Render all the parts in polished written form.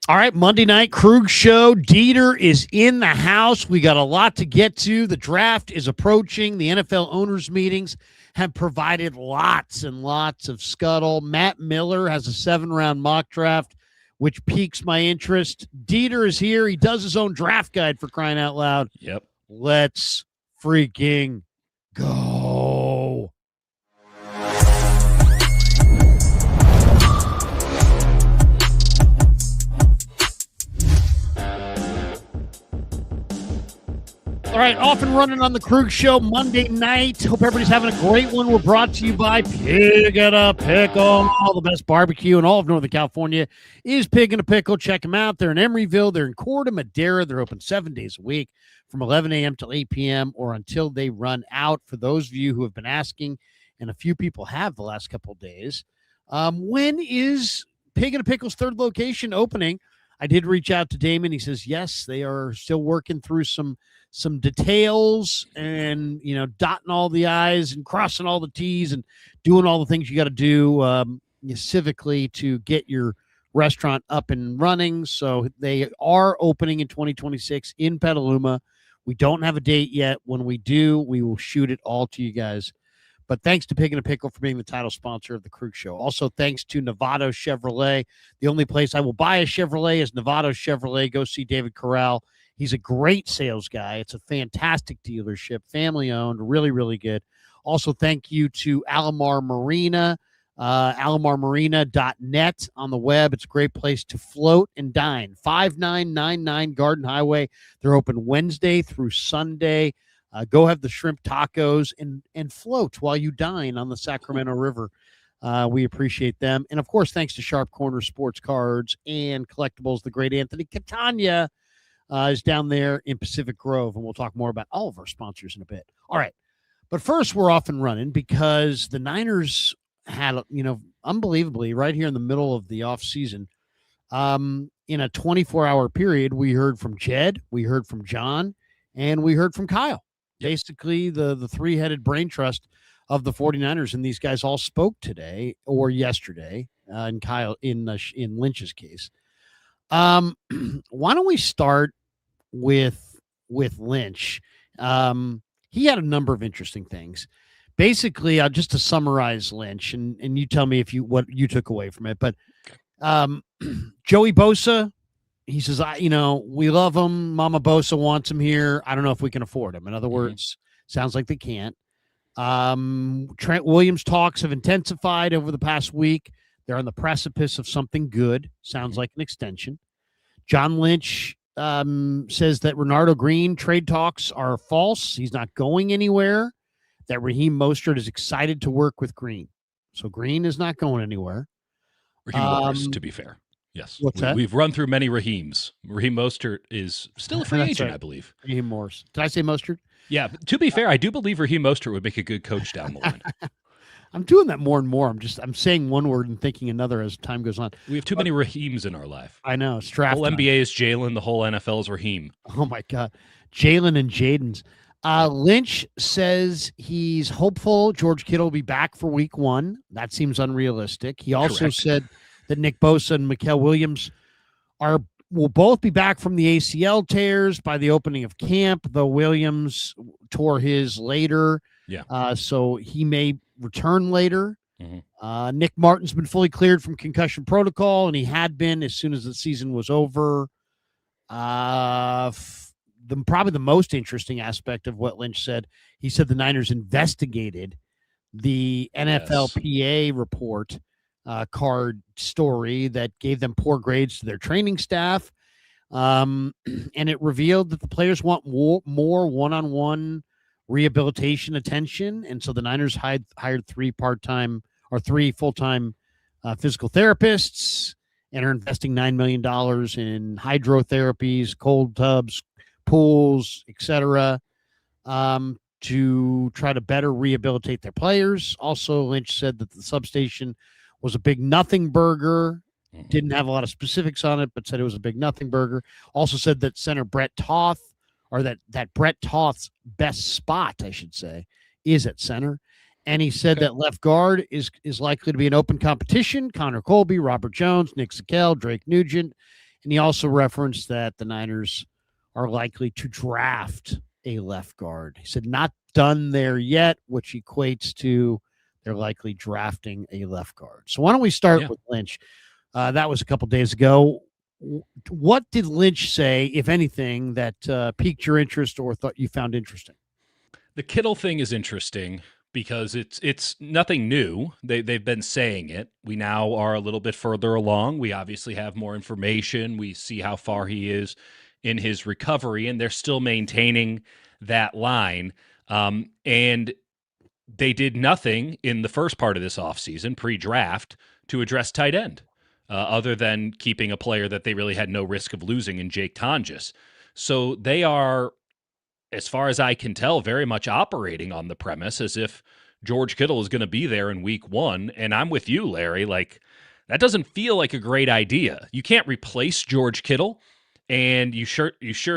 All right, Monday night Krug show. Dieter is in the house. We got a lot to get to. The draft is approaching. The NFL owners meetings have provided lots and lots of scuttle. Matt Miller has a 7-round mock draft, which piques my interest. Dieter is here. He does his own draft guide, for crying out loud. Yep. Let's freaking go. All right, off and running on the Krug Show Monday night. Hope everybody's having a great one. We're brought to you by Pig and a Pickle. The best barbecue in all of Northern California is Pig and a Pickle. Check them out. They're in Emeryville. They're in Corte Madera. They're open 7 days a week from 11 a.m. till 8 p.m. or until they run out. For those of you who have been asking, and a few people have the last couple of days, when is Pig and a Pickle's third location opening? I did reach out to Damon. He says, yes, they are still working through some details and, dotting all the I's and crossing all the T's and doing all the things you got to do civically to get your restaurant up and running. So they are opening in 2026 in Petaluma. We don't have a date yet. When we do, we will shoot it all to you guys. But thanks to Pig and a Pickle for being the title sponsor of the Krug Show. Also, thanks to Novato Chevrolet. The only place I will buy a Chevrolet is Novato Chevrolet. Go see David Corral. He's a great sales guy. It's a fantastic dealership, family-owned, really, really good. Also, thank you to Alomar Marina, alomarmarina.net on the web. It's a great place to float and dine. 5999 Garden Highway. They're open Wednesday through Sunday. Go have the shrimp tacos and float while you dine on the Sacramento River. We appreciate them. And, of course, thanks to Sharp Corner Sports Cards and Collectibles. The great Anthony Catania is down there in Pacific Grove, and we'll talk more about all of our sponsors in a bit. All right. But first, we're off and running because the Niners had, unbelievably, right here in the middle of the offseason, in a 24-hour period, we heard from Jed, we heard from John, and we heard from Kyle. Basically, the three-headed brain trust of the 49ers, and these guys all spoke today or yesterday, and Kyle in Lynch's case. Why don't we start with Lynch? He had a number of interesting things. Basically, just to summarize Lynch, and you tell me what you took away from it. But Joey Bosa, he says, we love him. Mama Bosa wants him here. I don't know if we can afford him. In other words, sounds like they can't. Trent Williams talks have intensified over the past week. They're on the precipice of something good. Sounds like an extension. John Lynch says that Renardo Green trade talks are false. He's not going anywhere. That Raheem Mostert is excited to work with Green. So Green is not going anywhere. Raheem Morris, to be fair. Yes. What's that? We've run through many Raheems. Raheem Mostert is still a free agent, right. I believe. Raheem Morris. Did I say Mostert? Yeah. But to be fair, I do believe Raheem Mostert would make a good coach down the line. I'm doing that more and more. I'm saying one word and thinking another as time goes on. We have too many Raheems in our life. I know. It's draft. The whole NBA is Jalen. The whole NFL is Raheem. Oh, my God. Jalen and Jaden's. Lynch says he's hopeful George Kittle will be back for week 1. That seems unrealistic. He also said that Nick Bosa and Mikael Williams will both be back from the ACL tears by the opening of camp, though Williams tore his later. Yeah. So he may return later. Mm-hmm. Nick Martin's been fully cleared from concussion protocol, and he had been as soon as the season was over. Probably the most interesting aspect of what Lynch said, he said the Niners investigated the NFLPA report card story that gave them poor grades to their training staff. And it revealed that the players want more one-on-one rehabilitation attention. And so the Niners hired 3 full-time physical therapists and are investing $9 million in hydrotherapies, cold tubs, pools, etc., to try to better rehabilitate their players. Also, Lynch said that the Substation was a big nothing burger. Didn't have a lot of specifics on it, but said it was a big nothing burger. Also said that center Brett Toth, or that Brett Toth's best spot, I should say, is at center. And he said that left guard is likely to be an open competition. Connor Colby, Robert Jones, Nick Zakel, Drake Nugent. And he also referenced that the Niners are likely to draft a left guard. He said not done there yet, which equates to they're likely drafting a left guard. So why don't we start with Lynch? That was a couple days ago. What did Lynch say, if anything, that piqued your interest or thought you found interesting? The Kittle thing is interesting because it's nothing new. They've been saying it. We now are a little bit further along. We obviously have more information. We see how far he is in his recovery, and they're still maintaining that line. And they did nothing in the first part of this offseason, pre-draft, to address tight end, other than keeping a player that they really had no risk of losing in Jake Tonjes. So they are, as far as I can tell, very much operating on the premise as if George Kittle is going to be there in week 1. And I'm with you, Larry. Like, that doesn't feel like a great idea. You can't replace George Kittle, and you sure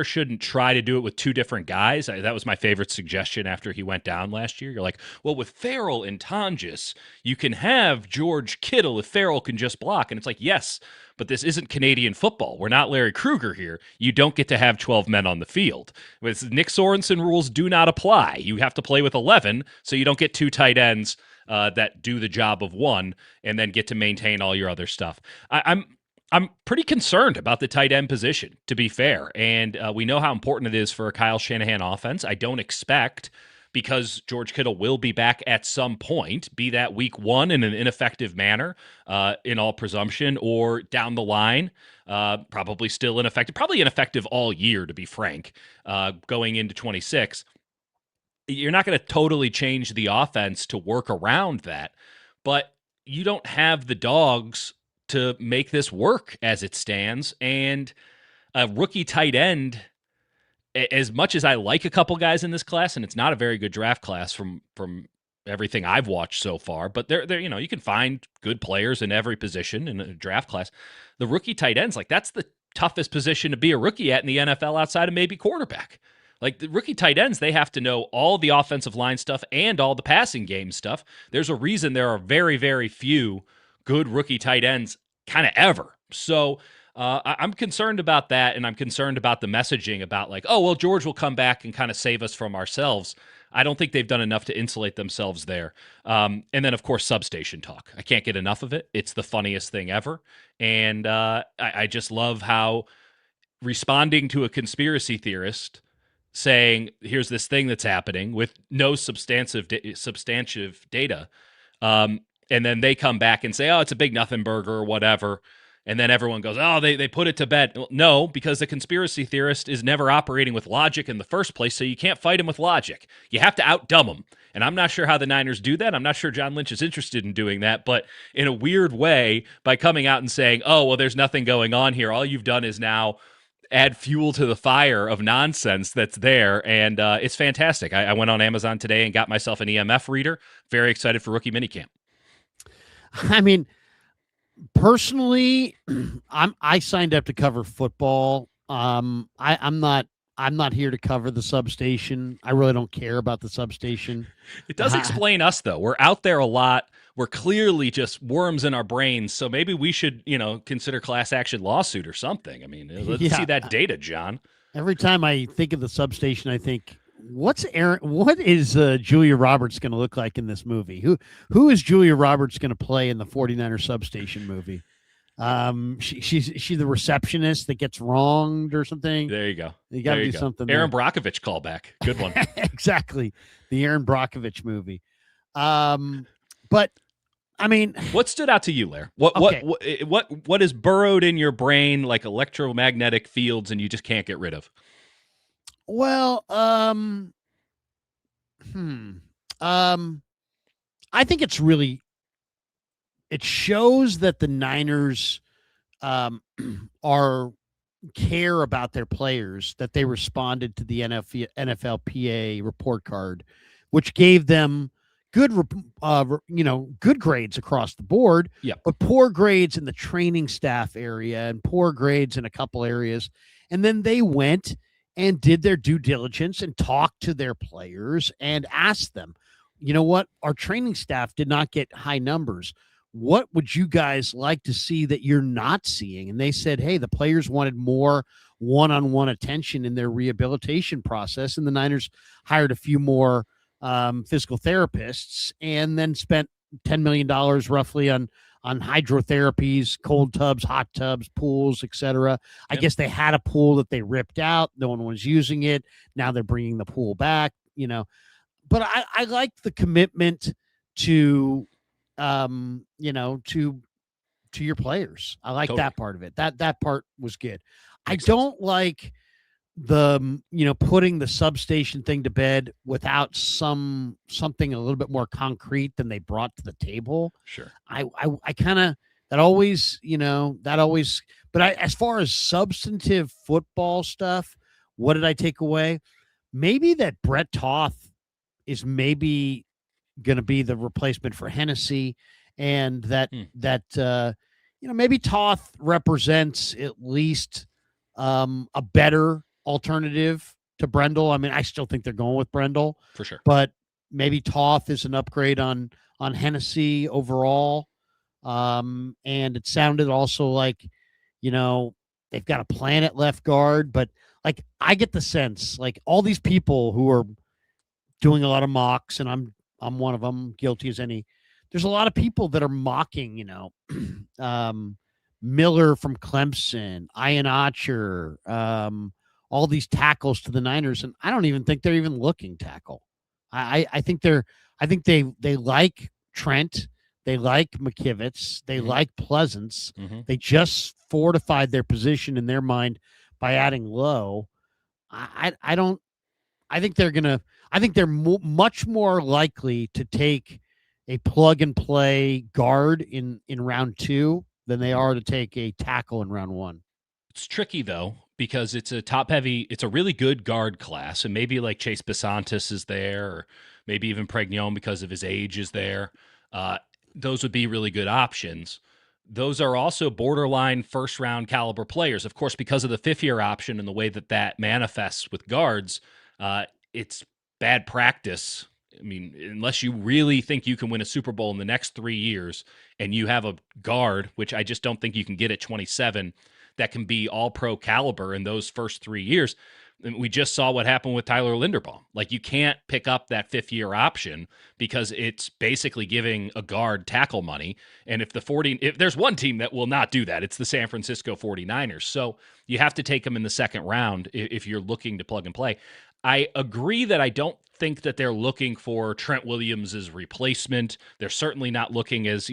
shouldn't try to do it with two different guys. That was my favorite suggestion after he went down last year. You're like, well, with Farrell and Tonjes, you can have George Kittle if Farrell can just block. And it's like, yes, but this isn't Canadian football. We're not Larry Krueger here. You don't get to have 12 men on the field. With Nick Sorensen rules do not apply. You have to play with 11, so you don't get two tight ends that do the job of one and then get to maintain all your other stuff. I'm pretty concerned about the tight end position, to be fair. And we know how important it is for a Kyle Shanahan offense. I don't expect, because George Kittle will be back at some point, be that week 1 in an ineffective manner, in all presumption, or down the line, probably still ineffective, probably ineffective all year, to be frank, going into 26. You're not going to totally change the offense to work around that, but you don't have the dogs to make this work as it stands. And a rookie tight end, as much as I like a couple guys in this class, and it's not a very good draft class from everything I've watched so far, but they're you can find good players in every position in a draft class. The rookie tight ends, like, that's the toughest position to be a rookie at in the NFL outside of maybe quarterback. Like, the rookie tight ends, they have to know all the offensive line stuff and all the passing game stuff. There's a reason there are very, very few good rookie tight ends kind of ever. So I'm concerned about that, and I'm concerned about the messaging about, like, oh, well, George will come back and kind of save us from ourselves. I don't think they've done enough to insulate themselves there. And then, of course, Substation talk. I can't get enough of it. It's the funniest thing ever. And I just love how responding to a conspiracy theorist saying, here's this thing that's happening with no substantive data, and then they come back and say, oh, it's a big nothing burger or whatever. And then everyone goes, oh, they put it to bed. Well, no, because the conspiracy theorist is never operating with logic in the first place, so you can't fight him with logic. You have to outdumb him. And I'm not sure how the Niners do that. I'm not sure John Lynch is interested in doing that. But in a weird way, by coming out and saying, oh, well, there's nothing going on here, all you've done is now add fuel to the fire of nonsense that's there. And it's fantastic. I went on Amazon today and got myself an EMF reader. Very excited for rookie minicamp. I mean, personally, I signed up to cover football. I'm not here to cover the Substation. I really don't care about the Substation. It does explain us, though. We're out there a lot. We're clearly just worms in our brains. So maybe we should, consider class action lawsuit or something. I mean, let's see that data, John. Every time I think of the Substation, I think, what is Julia Roberts going to look like in this movie? Who is Julia Roberts going to play in the 49er Substation movie? She's the receptionist that gets wronged or something. There you go. You got to do something. Aaron Brockovich callback. Good one. Exactly. The Aaron Brockovich movie. But I mean, what stood out to you, Lair? What is burrowed in your brain like electromagnetic fields and you just can't get rid of? Well, I think it shows that the Niners care about their players, that they responded to the NFLPA report card, which gave them good grades across the board, but poor grades in the training staff area and poor grades in a couple areas. And then they went and did their due diligence and talked to their players and asked them, you know what? Our training staff did not get high numbers. what would you guys like to see that you're not seeing? And they said, hey, the players wanted more one-on-one attention in their rehabilitation process, and the Niners hired a few more physical therapists, and then spent $10 million roughly on hydrotherapies, cold tubs, hot tubs, pools, etc. I Yep. guess they had a pool that they ripped out. No one was using it. Now they're bringing the pool back. But I like the commitment to to your players. I like Totally. that part of it. That part was good. I Makes sense. don't like the putting the substation thing to bed without something a little bit more concrete than they brought to the table. Sure. I kind of that always but as far as substantive football stuff, what did I take away? Maybe that Brett Toth is maybe going to be the replacement for Hennessy, and maybe Toth represents at least a better alternative to Brendel. I mean, I still think they're going with Brendel For sure. but maybe Toth is an upgrade on Hennessy overall. And it sounded also like they've got a plan at left guard, but like I get the sense like all these people who are doing a lot of mocks, and I'm one of them, guilty as any. There's a lot of people that are mocking, Miller from Clemson, Ian Archer, all these tackles to the Niners, and I don't even think they're even looking tackle. I think they like Trent, they like McKivitz, they like Pleasance. They just fortified their position in their mind by adding Lowe. I don't. I think they're gonna. I think they're much more likely to take a plug and play guard in round 2 than they are to take a tackle in round 1. It's tricky though because it's a really good guard class, and maybe like Chase Besantis is there, or maybe even Pregnon because of his age is there. Those would be really good options. Those are also borderline first round caliber players, of course, because of the 5th-year option and the way that manifests with guards. It's bad practice. I mean, unless you really think you can win a Super Bowl in the next 3 years, and you have a guard, which I just don't think you can get at 27, that can be all pro caliber in those first 3 years. And we just saw what happened with Tyler Linderbaum. Like, you can't pick up that 5th-year option because it's basically giving a guard tackle money. And if there's one team that will not do that, it's the San Francisco 49ers. So you have to take them in the second round if you're looking to plug and play. I agree that I don't think that they're looking for Trent Williams' replacement. They're certainly not looking, as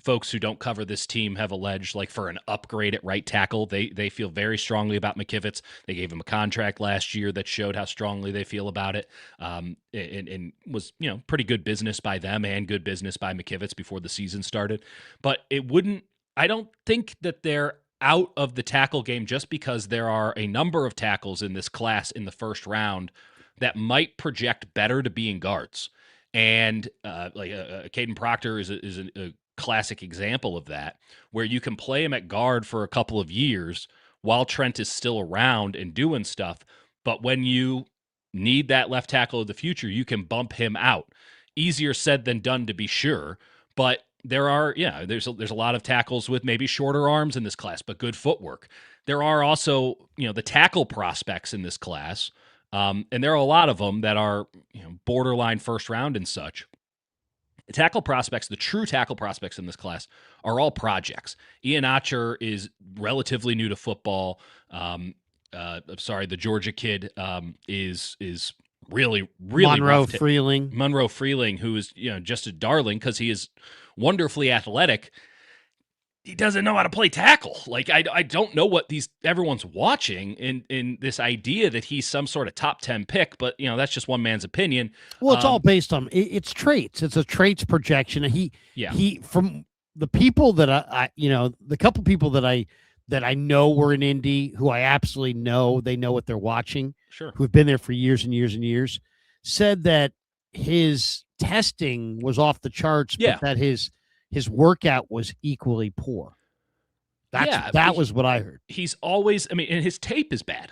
folks who don't cover this team have alleged, like for an upgrade at right tackle. They feel very strongly about McKivitz. They gave him a contract last year that showed how strongly they feel about it, and was pretty good business by them and good business by McKivitz before the season started. But I don't think that they're out of the tackle game just because there are a number of tackles in this class in the first round that might project better to being guards. And Caden Proctor is a classic example of that, where you can play him at guard for a couple of years while Trent is still around and doing stuff. But when you need that left tackle of the future, you can bump him out. Easier said than done, to be sure. But there's a lot of tackles with maybe shorter arms in this class, but good footwork. There are also, the tackle prospects in this class, and there are a lot of them that are, borderline first round and such. The true tackle prospects in this class are all projects. Ian Archer is relatively new to football. The Georgia kid is really, really Monroe Freeling, who is just a darling because he is wonderfully athletic. He doesn't know how to play tackle. Like, I don't know what everyone's watching in this idea that he's some sort of top 10 pick, but that's just one man's opinion. Well, it's all based on it's traits. It's a traits projection. He from the people that the couple people that I know were in Indy, who I absolutely know, they know what they're watching. Sure. Who've been there for years and years and years, said that his testing was off the charts, but that his workout was equally poor. That was what I heard. He's always, and his tape is bad.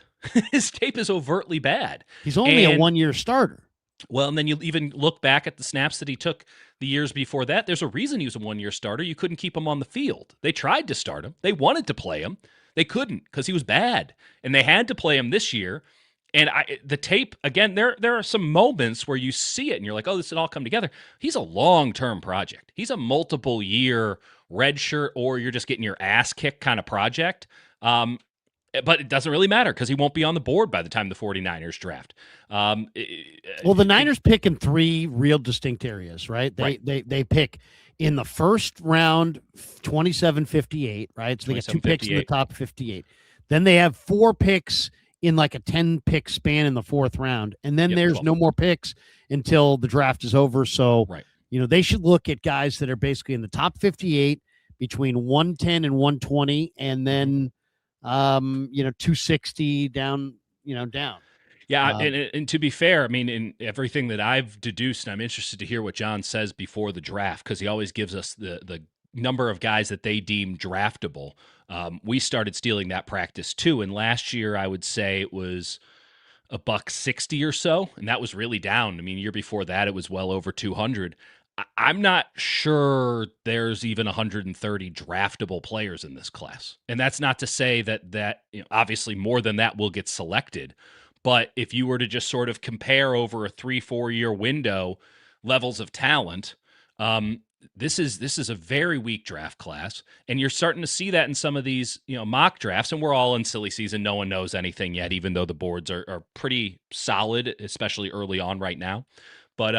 His tape is overtly bad. He's only a 1-year starter. Well, and then you even look back at the snaps that he took the years before that. There's a reason he was a one-year starter. You couldn't keep him on the field. They tried to start him. They wanted to play him. They couldn't because he was bad, and they had to play him this year. And the tape again, there are some moments where you see it and you're like, oh, this would all come together. He's a long-term project. He's a multiple-year redshirt, or you're just getting your ass kicked kind of project. But it doesn't really matter because he won't be on the board by the time the 49ers draft. Well, the Niners pick in three real distinct areas, right? They pick in the first round 27-58, right? So they get 2 picks in the top 58. Then they have 4 picks in like a 10-pick span in the 4th round. And then there's 12. no more picks until the draft is over. So, they should look at guys that are basically in the top 58 between 110 and 120, and then 260 down. Yeah, and to be fair, I mean, in everything that I've deduced, and I'm interested to hear what John says before the draft, because he always gives us the number of guys that they deem draftable. We started stealing that practice too, and last year I would say it was $160 or so, and that was really down. I mean, year before that it was well over 200. I'm not sure there's even 130 draftable players in this class. And that's not to say that obviously more than that will get selected. But if you were to just sort of compare over a 3-4 year window levels of talent, this is a very weak draft class. And you're starting to see that in some of these mock drafts. And we're all in silly season. No one knows anything yet, even though the boards are pretty solid, especially early on right now. But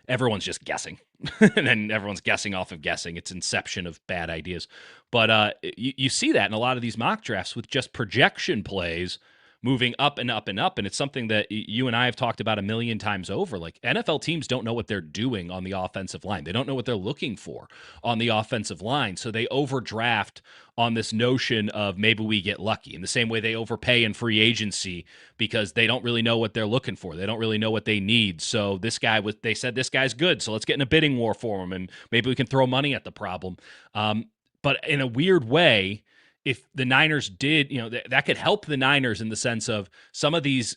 everyone's just guessing, and then everyone's guessing off of guessing. It's inception of bad ideas. But you see that in a lot of these mock drafts with just projection plays moving up and up and up. And it's something that you and I have talked about a million times over. Like, NFL teams don't know what they're doing on the offensive line. They don't know what they're looking for on the offensive line. So they overdraft on this notion of maybe we get lucky, in the same way they overpay in free agency because they don't really know what they're looking for. They don't really know what they need. So they said this guy's good, so let's get in a bidding war for him, and maybe we can throw money at the problem. But in a weird way, if the Niners did, that could help the Niners in the sense of some of these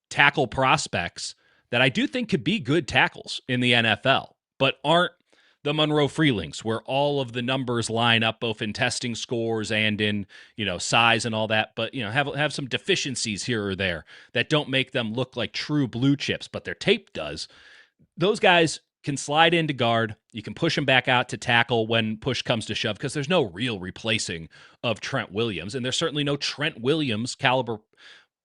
tackle prospects that I do think could be good tackles in the NFL, but aren't the Monroe Freelings, where all of the numbers line up both in testing scores and in, size and all that, but, have some deficiencies here or there that don't make them look like true blue chips, but their tape does. Those guys can slide into guard. You can push him back out to tackle when push comes to shove, because there's no real replacing of Trent Williams. And there's certainly no Trent Williams caliber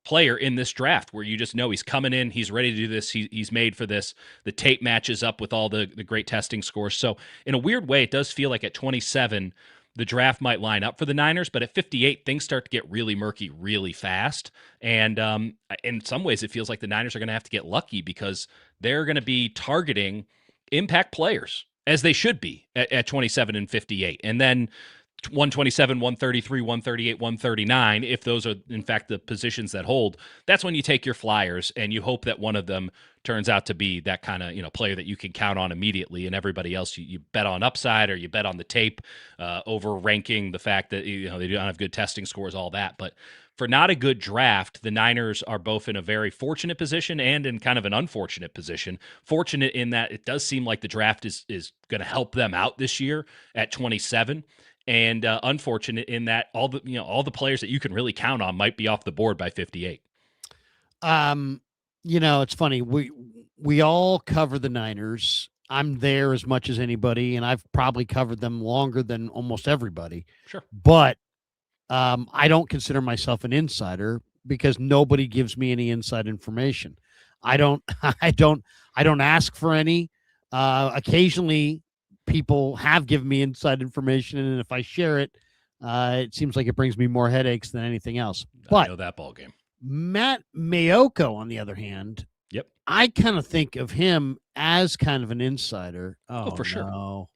player in this draft where you just know he's coming in, he's ready to do this, he's made for this. The tape matches up with all the great testing scores. So in a weird way, it does feel like at 27, the draft might line up for the Niners, but at 58, things start to get really murky really fast. And in some ways, it feels like the Niners are going to have to get lucky, because they're going to be targeting impact players, as they should be at 27 and 58. And then 127, 133, 138, 139, if those are, in fact, the positions that hold, that's when you take your flyers and you hope that one of them turns out to be that kind of player that you can count on immediately, and everybody else you bet on upside, or you bet on the tape, over ranking the fact that they don't have good testing scores, all that. But for not a good draft, the Niners are both in a very fortunate position and in kind of an unfortunate position. Fortunate in that it does seem like the draft is going to help them out this year at 27. And unfortunate in that all the players that you can really count on might be off the board by 58. It's funny. We all cover the Niners. I'm there as much as anybody, and I've probably covered them longer than almost everybody. Sure. But I don't consider myself an insider, because nobody gives me any inside information. I don't ask for any. Occasionally people have given me inside information, and if I share it, it seems like it brings me more headaches than anything else. But I know that ball game. Matt Mayoko, on the other hand, yep, I kind of think of him as kind of an insider. Oh, for sure. No.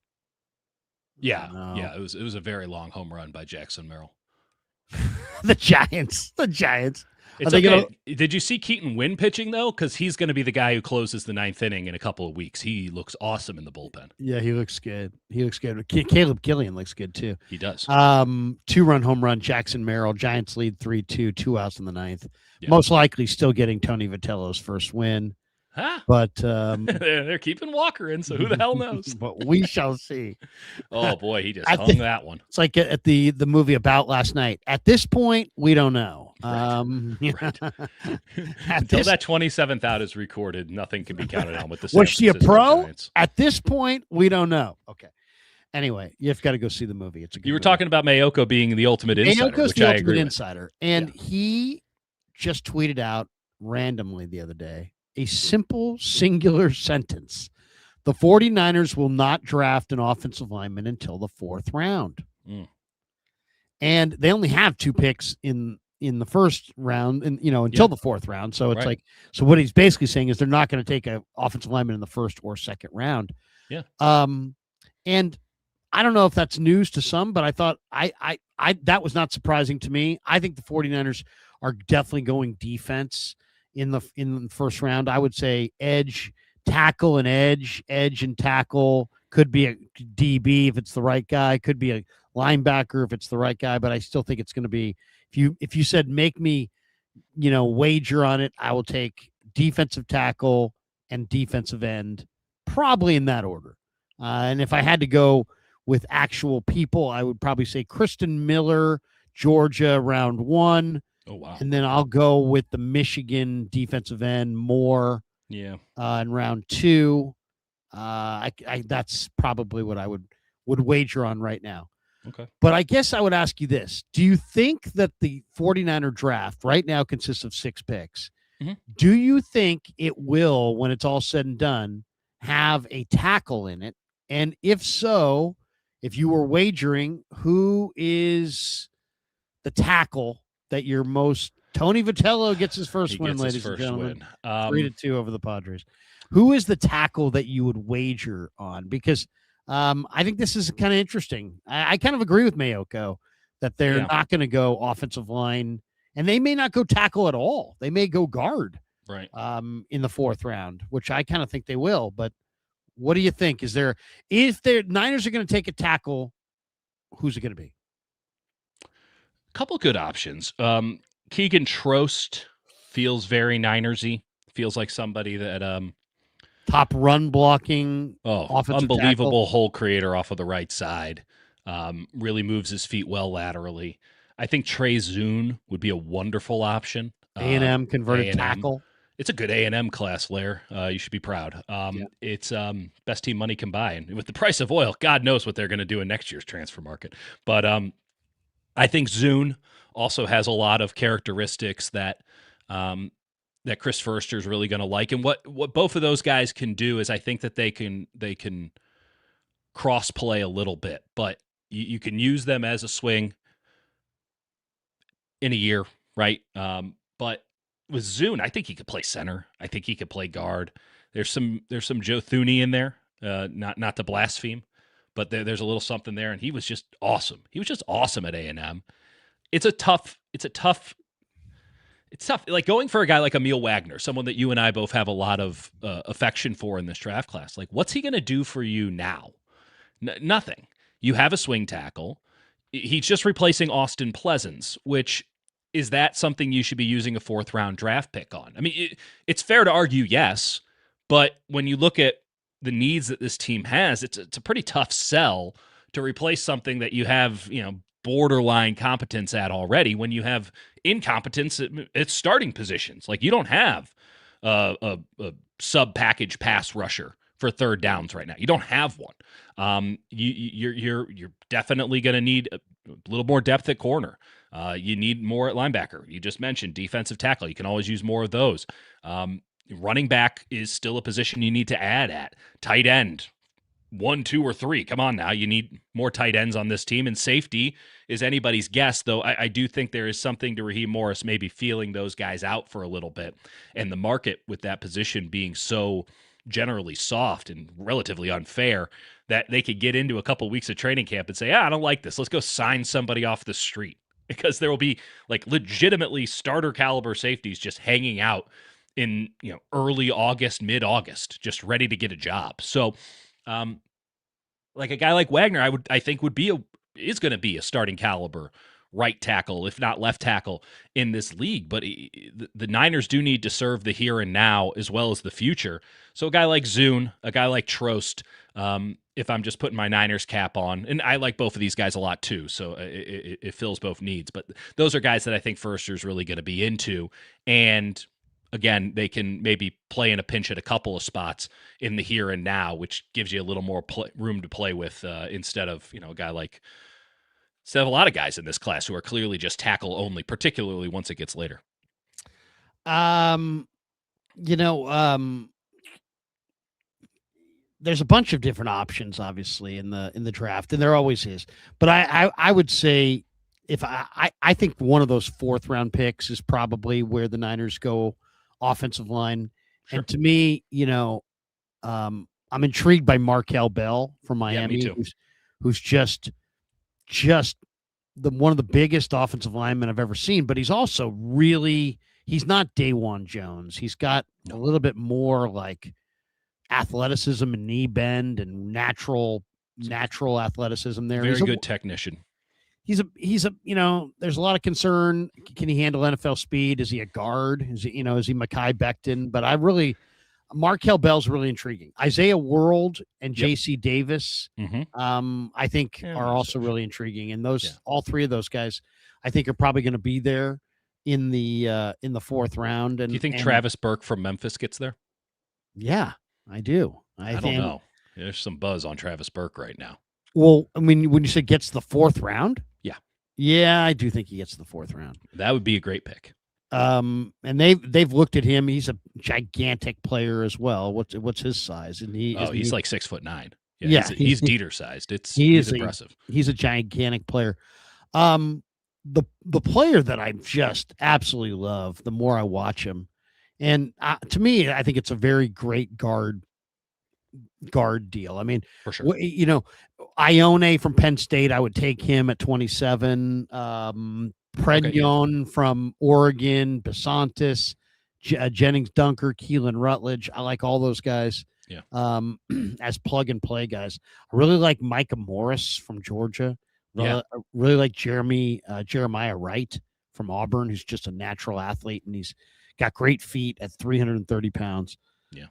Yeah, no. Yeah. It was a very long home run by Jackson Merrill. The Giants. It's okay. Did you see Keaton Wynn pitching, though? Because he's going to be the guy who closes the 9th inning in a couple of weeks. He looks awesome in the bullpen. Yeah, he looks good. Caleb Gillian looks good, too. He does. 2-run home run, Jackson Merrill. Giants lead 3-2, 2 outs in the 9th. Yeah. Most likely still getting Tony Vitello's first win. Huh? But They're keeping Walker in, so who the hell knows? but we shall see. Oh boy, he just I hung think that one. it's like at the movie About Last Night. At this point, we don't know. Right. Right. Until that 27th out is recorded, nothing can be counted on with the San was she a Francisco pro? Giants. At this point, we don't know. Okay. Anyway, you've got to go see the movie. It's a good You were movie. talking about Mayoko being the ultimate insider, Aiyuk's which the I ultimate agree insider, and he just tweeted out randomly the other day a simple singular sentence: the 49ers will not draft an offensive lineman until the 4th round. Mm. And they only have 2 picks in the first round, and until the 4th round. So it's Right. so what he's basically saying is they're not going to take an offensive lineman in the 1st or 2nd round. Yeah. And I don't know if that's news to some, but I thought I that was not surprising to me. I think the 49ers are definitely going defense in the 1st round. I would say edge, tackle and edge and tackle. Could be a DB if it's the right guy, could be a linebacker if it's the right guy, but I still think it's going to be, if you said make me, wager on it, I will take defensive tackle and defensive end, probably in that order. And if I had to go with actual people, I would probably say Kristen Miller, Georgia, round 1. Oh, wow. And then I'll go with the Michigan defensive end, Moore, Yeah. in round 2. That's probably what I would wager on right now. Okay. But I guess I would ask you this. Do you think that the 49er draft right now consists of 6 picks? Mm-hmm. Do you think it will, when it's all said and done, have a tackle in it? And if so, if you were wagering, who is the tackle that you're most... Tony Vitello gets his first win, ladies and gentlemen. 3-2 over the Padres. Who is the tackle that you would wager on? Because I think this is kind of interesting. I kind of agree with Mayoko that they're not going to go offensive line, and they may not go tackle at all. They may go guard, right, in the 4th round, which I kind of think they will. But what do you think? If the Niners are going to take a tackle, who's it going to be? A couple good options. Keegan Trost feels very Ninersy. Feels like somebody that top run blocking, unbelievable tackle. Hole creator off of the right side. Really moves his feet well laterally. I think Trey Zune would be a wonderful option. A&M converted A&M. tackle. It's a good A&M class, Lair. You should be proud. It's best team money combined. With the price of oil, God knows what they're going to do in next year's transfer market. But I think Zune also has a lot of characteristics that that Chris Foerster is really going to like. And what both of those guys can do is I think that they can cross play a little bit, but you can use them as a swing in a year, right? But with Zune, I think he could play center. I think he could play guard. There's some Joe Thuney in there, not to blaspheme, but there's a little something there, and he was just awesome. He was just awesome at A&M. It's tough. Like going for a guy like Emil Wagner, someone that you and I both have a lot of affection for in this draft class. Like, what's he going to do for you now? Nothing. You have a swing tackle. He's just replacing Austin Pleasance, which is that something you should be using a 4th round draft pick on? I mean, it's fair to argue yes, but when you look at the needs that this team has, it's a pretty tough sell to replace something that you have, borderline competence at already, when you have incompetence at starting positions. Like, you don't have a sub package pass rusher for 3rd downs right now. You don't have one. You're definitely going to need a little more depth at corner. You need more at linebacker. You just mentioned defensive tackle. You can always use more of those. Running back is still a position you need to add at. Tight end, 1, 2, or 3. Come on now. You need more tight ends on this team. And safety is anybody's guess, though I do think there is something to Raheem Morris maybe feeling those guys out for a little bit. And the market with that position being so generally soft and relatively unfair that they could get into a couple weeks of training camp and say, I don't like this. Let's go sign somebody off the street. Because there will be like legitimately starter caliber safeties just hanging out in early August, mid-August, just ready to get a job. So like a guy like Wagner, I think is going to be a starting caliber right tackle, if not left tackle, in this league. But the Niners do need to serve the here and now as well as the future. So a guy like Zune, a guy like Trost, if I'm just putting my Niners cap on, and I like both of these guys a lot too, so it fills both needs. But those are guys that I think Forrester's really going to be into. And again, they can maybe play in a pinch at a couple of spots in the here and now, which gives you a little more room to play with instead of, a guy like – instead of a lot of guys in this class who are clearly just tackle only, particularly once it gets later. There's a bunch of different options, obviously, in the draft, and there always is. But I would say if I think one of those 4th round picks is probably where the Niners go offensive line. Sure. And to me, I'm intrigued by Markel Bell from Miami, me too. who's just one of the biggest offensive linemen I've ever seen, but he's also he's not Dawan Jones. He's got a little bit more like athleticism and knee bend and natural athleticism there. Very good technician. He's a there's a lot of concern. Can he handle NFL speed? Is he a guard? Is he Mekhi Becton? But Markel Bell's really intriguing. Isaiah World and J.C. Davis, I think are also really intriguing. And all 3 of those guys, I think, are probably going to be there in the 4th round. And do you think Travis Burke from Memphis gets there? Yeah, I do. I don't know. There's some buzz on Travis Burke right now. Well, I mean, when you say gets the 4th round, yeah, I do think he gets the 4th round. That would be a great pick. And they've looked at him. He's a gigantic player as well. What's his size? And he's like 6'9". Yeah, he's Dieter sized. He's impressive. He's a gigantic player. The player that I just absolutely love, the more I watch him, and to me, I think it's a very great guard deal. I mean, for sure. Ione from Penn State, I would take him at 27. Pregnon from Oregon, Besantis, Jennings Dunker, Keelan Rutledge. I like all those guys. Yeah. As plug and play guys. I really like Micah Morris from Georgia. I really like Jeremiah Wright from Auburn, who's just a natural athlete, and he's got great feet at 330 pounds. Yeah.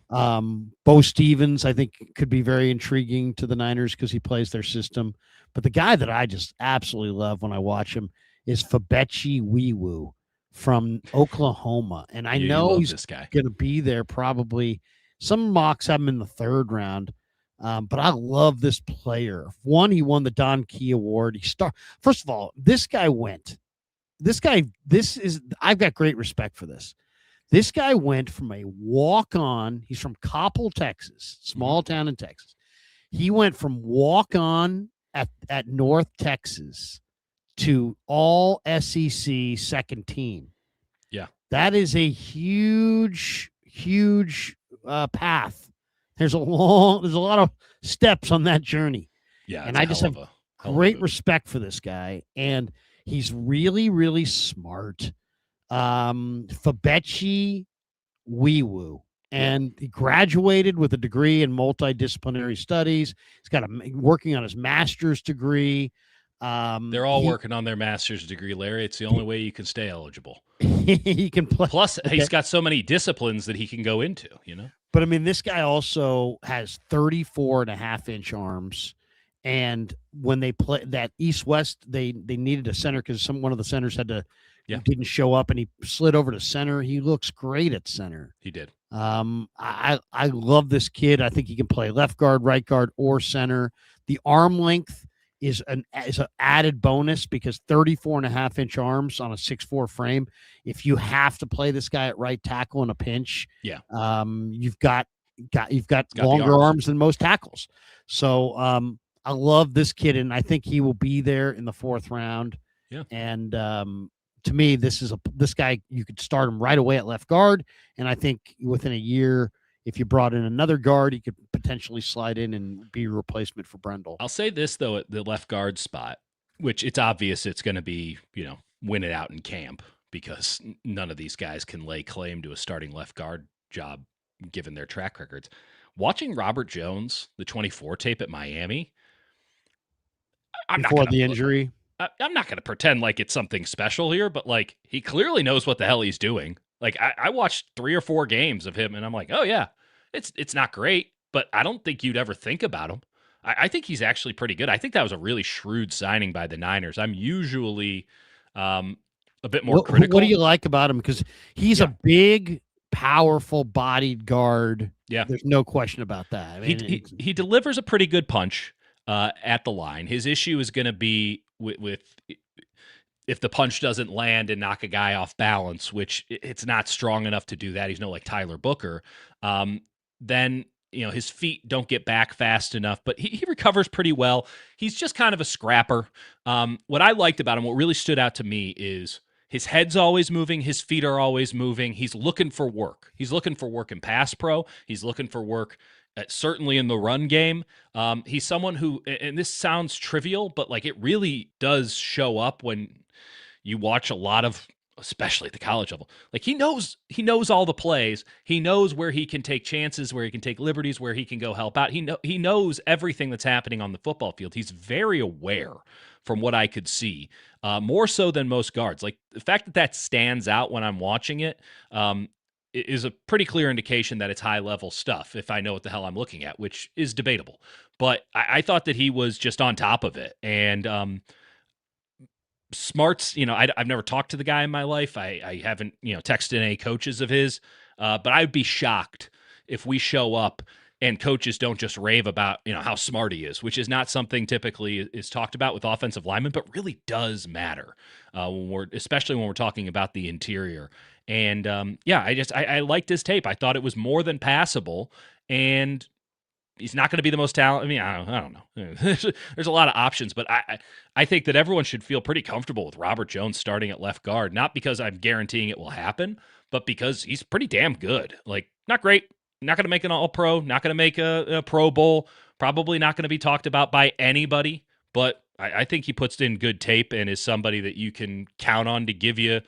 Bo Stevens, I think, could be very intriguing to the Niners because he plays their system. But the guy that I just absolutely love when I watch him is Fabechi Wiwu from Oklahoma. And I know he's going to be there probably. Some mocks have him in the 3rd round. But I love this player. He won the Don Key Award. First of all, I've got great respect for this. This guy went from a walk-on. He's from Coppell, Texas, small town in Texas. He went from walk-on at North Texas to all SEC 2nd team. Yeah. That is a huge path. There's a lot of steps on that journey. Yeah. And I just have great respect for this guy. And he's really, really smart. Fabechi Wiwu. And he graduated with a degree in multidisciplinary studies. He's got working on his master's degree. They're all working on their master's degree, Larry. It's the only way you can stay eligible. He can play. Plus, he's got so many disciplines that he can go into, But, I mean, this guy also has 34.5-inch arms. And when they play that East-West, they needed a center because one of the centers didn't show up, and he slid over to center. He looks great at center. He did. I love this kid. I think he can play left guard, right guard, or center. The arm length is an added bonus because 34.5-inch arms on a 6'4" frame. If you have to play this guy at right tackle in a pinch, you've got longer arms than most tackles. So I love this kid, and I think he will be there in the 4th round. Yeah. And to me, this guy, you could start him right away at left guard, and I think within a year, if you brought in another guard, he could potentially slide in and be a replacement for Brendel. I'll say this, though, at the left guard spot, which it's obvious it's going to be, win it out in camp because none of these guys can lay claim to a starting left guard job given their track records. Watching Robert Jones, the 24 tape at Miami, before the injury. I'm not going to pretend like it's something special here, but like he clearly knows what the hell he's doing. Like I watched 3 or 4 games of him, and I'm like, oh yeah, it's not great, but I don't think you'd ever think about him. I think he's actually pretty good. I think that was a really shrewd signing by the Niners. I'm usually um, a bit more What do critical. you like about him? Because he's Yeah, a big, powerful bodied guard. yeah. There's no question about that. I He mean, he delivers a pretty good punch at the line. His issue is going to be with if the punch doesn't land and knock a guy off balance, which it's not strong enough to do that. He's no like Tyler Booker. Then his feet don't get back fast enough, but he recovers pretty well. He's just kind of a scrapper. What I liked about him, what really stood out to me, is his head's always moving, his feet are always moving. He's looking for work. He's looking for work in pass pro. He's looking for work. Certainly in the run game, he's someone who, and this sounds trivial, but like it really does show up when you watch a lot of, especially at the college level. Like he knows all the plays. He knows where he can take chances, where he can take liberties, where he can go help out. He knows everything that's happening on the football field. He's very aware, from what I could see, more so than most guards. Like the fact that stands out when I'm watching it. Is a pretty clear indication that it's high level stuff if I know what the hell I'm looking at, which is debatable. But I thought that he was just on top of it. And smarts, I've never talked to the guy in my life. I haven't, texted any coaches of his, but I'd be shocked if we show up and coaches don't just rave about, how smart he is, which is not something typically is talked about with offensive linemen, but really does matter especially when we're talking about the interior. And I liked his tape. I thought it was more than passable, and he's not going to be the most talented. I mean, I don't know. There's a lot of options, but I think that everyone should feel pretty comfortable with Robert Jones starting at left guard, not because I'm guaranteeing it will happen, but because he's pretty damn good. Like, not great, not going to make an All-Pro, not going to make a Pro Bowl, probably not going to be talked about by anybody, but I think he puts in good tape and is somebody that you can count on to give you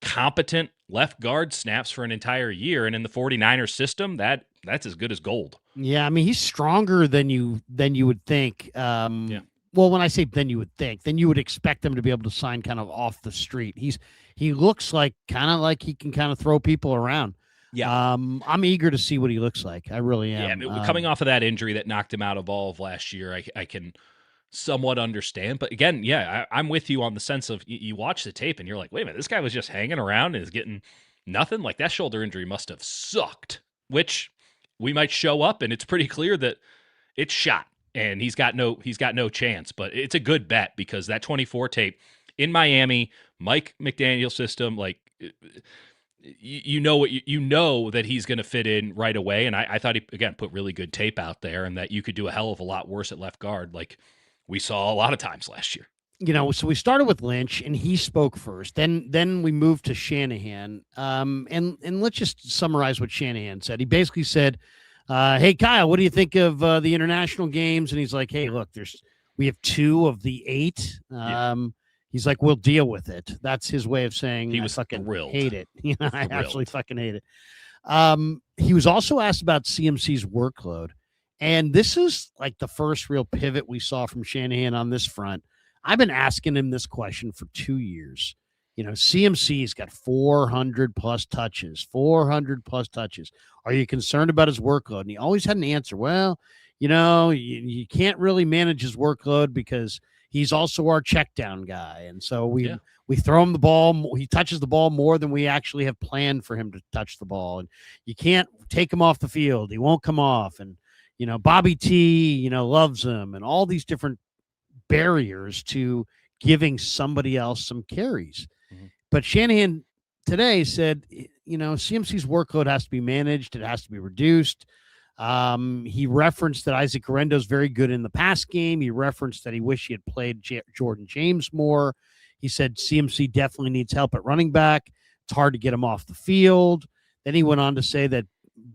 competent left guard snaps for an entire year. And in the 49ers system, that's as good as gold. yeah, I mean, he's stronger than you would think. Yeah. Well, when I say than you would think, then you would expect him to be able to sign kind of off the street. He looks like kind of like he can kind of throw people around. Yeah. I'm eager to see what he looks like. I really am. Yeah, coming off of that injury that knocked him out of all of last year, I can somewhat understand. But again, yeah, I'm with you on the sense of you watch the tape and you're like, wait a minute, this guy was just hanging around and is getting nothing. Like that shoulder injury must have sucked, which we might show up and it's pretty clear that it's shot and he's got no chance. But it's a good bet because that 24 tape in Miami, Mike McDaniel's system, like you know that he's going to fit in right away. And I thought he, again, put really good tape out there and that you could do a hell of a lot worse at left guard. Like we saw a lot of times last year. So we started with Lynch and he spoke first. Then we moved to Shanahan. And let's just summarize what Shanahan said. He basically said, hey, Kyle, what do you think of the international games? And he's like, hey, look, we have 2 of the 8. He's like, we'll deal with it. That's his way of saying he was fucking thrilled. Hate it. I absolutely fucking hate it. He was also asked about CMC's workload. And this is like the first real pivot we saw from Shanahan on this front. I've been asking him this question for 2 years. CMC's got 400 plus touches. Are you concerned about his workload? And he always had an answer. Well, you can't really manage his workload because he's also our check down guy. And so we throw him the ball. He touches the ball more than we actually have planned for him to touch the ball. And you can't take him off the field. He won't come off. And, Bobby T, loves him and all these different barriers to giving somebody else some carries. Mm-hmm. But Shanahan today said, CMC's workload has to be managed. It has to be reduced. He referenced that Isaac Guerendo is very good in the pass game. He referenced that he wished he had played Jordan James more. He said CMC definitely needs help at running back. It's hard to get him off the field. Then he went on to say that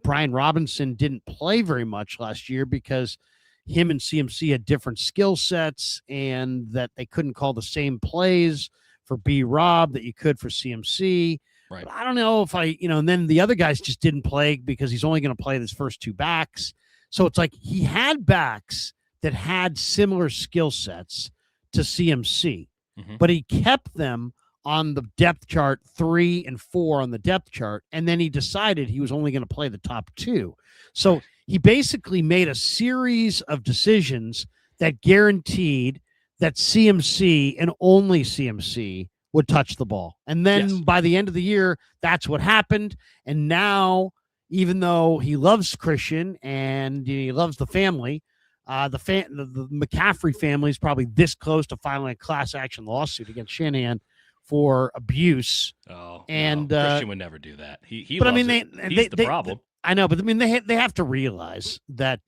Brian Robinson didn't play very much last year because him and CMC had different skill sets and that they couldn't call the same plays for B-Rob that you could for CMC. Right. But I don't know if and then the other guys just didn't play because he's only going to play his first 2 backs. So it's like he had backs that had similar skill sets to CMC, Mhm. but he kept them on the depth chart 3 and 4 on the depth chart. And then he decided he was only going to play the top 2. So Right. he basically made a series of decisions that guaranteed that CMC and only CMC would touch the ball. And then Yes. by the end of the year, that's what happened. And now, even though he loves Christian and he loves the family, the McCaffrey family is probably this close to filing a class action lawsuit against Shanahan for abuse. Oh, And no. Christian would never do that. He but I loves mean, it. He's the problem. I know, but I mean, they have to realize that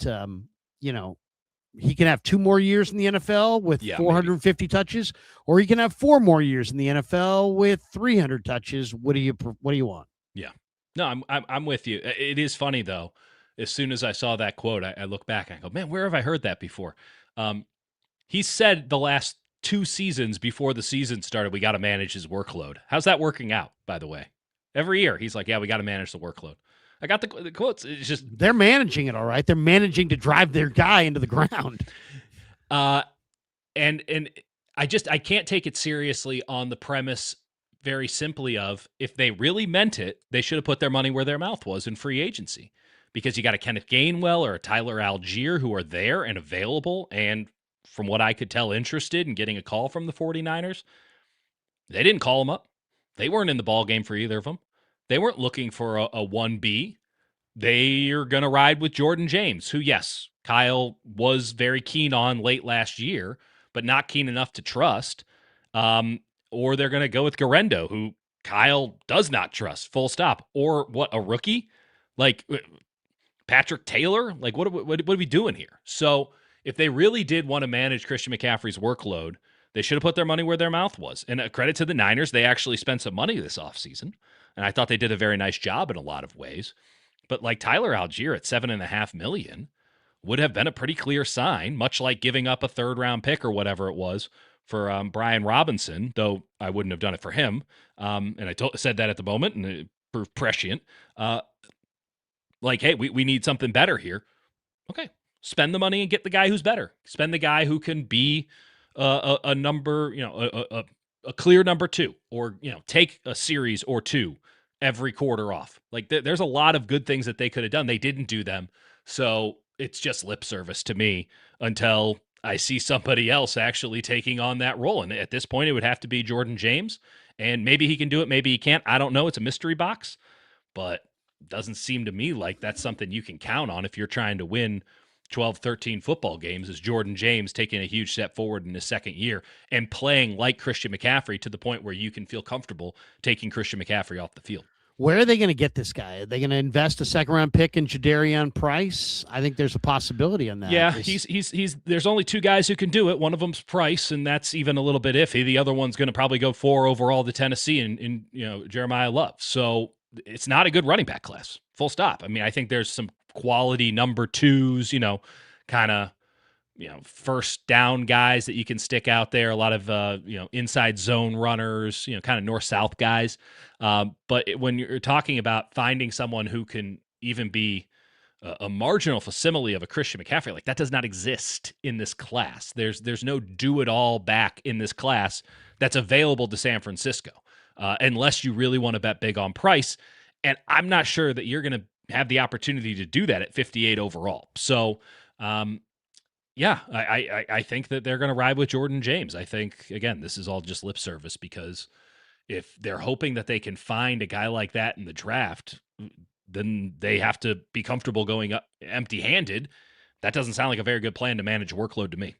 you know, he can have 2 more years in the NFL with Yeah, 450 touches, or he can have 4 more years in the NFL with 300 touches. What do you want? Yeah. No, I'm with you. It is funny though. As soon as I saw that quote, I look back and I go, man, where have I heard that before? He said the last 2 seasons before the season started, we got to manage his workload. How's that working out, by the way? Every year, he's like, yeah, we got to manage the workload. I got the quotes. It's just they're managing it all right. They're managing to drive their guy into the ground. And I can't take it seriously on the premise very simply of if they really meant it, they should have put their money where their mouth was in free agency, because you got a Kenneth Gainwell or a Tyler Algier who are there and available and, from what I could tell, interested in getting a call from the 49ers. They didn't call them up. They weren't in the ball game for either of them. They weren't looking for a 1B. They're going to ride with Jordan James, who, yes, Kyle was very keen on late last year, but not keen enough to trust. Or they're going to go with Garendo, who Kyle does not trust, full stop. Or what, a rookie? Like Patrick Taylor? Like, what are we doing here? So if they really did want to manage Christian McCaffrey's workload, they should have put their money where their mouth was. And a credit to the Niners, they actually spent some money this offseason. And I thought they did a very nice job in a lot of ways. But like Tyler Algier at $7.5 million would have been a pretty clear sign, much like giving up a 3rd-round pick or whatever it was for Brian Robinson, though I wouldn't have done it for him. And I said that at the moment, and it proved prescient. Like, hey, we need something better here. Okay, spend the money and get the guy who's better. Spend the guy who can be a number, a clear number 2, or take a series or 2 every quarter off. Like there's a lot of good things that they could have done. They didn't do them. So it's just lip service to me until I see somebody else actually taking on that role. And at this point, it would have to be Jordan James. And maybe he can do it. Maybe he can't. I don't know. It's a mystery box. But it doesn't seem to me like that's something you can count on if you're trying to win 12, 13 football games, is Jordan James taking a huge step forward in his 2nd year and playing like Christian McCaffrey to the point where you can feel comfortable taking Christian McCaffrey off the field. Where are they going to get this guy? Are they going to invest a 2nd-round pick in Jadarian Price? I think there's a possibility on that. Yeah, he's. There's only 2 guys who can do it. One of them's Price, and that's even a little bit iffy. The other one's going to probably go 4 overall to Tennessee, and Jeremiah Love. So it's not a good running back class. Full stop. I mean, I think there's some quality number 2s, kind of, first down guys that you can stick out there. A lot of, inside zone runners, kind of north-south guys. But when you're talking about finding someone who can even be a marginal facsimile of a Christian McCaffrey, like that does not exist in this class. There's no do-it-all back in this class that's available to San Francisco, unless you really want to bet big on Price. And I'm not sure that you're going to have the opportunity to do that at 58 overall. So, yeah, I think that they're going to ride with Jordan James. I think, again, this is all just lip service, because if they're hoping that they can find a guy like that in the draft, then they have to be comfortable going up empty-handed. That doesn't sound like a very good plan to manage workload to me.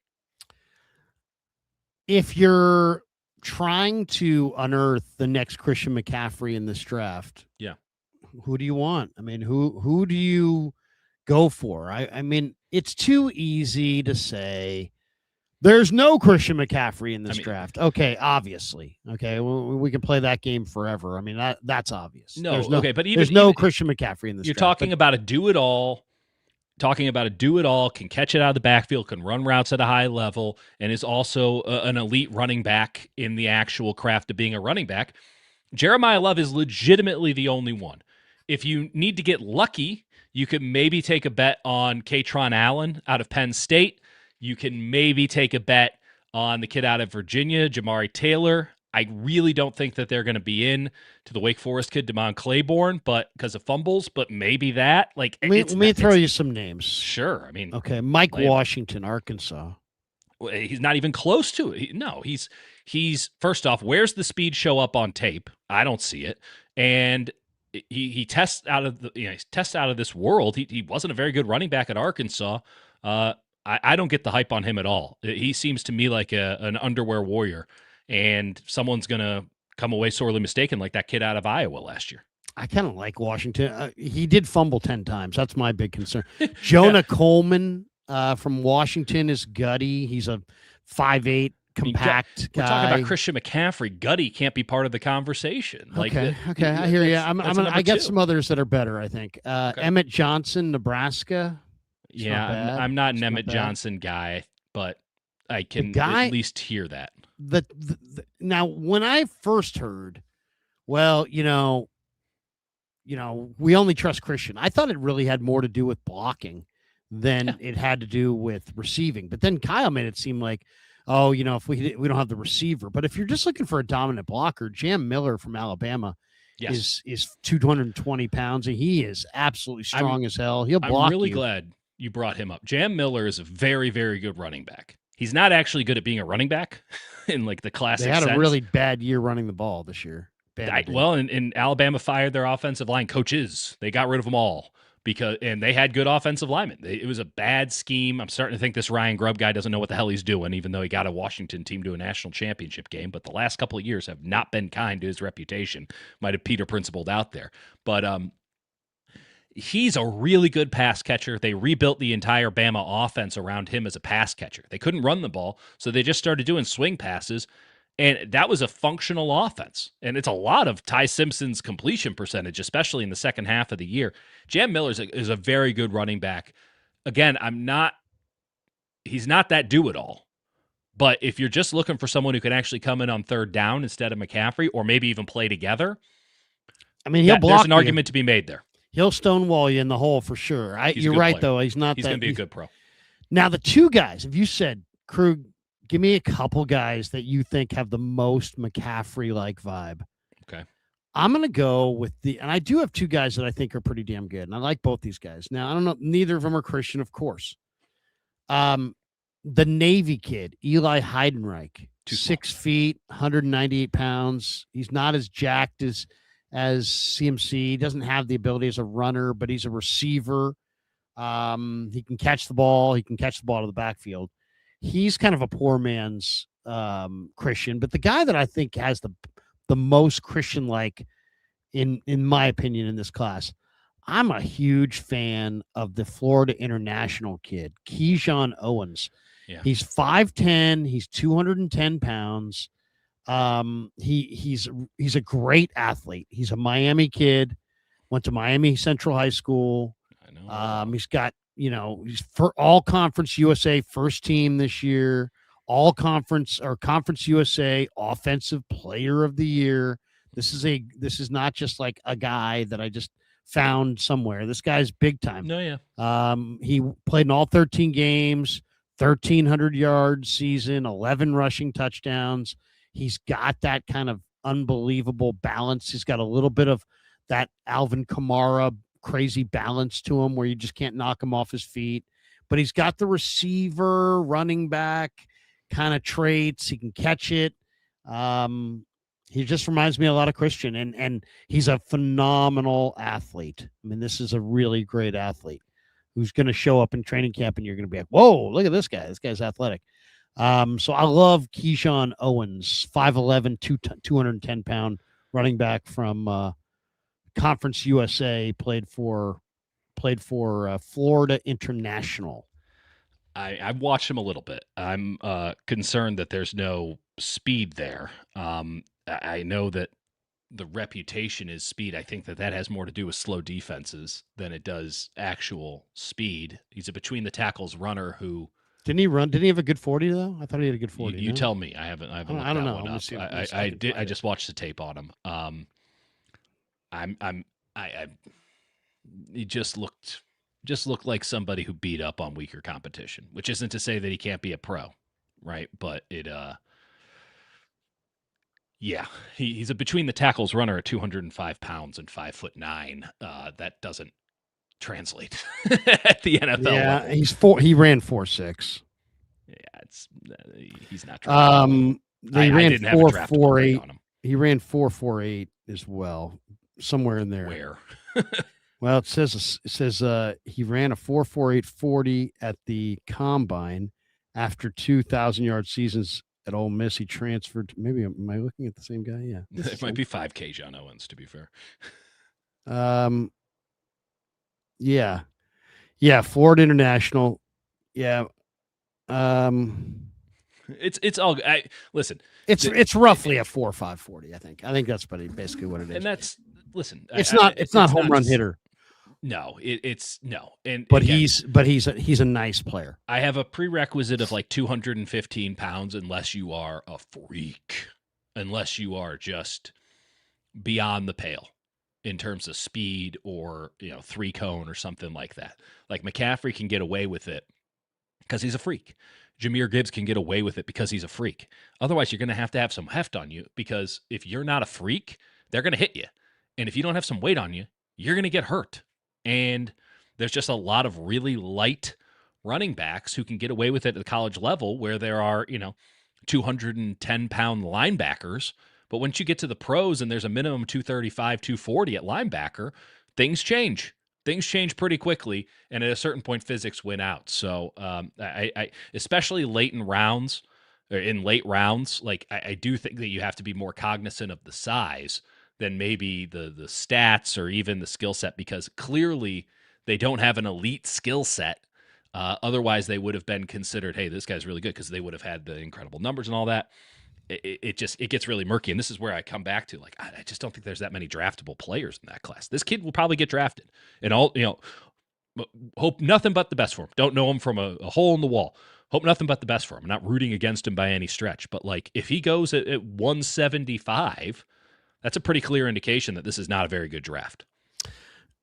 If you're trying to unearth the next Christian McCaffrey in this draft, yeah, who do you want? I mean, who do you go for? I mean, it's too easy to say there's no Christian McCaffrey in this draft. Okay, obviously. Okay, we can play that game forever. I mean, that's obvious. No, okay, but there's no Christian McCaffrey in this draft. You're talking about a do-it-all, can catch it out of the backfield, can run routes at a high level, and is also an elite running back in the actual craft of being a running back. Jeremiah Love is legitimately the only one. If you need to get lucky, you could maybe take a bet on Katron Allen out of Penn State. You can maybe take a bet on the kid out of Virginia, Jamari Taylor. I really don't think that they're going to be in to the Wake Forest kid, Damon Claiborne, but because of fumbles, but maybe that. Like, Let me throw you some names. Sure. I mean, okay, Mike Washington, Arkansas. He's not even close to it. He's first off, where's the speed show up on tape? I don't see it. And he tests out of he tests out of this world. He wasn't a very good running back at Arkansas. I don't get the hype on him at all. He seems to me like an underwear warrior, and someone's gonna come away sorely mistaken, like that kid out of Iowa last year. I kind of like Washington. He did fumble 10 times. That's my big concern. Jonah Coleman from Washington is gutty. He's a 5'8", compact guy. We're talking about Christian McCaffrey. Gutty can't be part of the conversation. Okay, I hear you. I got some others that are better, I think. Emmett Johnson, Nebraska. I'm not an Emmett Johnson guy, but I can at least hear that. Now, when I first heard, well, we only trust Christian, I thought it really had more to do with blocking than it had to do with receiving. But then Kyle made it seem like, if we don't have the receiver. But if you're just looking for a dominant blocker, Jam Miller from Alabama is 220 pounds, and he is absolutely strong as hell. He'll block you. I'm really glad you brought him up. Jam Miller is a very, very good running back. He's not actually good at being a running back in like the classic sense. They had a really bad year running the ball this year. And Alabama fired their offensive line coaches. They got rid of them all and they had good offensive linemen. It was a bad scheme. I'm starting to think this Ryan Grubb guy doesn't know what the hell he's doing, even though he got a Washington team to a national championship game. But the last couple of years have not been kind to his reputation. Might have Peter Principled out there. But he's a really good pass catcher. They rebuilt the entire Bama offense around him as a pass catcher. They couldn't run the ball, so they just started doing swing passes. And that was a functional offense. And it's a lot of Ty Simpson's completion percentage, especially in the second half of the year. Jam Miller is a very good running back. Again, he's not that do-it-all. But if you're just looking for someone who can actually come in on third down instead of McCaffrey, or maybe even play together, he'll block. There's an argument to be made there. He'll stonewall you in the hole for sure. You're right, player. though. He's going to be a good pro. Now, the two guys, if you said, Krug, give me a couple guys that you think have the most McCaffrey-like vibe. Okay. I'm going to go with and I do have two guys that I think are pretty damn good, and I like both these guys. Now, I don't know, neither of them are Christian, of course. The Navy kid, Eli Heidenreich, 6 feet, 198 pounds. He's not as jacked as CMC. He doesn't have the ability as a runner, but he's a receiver. He can catch the ball. He can catch the ball to the backfield. He's kind of a poor man's Christian, but the guy that I think has the most Christian-like, in my opinion, in this class, I'm a huge fan of the Florida International kid, Keyshawn Owens. Yeah. He's 5'10". He's 210 pounds. He's a great athlete. He's a Miami kid, went to Miami Central High School. I know. He's got, he's for all Conference USA first team this year, all conference or Conference USA offensive player of the year. This is not just like a guy that I just found somewhere. This guy's big time. No, yeah. He played in all 13 games, 1,300 yards season, 11 rushing touchdowns. He's got that kind of unbelievable balance. He's got a little bit of that Alvin Kamara crazy balance to him where you just can't knock him off his feet. But he's got the receiver, running back kind of traits. He can catch it. He just reminds me a lot of Christian, and he's a phenomenal athlete. I mean, this is a really great athlete who's going to show up in training camp, and you're going to be like, whoa, look at this guy. This guy's athletic. So I love Keyshawn Owens, 5'11", 210-pound running back from Conference USA, played for Florida International. I've watched him a little bit. I'm concerned that there's no speed there. I know that the reputation is speed. I think that has more to do with slow defenses than it does actual speed. He's a between the tackles runner who. Didn't he run? Didn't he have a good 40 though? I thought he had a good 40. You tell me. I haven't. I don't know. One up. I did. I just watched the tape on him. He just looked like somebody who beat up on weaker competition, which isn't to say that he can't be a pro. right? But yeah, he's a between the tackles runner at 205 pounds and 5'9". That doesn't translate at the NFL level. He ran 4.6. Yeah, he's not draftable. They I ran didn't have a draftable grade 4.48. on him. He ran 4.48 as well, somewhere in there. Where? Well, it says he ran a 4.48 at the combine after 2,000-yard seasons at Ole Miss. He transferred. Maybe am I looking at the same guy? Yeah, It might be 5K John Owens, to be fair. Yeah, Florida International. Yeah, it's all. Listen. It's roughly a 4.5 40. I think that's basically what it is. And that's listen. It's not home run hitter. No, it's no. And but again, he's a nice player. I have a prerequisite of like 215 pounds unless you are a freak, unless you are just beyond the pale in terms of speed or 3-cone or something like that. Like McCaffrey can get away with it because he's a freak. Jahmyr Gibbs can get away with it because he's a freak. Otherwise, you're going to have some heft on you, because if you're not a freak, they're going to hit you. And if you don't have some weight on you, you're going to get hurt. And there's just a lot of really light running backs who can get away with it at the college level, where there are, 210-pound linebackers. But once you get to the pros and there's a minimum 235, 240 at linebacker, things change. Things change pretty quickly, and at a certain point, physics win out. So, I especially in late rounds, like I do think that you have to be more cognizant of the size than maybe the stats or even the skill set, because clearly they don't have an elite skill set. Otherwise, they would have been considered, hey, this guy's really good, because they would have had the incredible numbers and all that. It gets really murky, and this is where I come back to, like, I just don't think there's that many draftable players in that class. This kid will probably get drafted, and hope nothing but the best for him. Don't know him from a hole in the wall. Hope nothing but the best for him. I'm not rooting against him by any stretch, but like, if he goes at 175, that's a pretty clear indication that this is not a very good draft.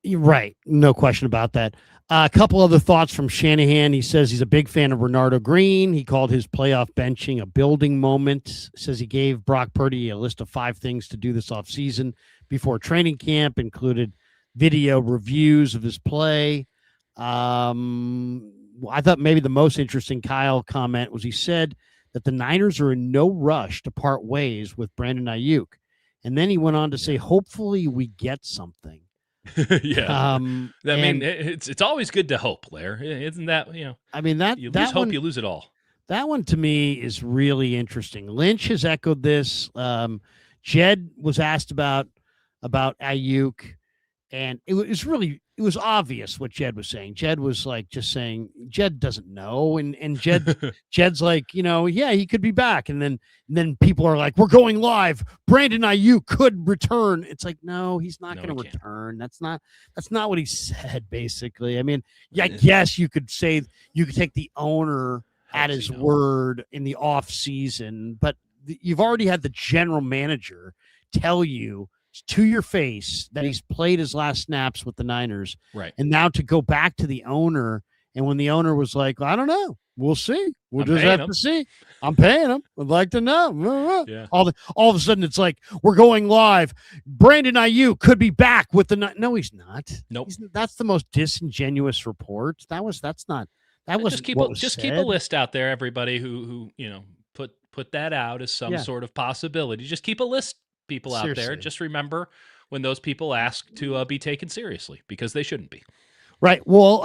You're right, no question about that. A couple other thoughts from Shanahan. He says he's a big fan of Renardo Green. He called his playoff benching a building moment. Says he gave Brock Purdy a list of 5 things to do this offseason before training camp, included video reviews of his play. I thought maybe the most interesting Kyle comment was he said that the Niners are in no rush to part ways with Brandon Aiyuk. And then he went on to say, hopefully we get something. Yeah. It's always good to hope, Lair. Isn't that, I mean, that you that lose one, hope, you lose it all. That one to me is really interesting. Lynch has echoed this. Jed was asked about Aiyuk, and it was obvious what Jed was saying. Jed was like just saying Jed doesn't know, and Jed's like, yeah, he could be back, and then people are like, we're going live. Brandon Aiyuk could return. It's like, no, he's not going to return. That's not what he said. Basically, I mean, yeah, I guess you could take the owner at his word in the off season, but you've already had the general manager tell you to your face that he's played his last snaps with the Niners. Right. And now to go back to the owner, and when the owner was like, I don't know, we'll see. We'll just have to see. I'm paying him. I'd like to know. Yeah. All of a sudden it's like, we're going live. Brandon Aiyuk could be back with the No, he's not. Nope. That's the most disingenuous report. Just keep a list out there, everybody who put that out as some sort of possibility. Just keep a list, people out there. Just remember when those people ask to be taken seriously, because they shouldn't be. Right. Well,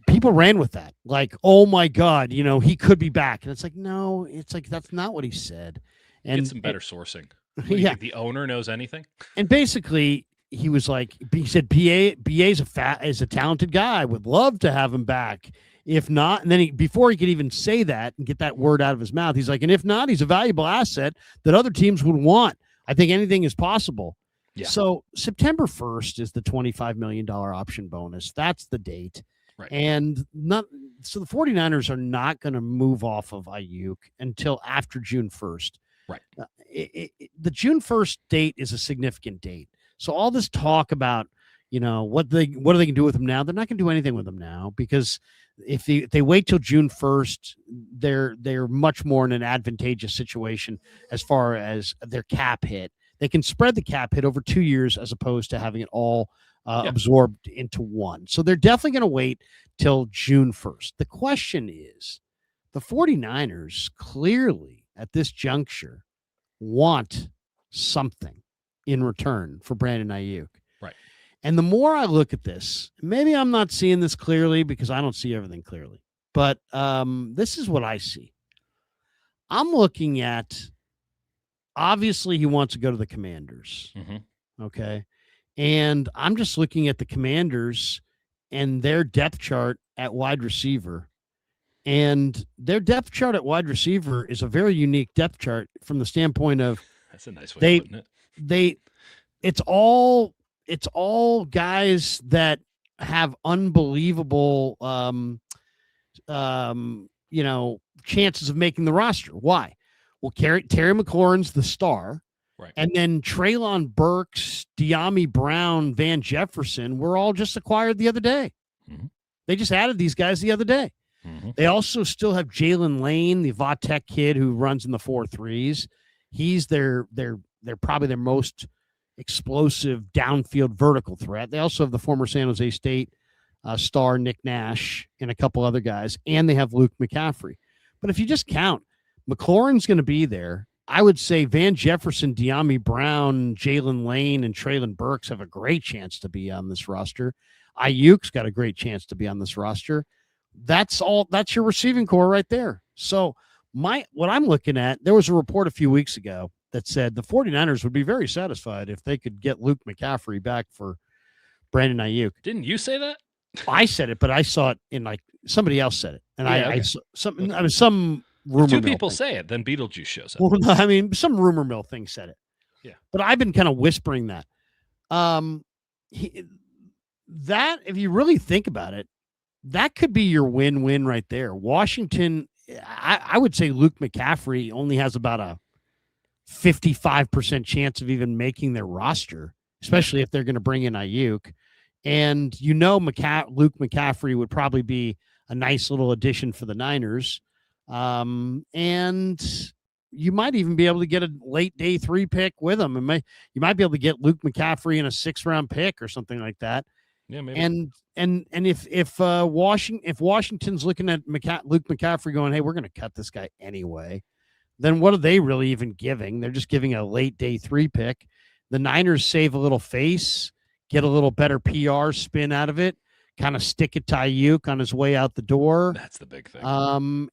people ran with that. Like, oh my God, he could be back. And it's like, no, that's not what he said. And get some better sourcing. Do you think the owner knows anything? And basically he was like, he said, BA is a talented guy. Would love to have him back. If not, and then before he could even say that and get that word out of his mouth, he's like, and if not, he's a valuable asset that other teams would want. I think anything is possible. Yeah. So September 1st is the $25 million option bonus. That's the date. Right. And so the 49ers are not going to move off of Aiyuk until after June 1st. Right. The June 1st date is a significant date. So all this talk about, what are they going to do with him now? They're not going to do anything with him now because if they wait till June 1st, they're much more in an advantageous situation as far as their cap hit. They can spread the cap hit over 2 years as opposed to having it all absorbed into one. So they're definitely going to wait till June 1st. The question is, the 49ers clearly at this juncture want something in return for Brandon Aiyuk. Right. And the more I look at this, maybe I'm not seeing this clearly because I don't see everything clearly, but this is what I see. I'm looking at, obviously he wants to go to the Commanders. Mm-hmm. Okay. And I'm just looking at the Commanders and their depth chart at wide receiver. And their depth chart at wide receiver is a very unique depth chart from the standpoint of that's a nice way of putting it. It's all guys that have unbelievable chances of making the roster. Why? Well, Terry McLaurin's the star. Right. And then Treylon Burks, De'Ami Brown, Van Jefferson were all just acquired the other day. Mm-hmm. They just added these guys the other day. Mm-hmm. They also still have Jalen Lane, the Vatek kid who runs in the 4.3s. He's they're probably their most explosive downfield vertical threat. They also have the former San Jose State star Nick Nash and a couple other guys, and they have Luke McCaffrey. But if you just count, McLaurin's going to be there. I would say Van Jefferson, De'Ami Brown, Jalen Lane, and Treylon Burks have a great chance to be on this roster. Aiyuk's got a great chance to be on this roster. That's your receiving core right there. So what I'm looking at, there was a report a few weeks ago that said the 49ers would be very satisfied if they could get Luke McCaffrey back for Brandon Aiyuk. Didn't you say that? I said it, but I saw it in somebody else said it. And I saw something, I was some rumor. If two people say it, then Beetlejuice shows up. Well, no, I mean, some rumor mill thing said it. Yeah. But I've been kind of whispering that. That, if you really think about it, that could be your win-win right there. Washington, I would say Luke McCaffrey only has about a 55% chance of even making their roster, especially if they're going to bring in Aiyuk. And Luke McCaffrey would probably be a nice little addition for the Niners. And you might even be able to get a late day 3 pick with him. You might be able to get Luke McCaffrey in a 6th-round pick or something like that. Yeah, maybe. And if Washington's looking at Luke McCaffrey going, hey, we're going to cut this guy anyway, then what are they really even giving? They're just giving a late day 3 pick. The Niners save a little face, get a little better PR spin out of it, kind of stick it to Aiyuk on his way out the door. That's the big thing.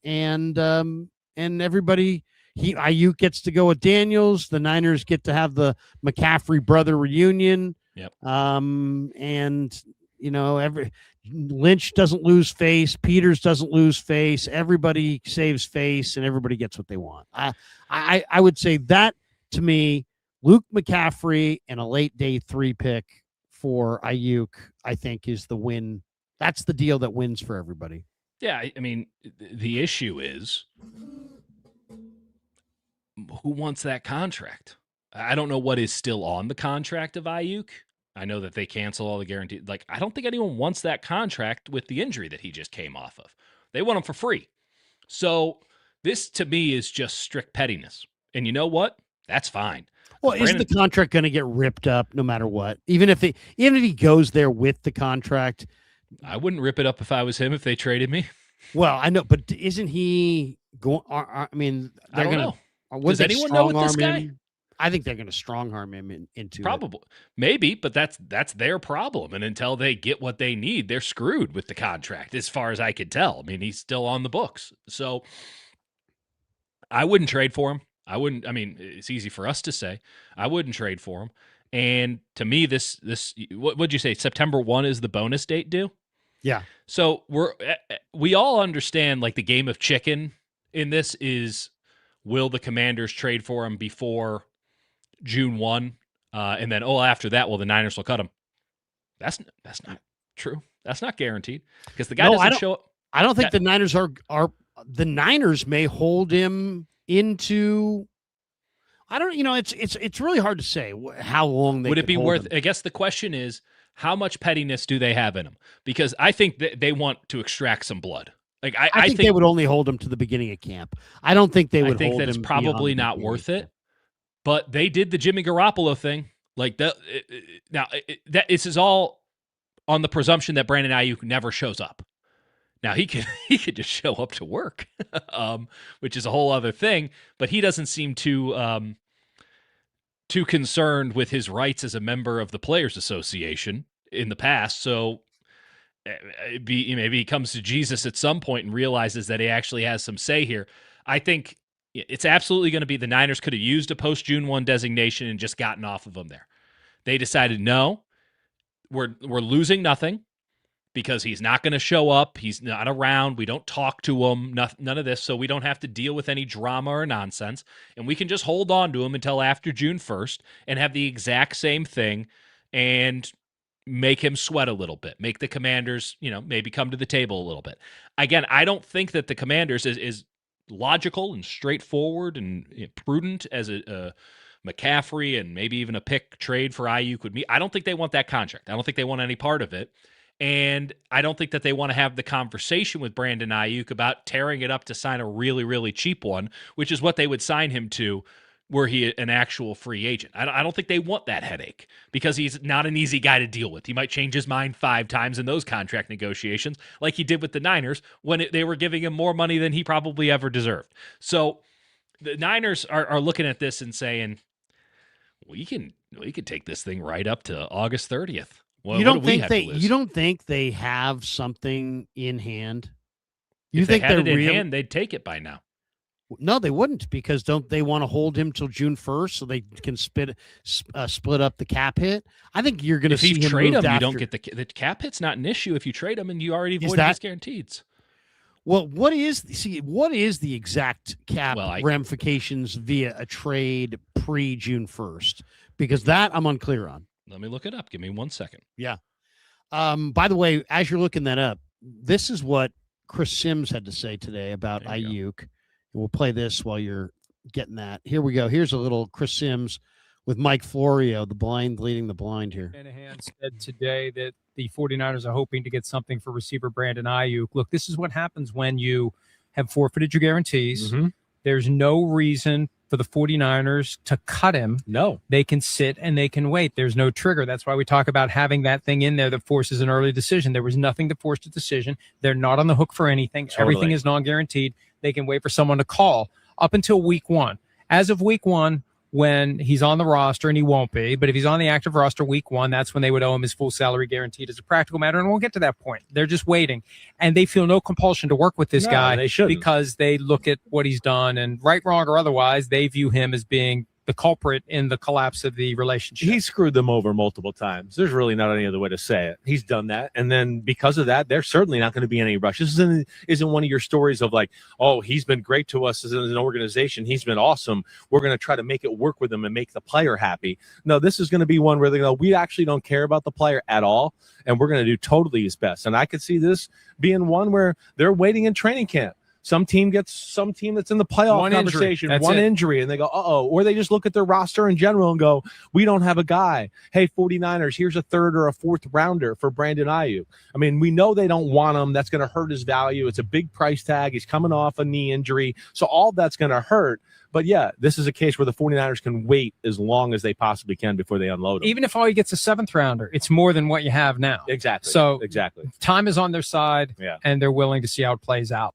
And everybody, Aiyuk gets to go with Daniels. The Niners get to have the McCaffrey brother reunion. Yep. And Lynch doesn't lose face. Peters doesn't lose face. Everybody saves face, and everybody gets what they want. I would say that, to me, Luke McCaffrey and a late day 3 pick for Aiyuk, I think, is the win. That's the deal that wins for everybody. Yeah, I mean, the issue is who wants that contract? I don't know what is still on the contract of Aiyuk. I know that they cancel all the guarantees. I don't think anyone wants that contract with the injury that he just came off of. They want him for free. So this, to me, is just strict pettiness. And you know what? That's fine. Well, isn't the contract going to get ripped up no matter what? Even if he goes there with the contract, I wouldn't rip it up if I was him. If they traded me, well, I know, but isn't he going? I mean, I don't know. Does anyone know with this guy? I think they're going to strong arm him into probably maybe, but that's their problem. And until they get what they need, they're screwed with the contract. As far as I could tell, I mean, he's still on the books, so I wouldn't trade for him. I wouldn't. I mean, it's easy for us to say. I wouldn't trade for him. And to me, this what'd you say? September 1 is the bonus date due. Yeah. So we all understand the game of chicken in this is, will the Commanders trade for him before June 1? And then, after that, the Niners will cut him. That's not true. That's not guaranteed because the guy doesn't show up. I don't think the Niners are the Niners may hold him into, I don't, it's really hard to say how long they would it be worth him. I guess the question is, how much pettiness do they have in them? Because I think that they want to extract some blood. Like I think they would only hold him to the beginning of camp. I don't think they would think hold that's him probably beyond the not beginning worth of it. camp. But they did the Jimmy Garoppolo thing. Like that. Now, this is all on the presumption that Brandon Aiyuk never shows up. Now he could just show up to work, which is a whole other thing. But he doesn't seem too concerned with his rights as a member of the Players Association in the past. So maybe he comes to Jesus at some point and realizes that he actually has some say here. I think it's absolutely going to be the Niners could have used a post-June 1 designation and just gotten off of them there. They decided, no, we're losing nothing because he's not going to show up. He's not around. We don't talk to him, none of this, so we don't have to deal with any drama or nonsense, and we can just hold on to him until after June 1st and have the exact same thing and make him sweat a little bit, make the Commanders, maybe come to the table a little bit. Again, I don't think that the Commanders is logical and straightforward and prudent as a McCaffrey and maybe even a pick trade for Aiyuk would be. I don't think they want that contract. I don't think they want any part of it. And I don't think that they want to have the conversation with Brandon Aiyuk about tearing it up to sign a really, really cheap one, which is what they would sign him to were he an actual free agent. I don't think they want that headache because he's not an easy guy to deal with. He might change his mind 5 times in those contract negotiations like he did with the Niners when they were giving him more money than he probably ever deserved. So the Niners are looking at this and saying, we can take this thing right up to August 30th. Well, you don't think they have something in hand? If they had it in hand, they'd take it by now. No, they wouldn't, because don't they want to hold him till June 1st so they can split up the cap hit? I think you're going to see him trade him. After. You don't get the cap hit's not an issue if you trade him, and you already avoided his guarantees. Well, what is the exact cap ramifications via a trade pre-June 1st? Because that I'm unclear on. Let me look it up. Give me 1 second. Yeah. By the way, as you're looking that up, this is what Chris Sims had to say today about Aiyuk. We'll play this while you're getting that. Here we go. Here's a little Chris Sims with Mike Florio, the blind leading the blind here. Shanahan said today that the 49ers are hoping to get something for receiver Brandon Aiyuk. Look, this is what happens when you have forfeited your guarantees. Mm-hmm. There's no reason for the 49ers to cut him. No. They can sit and they can wait. There's no trigger. That's why we talk about having that thing in there that forces an early decision. There was nothing to force the decision. They're not on the hook for anything. Totally. Everything is non-guaranteed. They can wait for someone to call up until week 1. As of week 1, when he's on the roster, and he won't be, but if he's on the active roster week 1, that's when they would owe him his full salary guaranteed as a practical matter, and we'll get to that point. They're just waiting, and they feel no compulsion to work with this guy because they look at what he's done, and right, wrong, or otherwise, they view him as being the culprit in the collapse of the relationship. He screwed them over multiple times. There's really not any other way to say it. He's done that. And then because of that, there's certainly not going to be any rush. This isn't one of your stories of like, oh, he's been great to us as an organization. He's been awesome. We're going to try to make it work with him and make the player happy. No, this is going to be one where they go, we actually don't care about the player at all, and we're going to do totally his best. And I could see this being one where they're waiting in training camp. Some team that's in the playoff conversation, one injury, and they go, uh-oh. Or they just look at their roster in general and go, we don't have a guy. Hey, 49ers, here's a 3rd or a 4th rounder for Brandon Aiyuk. I mean, we know they don't want him. That's going to hurt his value. It's a big price tag. He's coming off a knee injury. So all that's going to hurt. But, yeah, this is a case where the 49ers can wait as long as they possibly can before they unload him. Even if all he gets a 7th rounder, it's more than what you have now. Exactly. So exactly. Time is on their side, and they're willing to see how it plays out.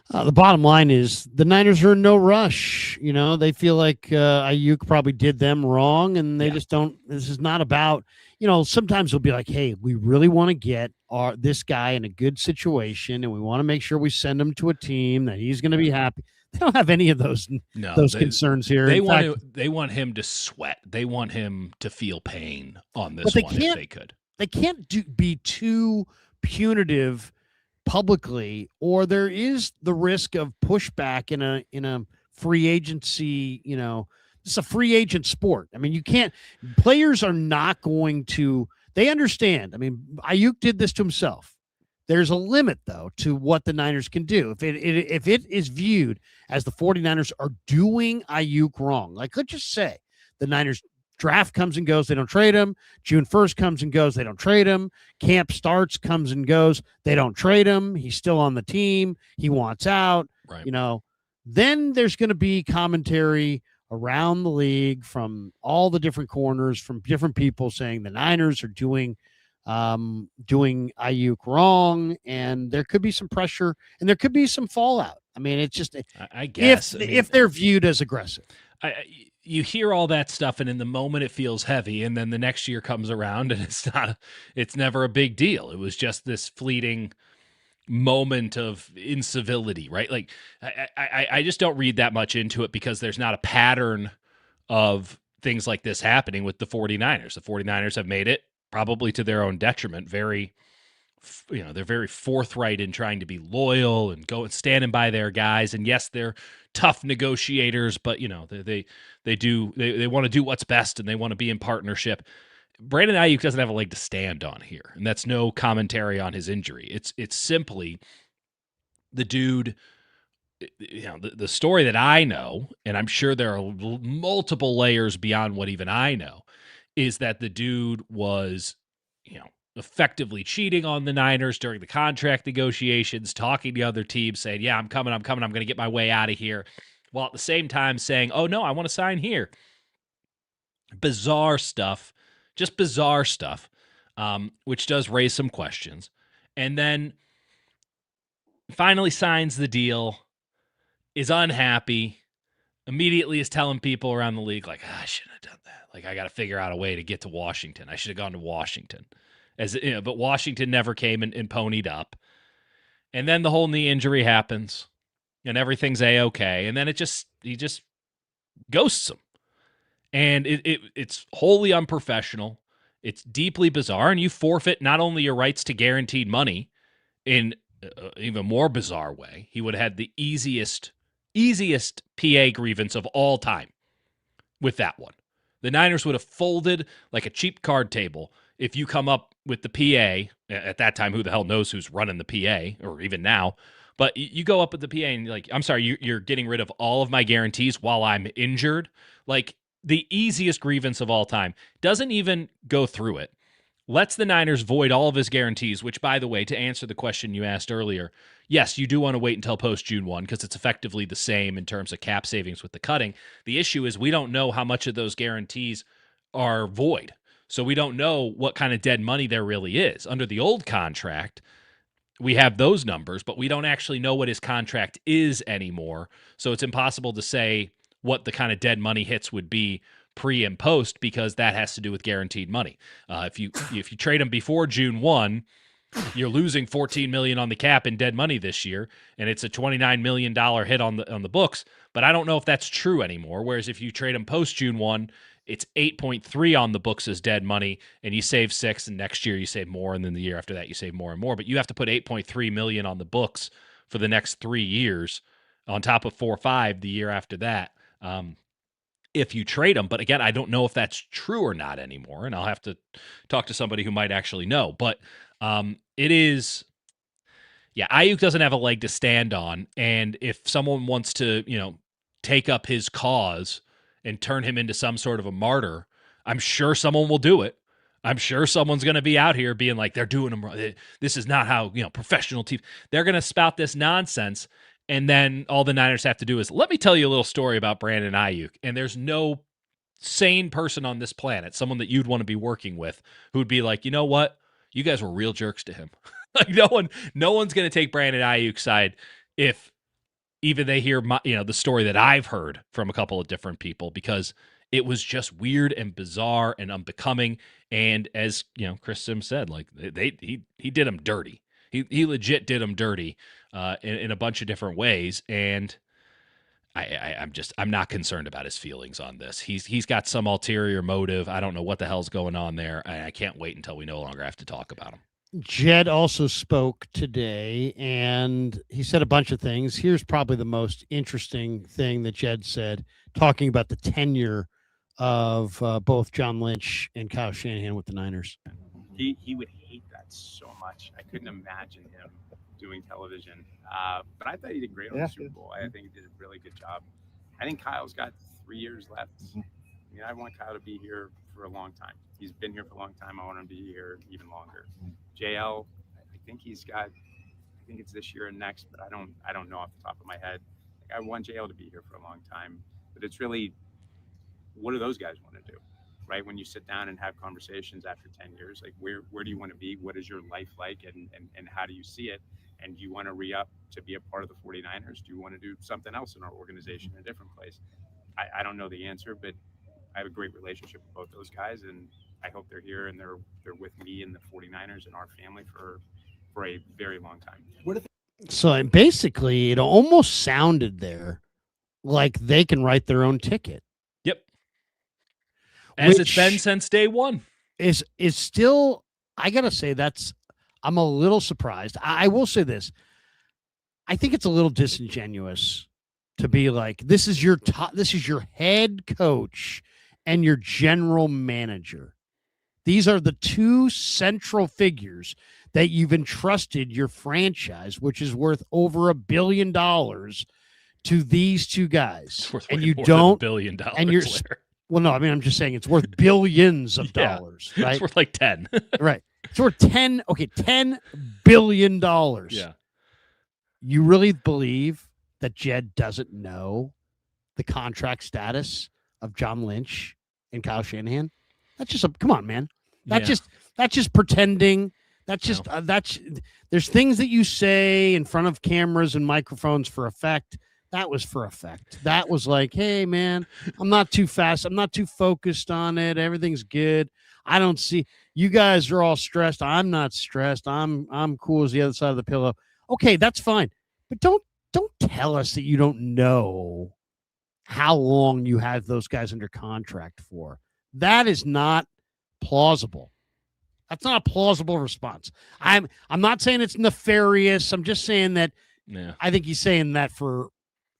The bottom line is the Niners are in no rush. They feel like Aiyuk probably did them wrong, and they just don't. This is not about, sometimes they'll be like, hey, we really want to get this guy in a good situation, and we want to make sure we send him to a team that he's going to be happy. They don't have any of those concerns here. They want him to sweat. They want him to feel pain on this one if they could. They can't be too punitive publicly, or there is the risk of pushback in a free agency. It's a free agent sport. I mean, players are not going to, they understand. I mean, Aiyuk did this to himself. There's a limit, though, to what the Niners can do. If it is viewed as the 49ers are doing Aiyuk wrong, like let's just say the Niners Draft comes and goes, they don't trade him. June 1st comes and goes, they don't trade him. Camp starts, comes and goes, they don't trade him. He's still on the team. He wants out. Right. You know, then there's going to be commentary around the league from all the different corners, from different people saying the Niners are doing Aiyuk wrong, and there could be some pressure and there could be some fallout. I mean, it's just I guess if they're viewed as aggressive. You hear all that stuff, and in the moment it feels heavy, and then the next year comes around, and it's never a big deal. It was just this fleeting moment of incivility, right? Like I just don't read that much into it because there's not a pattern of things like this happening with the 49ers. The 49ers have made it, probably to their own detriment, they're very forthright in trying to be loyal and go and standing by their guys. And yes, they're tough negotiators, but they want to do what's best and they want to be in partnership. Brandon Aiyuk doesn't have a leg to stand on here, and that's no commentary on his injury. It's simply the dude. The story that I know, and I'm sure there are multiple layers beyond what even I know, is that the dude was, effectively cheating on the Niners during the contract negotiations, talking to other teams, saying, yeah, I'm coming, I'm going to get my way out of here, while at the same time saying, oh, no, I want to sign here. Bizarre stuff, just bizarre stuff, which does raise some questions. And then finally signs the deal, is unhappy, immediately is telling people around the league, like, I shouldn't have done that. Like, I got to figure out a way to get to Washington. I should have gone to Washington. But Washington never came and ponied up. And then the whole knee injury happens, and everything's A-okay. And then he just ghosts him. And it's wholly unprofessional. It's deeply bizarre, and you forfeit not only your rights to guaranteed money in an even more bizarre way. He would have had the easiest PA grievance of all time with that one. The Niners would have folded like a cheap card table if you come up with the PA. At that time, who the hell knows who's running the PA, or even now. But you go up with the PA and you're like, I'm sorry, you're getting rid of all of my guarantees while I'm injured. Like, the easiest grievance of all time. Doesn't even go through it. Lets the Niners void all of his guarantees, which, by the way, to answer the question you asked earlier, yes, you do want to wait until post-June 1 because it's effectively the same in terms of cap savings with the cutting. The issue is we don't know how much of those guarantees are void. So we don't know what kind of dead money there really is. Under the old contract, we have those numbers, but we don't actually know what his contract is anymore. So it's impossible to say what the kind of dead money hits would be pre and post, because that has to do with guaranteed money. If you trade him before June 1, you're losing $14 million on the cap in dead money this year, and it's a $29 million hit on the books. But I don't know if that's true anymore. Whereas if you trade him post June 1, it's 8.3 on the books as dead money, and you save 6, and next year you save more, and then the year after that you save more and more. But you have to put 8.3 million on the books for the next 3 years, on top of 4 or 5 the year after that. If you trade him. But again, I don't know if that's true or not anymore, and I'll have to talk to somebody who might actually know. But it is, Aiyuk doesn't have a leg to stand on, and if someone wants to, take up his cause and turn him into some sort of a martyr, I'm sure someone will do it. I'm sure someone's going to be out here being like, they're doing him wrong. This is not how, professional teams. They're going to spout this nonsense. And then all the Niners have to do is, let me tell you a little story about Brandon Aiyuk. And there's no sane person on this planet, someone that you'd want to be working with, who would be like, you know what? You guys were real jerks to him. Like, no one's going to take Brandon Aiyuk's side if even they hear the story that I've heard from a couple of different people, because it was just weird and bizarre and unbecoming. And as Chris Sims said, like he did him dirty. He legit did him dirty in a bunch of different ways. And I'm not concerned about his feelings on this. He's got some ulterior motive. I don't know what the hell's going on there. I can't wait until we no longer have to talk about him. Jed also spoke today, and he said a bunch of things. Here's probably the most interesting thing that Jed said, talking about the tenure of both John Lynch and Kyle Shanahan with the Niners. He would hate that so much. I couldn't imagine him doing television. But I thought he did great on the Super Bowl. I think he did a really good job. I think Kyle's got 3 years left. mean, I want Kyle to be here for a long time. He's been here for a long time. I want him to be here even longer. JL, I think I think it's this year and next, but I don't know off the top of my head. I want JL to be here for a long time, but it's really, what do those guys want to do, right? When you sit down and have conversations after 10 years, like where do you want to be? What is your life like? And how do you see it? And do you want to re-up to be a part of the 49ers? Do you want to do something else in our organization in a different place? I don't know the answer, but I have a great relationship with both those guys, and I hope they're here and they're with me and the 49ers and our family for a very long time. So basically, it almost sounded there like they can write their own ticket. Yep. As it's Which been since day one. Is still, I gotta say, I'm a little surprised. I will say this. I think it's a little disingenuous to be like, this is your head coach and your general manager. These are the two central figures that you've entrusted your franchise, which is worth over $1 billion, to these two guys. And you don't $1 billion. And you're well, no, I mean, I'm just saying it's worth billions of dollars, right? It's worth like 10. Right. It's worth $10 billion. Yeah. You really believe that Jed doesn't know the contract status of John Lynch and Kyle Shanahan? That's just come on, man. That's just pretending. That's just there's things that you say in front of cameras and microphones for effect. That was for effect. That was like, hey, man, I'm not too fast. I'm not too focused on it. Everything's good. I don't see you guys are all stressed. I'm not stressed. I'm cool as the other side of the pillow. Okay, that's fine. But don't tell us that you don't know how long you have those guys under contract for. That is not plausible. That's not a plausible response. I'm not saying it's nefarious. I'm just saying that I think he's saying that for,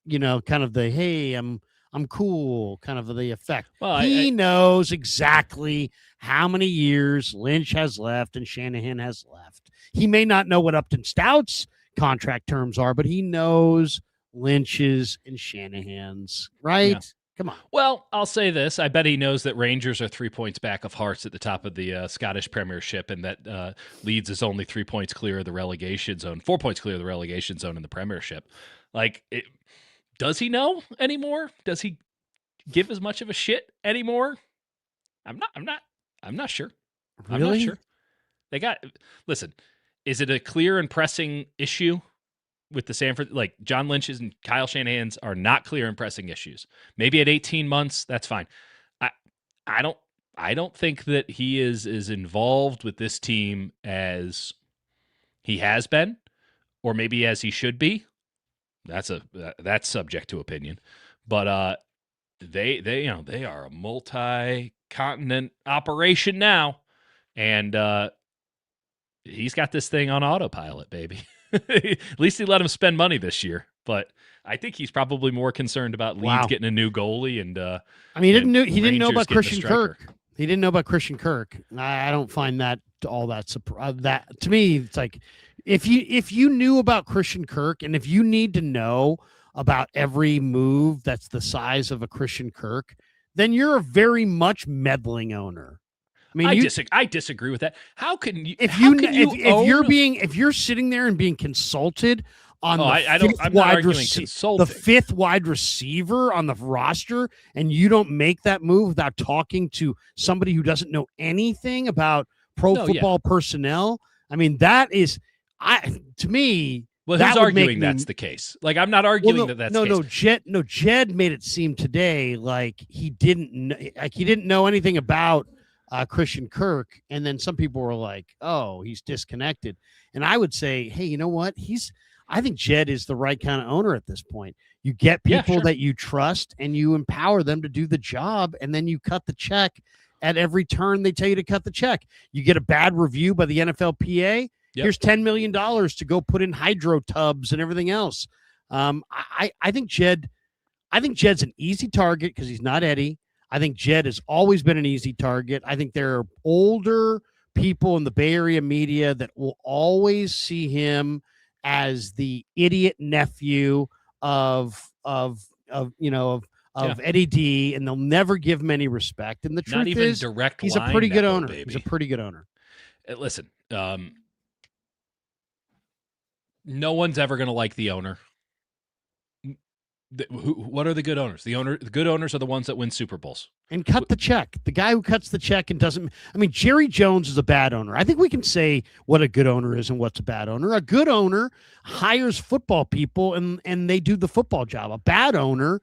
kind of the, hey, I'm cool, kind of the effect. Well, he knows exactly how many years Lynch has left and Shanahan has left. He may not know what Upton Stout's contract terms are, but he knows Lynch's and Shanahan's, right? Yeah. Come on. Well, I'll say this. I bet he knows that Rangers are 3 points back of Hearts at the top of the Scottish Premiership, and that Leeds is only 3 points clear of the relegation zone, 4 points clear of the relegation zone in the Premiership. Does he know anymore? Does he give as much of a shit anymore? I'm not sure. I'm not sure. Listen, is it a clear and pressing issue with the Sanford? Like, John Lynch's and Kyle Shanahan's are not clear and pressing issues. Maybe at 18 months, that's fine. I don't think that he is as involved with this team as he has been, or maybe as he should be. That's subject to opinion. But they are a multi-continent operation now, and he's got this thing on autopilot, baby. At least he let him spend money this year, but I think he's probably more concerned about Leeds getting a new goalie and. He didn't know about Christian Kirk. He didn't know about Christian Kirk. I don't find that all that surprising. That to me, it's like if you knew about Christian Kirk, and if you need to know about every move that's the size of a Christian Kirk, then you're a very much meddling owner. I mean, I disagree with that. How can you? If you're sitting there and being consulted on the fifth wide receiver on the roster, and you don't make that move without talking to somebody who doesn't know anything about football personnel, I mean, that is, to me. Well, who's arguing that's the case? Like, I'm not arguing that's the case. Jed made it seem today like he didn't know anything about Christian Kirk, and then some people were like, "Oh, he's disconnected." And I would say, "Hey, you know what? I think Jed is the right kind of owner at this point. You get people that you trust, and you empower them to do the job, and then you cut the check at every turn they tell you to cut the check. You get a bad review by the NFLPA. Here's $10 million to go put in hydro tubs and everything else." I think Jed's an easy target because he's not Eddie. I think Jed has always been an easy target. I think there are older people in the Bay Area media that will always see him as the idiot nephew of of Eddie D, and they'll never give him any respect. And the Not truth even is, direct he's a line pretty good Nepo, owner. baby. He's a pretty good owner. Listen, no one's ever going to like the owner. What are the good owners? The good owners are the ones that win Super Bowls. And cut the check. The guy who cuts the check and doesn't. I mean, Jerry Jones is a bad owner. I think we can say what a good owner is and what's a bad owner. A good owner hires football people and they do the football job. A bad owner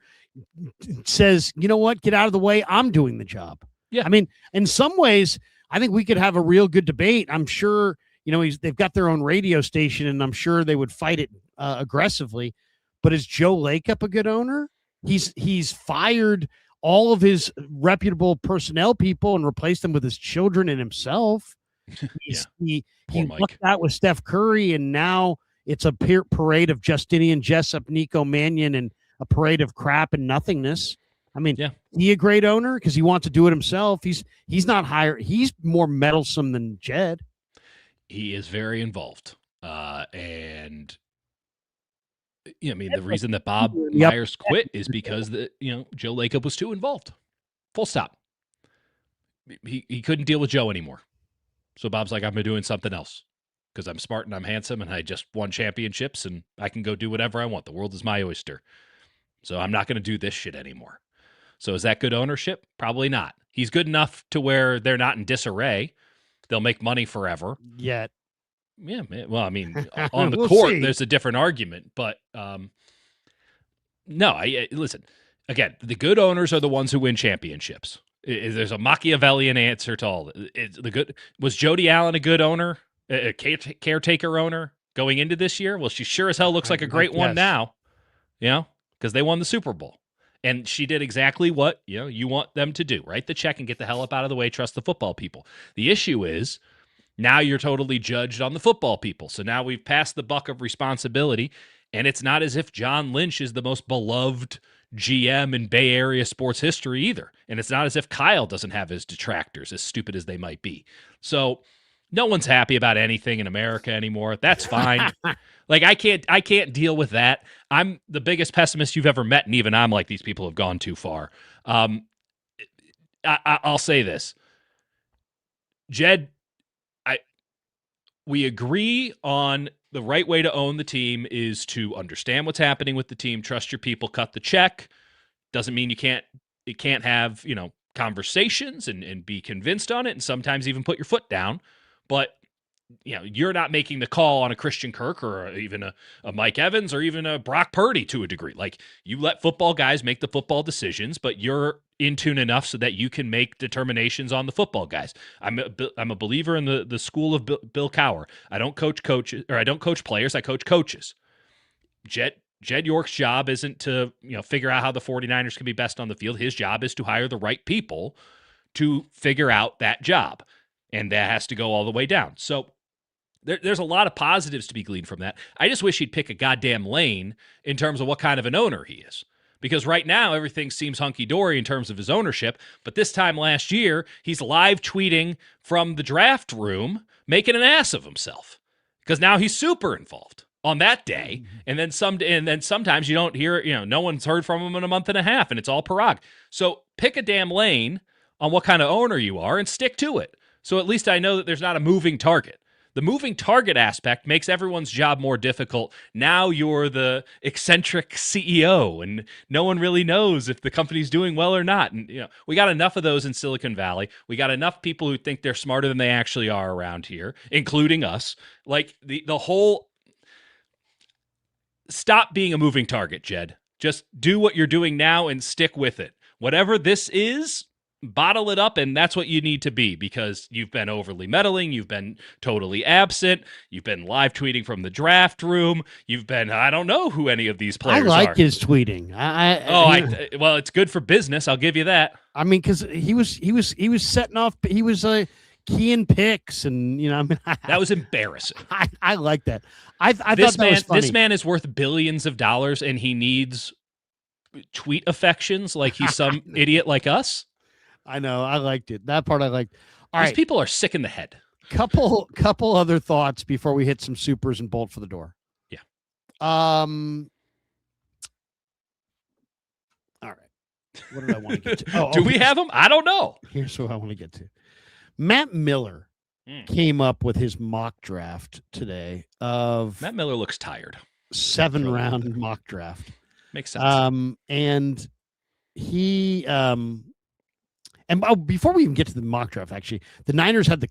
says, you know what, get out of the way. I'm doing the job. Yeah. I mean, in some ways, I think we could have a real good debate. I'm sure, they've got their own radio station, and I'm sure they would fight it aggressively. But is Joe Lacob a good owner? He's fired all of his reputable personnel people and replaced them with his children and himself. He lucked out with Steph Curry, and now it's a parade of Justinian Jessup, Nico Mannion, and a parade of crap and nothingness. I mean, he a great owner because he wants to do it himself. He's not hired. He's more meddlesome than Jed. He is very involved, and. I mean, the reason that Bob Myers quit is because Joe Lacob was too involved. Full stop. He couldn't deal with Joe anymore. So Bob's like, I'm doing something else because I'm smart and I'm handsome and I just won championships and I can go do whatever I want. The world is my oyster. So I'm not going to do this shit anymore. So is that good ownership? Probably not. He's good enough to where they're not in disarray. They'll make money forever. Yet. Yeah, man. Well, I mean, on the We'll court, see. There's a different argument, but no. Listen. Again, the good owners are the ones who win championships. There's a Machiavellian answer to all. Was Jody Allen a good owner, a caretaker owner going into this year? Well, she sure as hell looks like a great one now. Because they won the Super Bowl, and she did exactly what you want them to do: write the check and get the hell up out of the way. Trust the football people. The issue is. Now you're totally judged on the football people. So now we've passed the buck of responsibility, and it's not as if John Lynch is the most beloved GM in Bay Area sports history either. And it's not as if Kyle doesn't have his detractors, as stupid as they might be. So no one's happy about anything in America anymore. That's fine. Like I can't deal with that. I'm the biggest pessimist you've ever met, and even I'm like, these people have gone too far. I'll say this. Jed, we agree on the right way to own the team is to understand what's happening with the team, trust your people, cut the check. Doesn't mean you can't have, conversations and be convinced on it and sometimes even put your foot down. But, you're not making the call on a Christian Kirk or even a Mike Evans or even a Brock Purdy to a degree. Like, you let football guys make the football decisions, but you're in tune enough so that you can make determinations on the football guys. I'm a believer in the school of Bill Cowher. I don't coach coaches, or I don't coach players. I coach coaches. Jed York's job isn't to figure out how the 49ers can be best on the field. His job is to hire the right people to figure out that job, and that has to go all the way down. So there's a lot of positives to be gleaned from that. I just wish he'd pick a goddamn lane in terms of what kind of an owner he is. Because right now, everything seems hunky-dory in terms of his ownership. But this time last year, he's live tweeting from the draft room, making an ass of himself. Because now he's super involved on that day. And then sometimes you don't hear, no one's heard from him in a month and a half, and it's all Parag. So pick a damn lane on what kind of owner you are and stick to it. So at least I know that there's not a moving target. The moving target aspect makes everyone's job more difficult. Now you're the eccentric CEO, and no one really knows if the company's doing well or not. And we got enough of those in Silicon Valley. We got enough people who think they're smarter than they actually are around here, including us. Like the whole stop being a moving target, Jed. Just do what you're doing now and stick with it. Whatever this is, bottle it up, and that's what you need to be, because you've been overly meddling, you've been totally absent, you've been live tweeting from the draft room, you've been, I don't know who any of these players are. I like his tweeting. Well, it's good for business, I'll give you that. I mean, because he was setting off, he was keying picks, and that was embarrassing. I like that. I thought that was funny. This man is worth billions of dollars, and he needs tweet affections like he's some idiot like us. I know. I liked it. That part I liked. All These right. people are sick in the head. Couple other thoughts before we hit some supers and bolt for the door. Yeah. All right. What did I want to get to? Do we have him? I don't know. Here's what I want to get to. Matt Miller came up with his mock draft today of Matt Miller looks tired. 7-round mock draft. Makes sense. And he before we even get to the mock draft, actually, the Niners had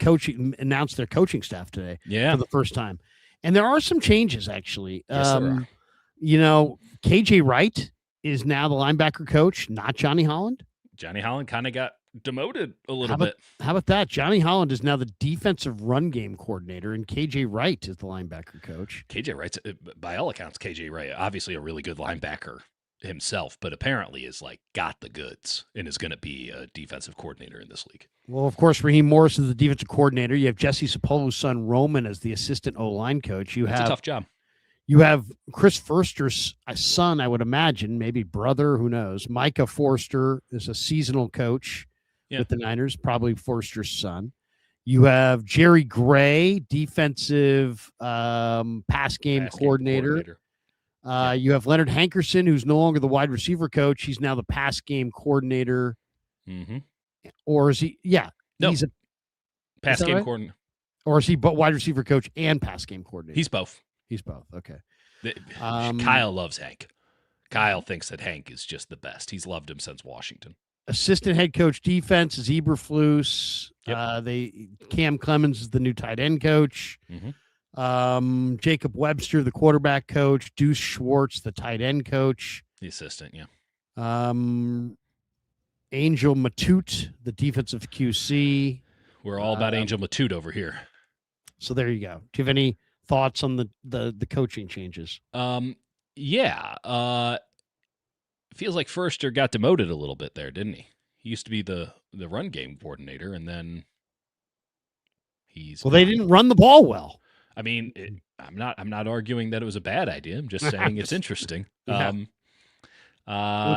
announced their coaching staff today for the first time. And there are some changes, actually. Yes, there are. You know, KJ Wright is now the linebacker coach, not Johnny Holland. Johnny Holland kind of got demoted a little bit. How about that? Johnny Holland is now the defensive run game coordinator, and KJ Wright is the linebacker coach. KJ Wright's, by all accounts, KJ Wright, obviously a really good linebacker himself, but apparently is got the goods and is going to be a defensive coordinator in this league. Well, of course, Raheem Morris is the defensive coordinator. You have Jesse Sapolo's son, Roman, as the assistant O-line coach. That's a tough job. You have Chris Forster's son, I would imagine, maybe brother, who knows. Micah Forster is a seasonal coach with the Niners, probably Forster's son. You have Jerry Gray, defensive pass game coordinator. You have Leonard Hankerson, who's no longer the wide receiver coach. He's now the pass game coordinator. Mm-hmm. Or is he? Yeah. No. He's a pass game coordinator. Or is he wide receiver coach and pass game coordinator? He's both. He's both. Okay. Kyle loves Hank. Kyle thinks that Hank is just the best. He's loved him since Washington. Assistant head coach defense is Eberflus. Cam Clemens is the new tight end coach. Mm-hmm. Jacob Webster, the quarterback coach. Deuce Schwartz, the tight end coach. The assistant, yeah. Angel Matute, the defensive QC. We're all about Angel Matute over here. So there you go. Do you have any thoughts on the coaching changes? Feels like Forster got demoted a little bit there, didn't he? He used to be the run game coordinator, and then they didn't run the ball well. I mean, I'm not arguing that it was a bad idea. I'm just saying it's interesting. Yeah.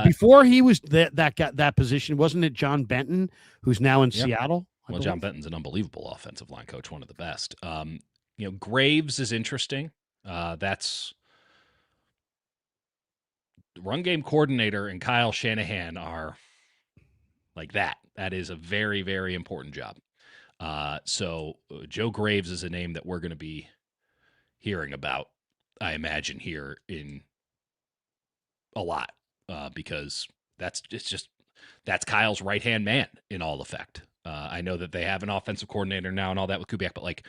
Before he was that position, wasn't it John Benton, who's now in Seattle? Well, John Benton's an unbelievable offensive line coach, one of the best. Graves is interesting. That's run game coordinator and Kyle Shanahan are like that. That is a very, very important job. So Joe Graves is a name that we're going to be hearing about, I imagine, here in a lot, because that's Kyle's right-hand man in all effect. I know that they have an offensive coordinator now and all that with Kubiak, but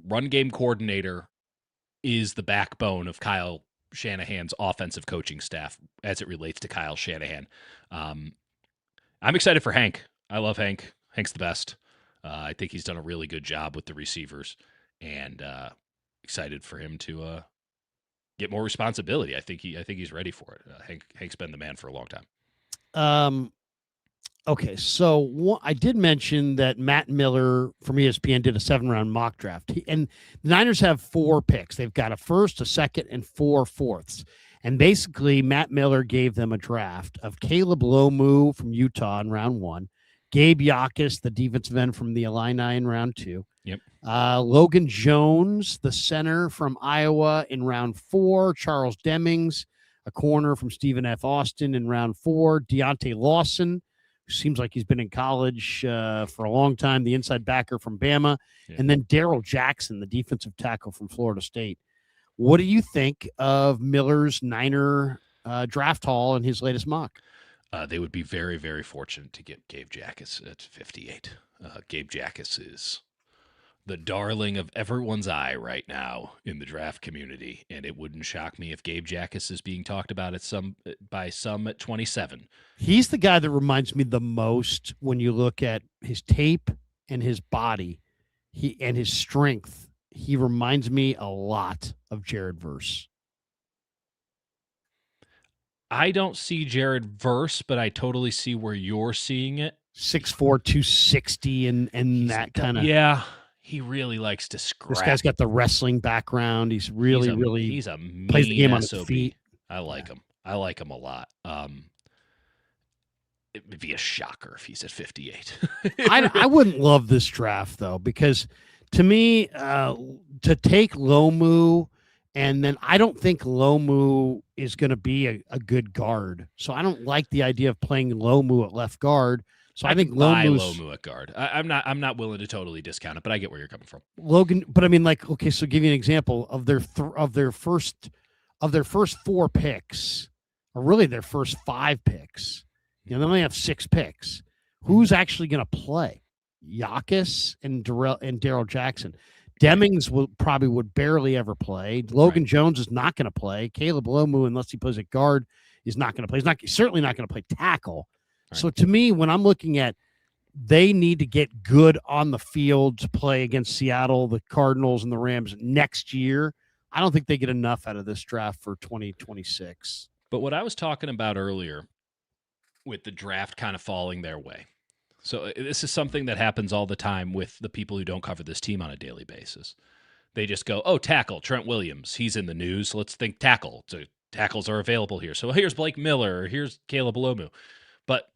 run game coordinator is the backbone of Kyle Shanahan's offensive coaching staff as it relates to Kyle Shanahan. I'm excited for Hank. I love Hank. Hank's the best. I think he's done a really good job with the receivers, and excited for him to get more responsibility. I think he's ready for it. Hank's been the man for a long time. Okay, so I did mention that Matt Miller from ESPN did a 7-round mock draft. And the Niners have 4 picks. They've got a first, a second, and 4 fourths. And basically, Matt Miller gave them a draft of Caleb Lomu from Utah in round 1, Gabe Yakis, the defensive end from the Illini, in round 2. Yep. Logan Jones, the center from Iowa, in round 4. Charles Demings, a corner from Stephen F. Austin, in round 4. Deontay Lawson, seems like he's been in college for a long time, the inside backer from Bama, and then Darrell Jackson, the defensive tackle from Florida State. What do you think of Miller's Niner draft haul in his latest mock? They would be very, very fortunate to get Gabe Jacas at 58. Gabe Jacas is the darling of everyone's eye right now in the draft community, and it wouldn't shock me if Gabe Jacas is being talked about by some at 27. He's the guy that reminds me the most when you look at his tape and his body, and his strength. He reminds me a lot of Jared Verse. I don't see Jared Verse, but I totally see where you're seeing it. 6'4", 260, and that kind of. Yeah. He really likes to scrap. This guy's got the wrestling background. He's really he's a mean plays the game on his SOB. feet. I like him. I like him a lot. It would be a shocker if he's at 58. I wouldn't love this draft though, because to me, to take Lomu, and then I don't think Lomu is going to be a good guard. So I don't like the idea of playing Lomu at left guard. So I think Lomu at guard. I'm not willing to totally discount it, but I get where you're coming from. Logan. But I mean, like, okay, so give you an example of their first 4 picks, or really their first 5 picks. You know, they only have 6 picks. Who's actually going to play? Giannis and Darrell Jackson. Demings would barely ever play. Logan Jones is not going to play. Caleb Lomu, unless he plays at guard, is not going to play. He's certainly not going to play tackle. Right. So to me, when I'm looking at, they need to get good on the field to play against Seattle, the Cardinals, and the Rams next year. I don't think they get enough out of this draft for 2026. But what I was talking about earlier with the draft kind of falling their way. So this is something that happens all the time with the people who don't cover this team on a daily basis. They just go, oh, tackle, Trent Williams. He's in the news. Let's think tackle. So tackles are available here. So here's Blake Miller. Here's Caleb Lomu. But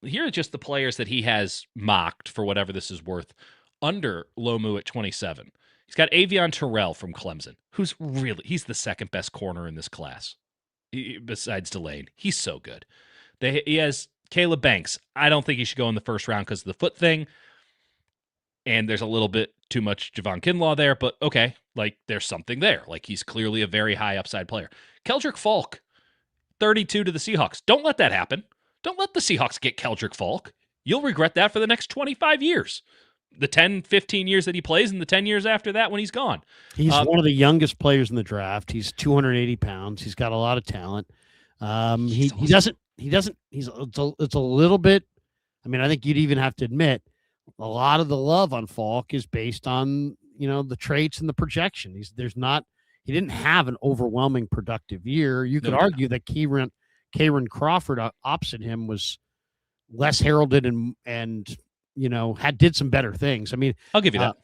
here are just the players that he has mocked, for whatever this is worth, under Lomu at 27. He's got Avion Terrell from Clemson, he's the second best corner in this class, besides Delane. He's so good. He has Caleb Banks. I don't think he should go in the first round because of the foot thing. And there's a little bit too much Javon Kinlaw there, but okay, like there's something there. Like he's clearly a very high upside player. Keldrick Falk, 32 to the Seahawks. Don't let that happen. Don't let the Seahawks get Keldrick Falk. You'll regret that for the next 25 years. The 10, 15 years that he plays and the 10 years after that when he's gone. He's one of the youngest players in the draft. He's 280 pounds. He's got a lot of talent. It's a little bit, I mean, I think you'd even have to admit a lot of the love on Falk is based on, the traits and the projection. He didn't have an overwhelming productive year. You could argue that Kieran Crawford opposite him was less heralded and did some better things. I mean, I'll give you that.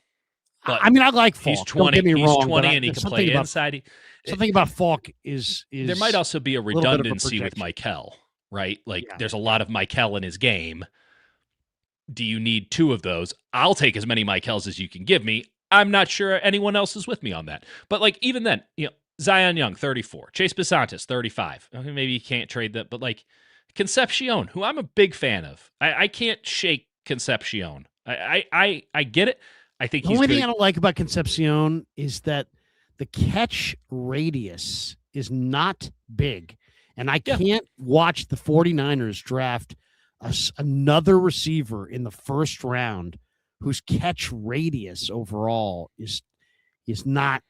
But I like Falk. He's 20. Don't get me wrong, he's 20 and he can play inside. Something about Falk is there might also be a redundancy with Michael, right? Like there's a lot of Michael in his game. Do you need 2 of those? I'll take as many Michaels as you can give me. I'm not sure anyone else is with me on that. But like even then, Zion Young, 34. Chase Besantis, 35. Okay, maybe you can't trade that, but like Concepcion, who I'm a big fan of. I can't shake Concepcion. I get it. I think the only thing I don't like about Concepcion is that the catch radius is not big. And I can't watch the 49ers draft another receiver in the first round whose catch radius overall is not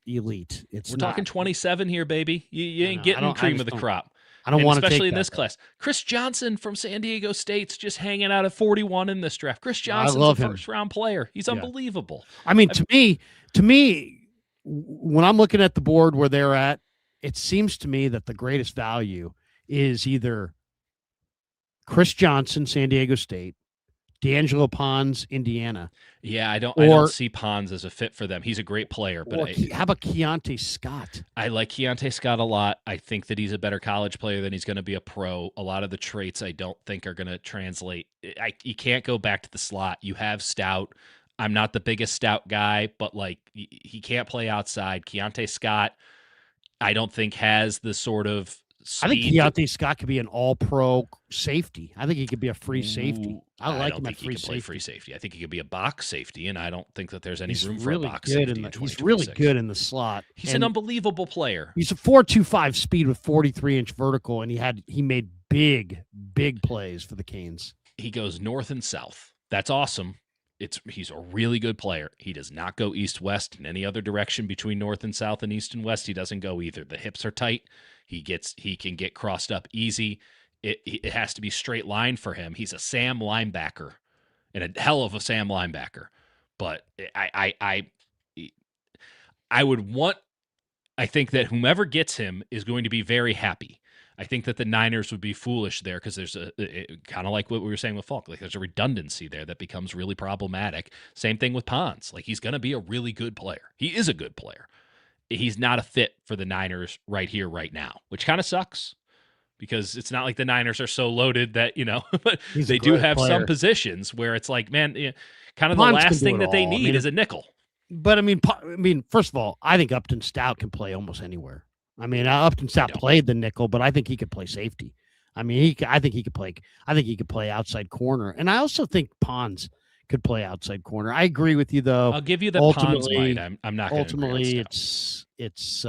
elite. We're talking 27 here, baby. You ain't getting cream of the crop. I don't want to, especially in this class. Chris Johnson from San Diego State's just hanging out at 41 in this draft. Chris Johnson's a first-round player. He's unbelievable. I mean, to me, when I'm looking at the board where they're at, it seems to me that the greatest value is either Chris Johnson, San Diego State, D'Angelo Pons, Indiana. Yeah, I don't see Pons as a fit for them. He's a great player, but how about Keontae Scott? I like Keontae Scott a lot. I think that he's a better college player than he's going to be a pro. A lot of the traits I don't think are going to translate. You can't go back to the slot. You have Stout. I'm not the biggest Stout guy, but like he can't play outside. Keontae Scott, I don't think has the sort of speed. I think Keontae Scott could be an all-pro safety. I think he could be a free safety. I like him at free safety. Play free safety. I think he could be a box safety, and I don't think that there's any room for a box safety. He's really good in the slot. He's an unbelievable player. He's a 4.25 speed with 43-inch vertical, and he made big plays for the Canes. He goes north and south. That's awesome. He's a really good player. He does not go east-west in any other direction between north and south and east and west. He doesn't go either. The hips are tight. He can get crossed up easy. It has to be straight line for him. He's a Sam linebacker and a hell of a Sam linebacker. But I think that whomever gets him is going to be very happy. I think that the Niners would be foolish there because there's kind of like what we were saying with Falk. Like there's a redundancy there that becomes really problematic. Same thing with Pons. Like he's going to be a really good player. He is a good player. He's not a fit for the Niners right here, right now, which kind of sucks because it's not like the Niners are so loaded that, but they do have some positions where it's like, man, kind of the last thing that they need is a nickel. But I mean, first of all, I think Upton Stout can play almost anywhere. I mean, Upton Stout don't. played the nickel, but I think he could play safety. I mean, I think he could play outside corner, and I also think Pons could play outside corner. I agree with you, though. I'll give you that Pons Ultimately, might. I'm not going to agree on ultimately, Stout. it's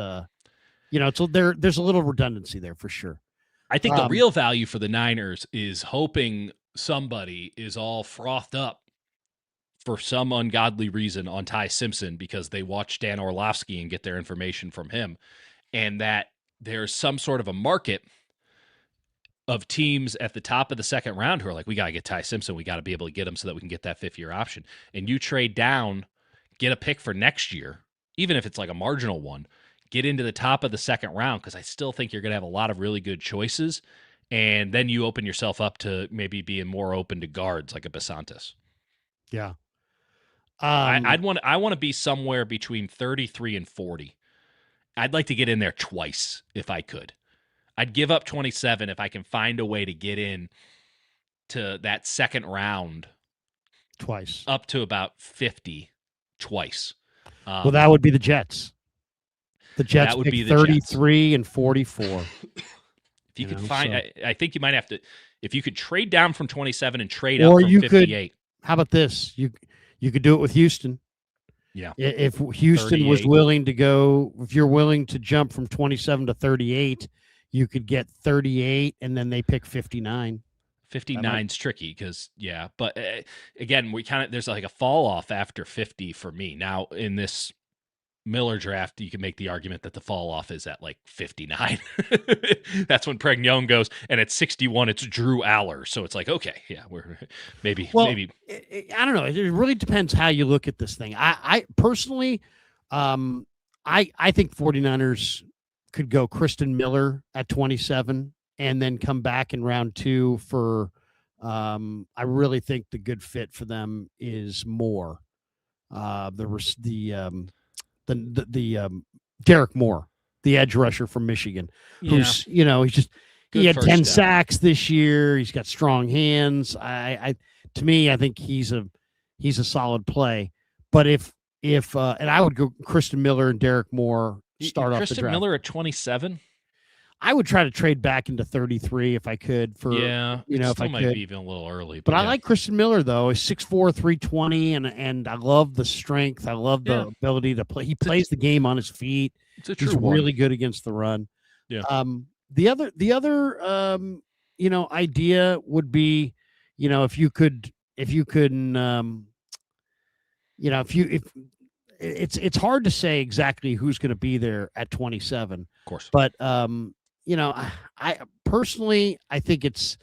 there's a little redundancy there for sure. I think the real value for the Niners is hoping somebody is all frothed up for some ungodly reason on Ty Simpson because they watch Dan Orlovsky and get their information from him, and that there's some sort of a market of teams at the top of the second round who are like, we got to get Ty Simpson. We got to be able to get him so that we can get that fifth-year option. And you trade down, get a pick for next year, even if it's like a marginal one, get into the top of the second round, because I still think you're going to have a lot of really good choices, and then you open yourself up to maybe being more open to guards like a Basantis. Yeah. I want to be somewhere between 33 and 40. I'd like to get in there twice if I could. I'd give up 27 if I can find a way to get in to that second round twice, up to about 50 twice. Well, that would be the Jets. The Jets would be 33 Jets. And 44. If you could find, I think you might have to, if you could trade down from 27 and trade up from 58. How about this? You could do it with Houston. Yeah. If Houston 38. was willing to go, if you're willing to jump from 27 to 38, you could get 38 and then they pick 59. 59's tricky because, but again, there's like a fall off after 50 for me. Now, in this Miller draft, you can make the argument that the fall off is at like 59. That's when Pregnon goes, and at 61, it's Drew Aller. So it's like, okay, we're maybe. I don't know. It really depends how you look at this thing. I personally, I think 49ers could go Kristen Miller at 27 and then come back in round 2 for. I really think the good fit for them is Moore. The Derek Moore, the edge rusher from Michigan, who's he had 10 sacks this year. He's got strong hands. To me, I think he's a solid play. But if and I would go Kristen Miller and Derek Moore start off the draft. Kristen Miller at 27. I would try to trade back into 33 if I could. If I might could. Be even a little early. But I like Kristen Miller though. He's 6'4", 320, and I love the strength. I love the ability to play. He plays the game on his feet. He's really good against the run. Yeah. The other idea would be, if it's hard to say exactly who's going to be there at 27. Of course. But I personally, I think it's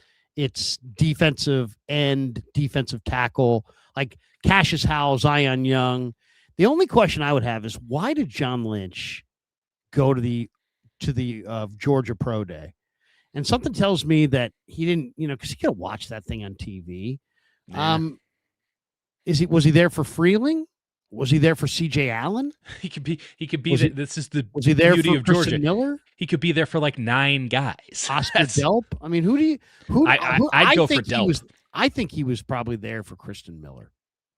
defensive end, defensive tackle, like Cassius Howell, Zion Young. The only question I would have is, why did John Lynch go to the Georgia Pro Day? And something tells me that he didn't, because he could have watched that thing on TV. Yeah. Was he there for Freeling? Was he there for C.J. Allen? He could be. This is the was he there beauty for of Georgia. Kristen Miller? He could be there for like 9 guys. Oscar Delp. I mean, I'd go for Delp. I think he was probably there for Kristen Miller.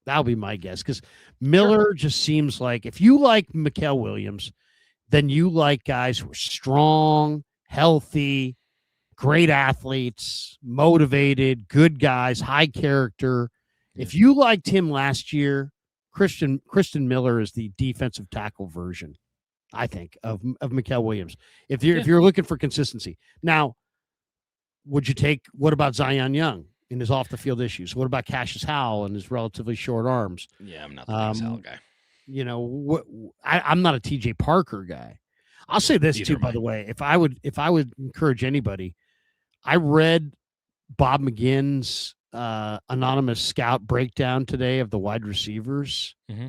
That'll be my guess, because Miller just seems like, if you like Mikael Williams, then you like guys who are strong, healthy, great athletes, motivated, good guys, high character. If you liked him last year, Kristen Miller is the defensive tackle version, I think, of Mikael Williams. If you're looking for consistency. Now, what about Zion Young in his off the field issues? What about Cassius Howell and his relatively short arms? Yeah, I'm not the biggest Howell guy. I'm not a TJ Parker guy. I'll say this too, by the way. If I would encourage anybody, I read Bob McGinn's anonymous scout breakdown today of the wide receivers. Mm-hmm.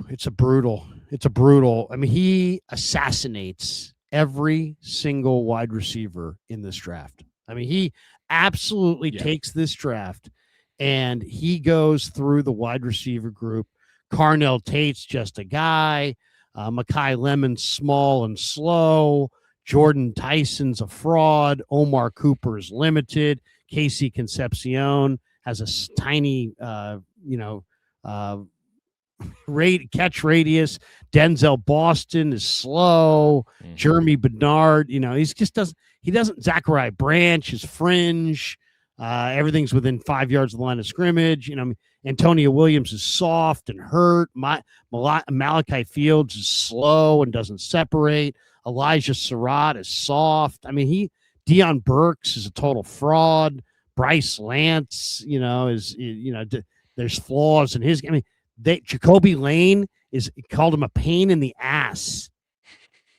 It's a brutal. I mean, he assassinates every single wide receiver in this draft. I mean, he absolutely takes this draft and he goes through the wide receiver group. Carnell Tate's just a guy. Mekhi Lemon's small and slow. Jordan Tyson's a fraud. Omar Cooper is limited. Casey Concepcion has a tiny, catch radius. Denzel Boston is slow. Mhm. Jeremy Bernard, he doesn't. Zachariah Branch is fringe. Everything's within 5 yards of the line of scrimmage. Antonio Williams is soft and hurt. Malachi Fields is slow and doesn't separate. Elijah Surratt is soft. Deion Burks is a total fraud. Bryce Lance, there's flaws in his. Jacoby Lane called him a pain in the ass.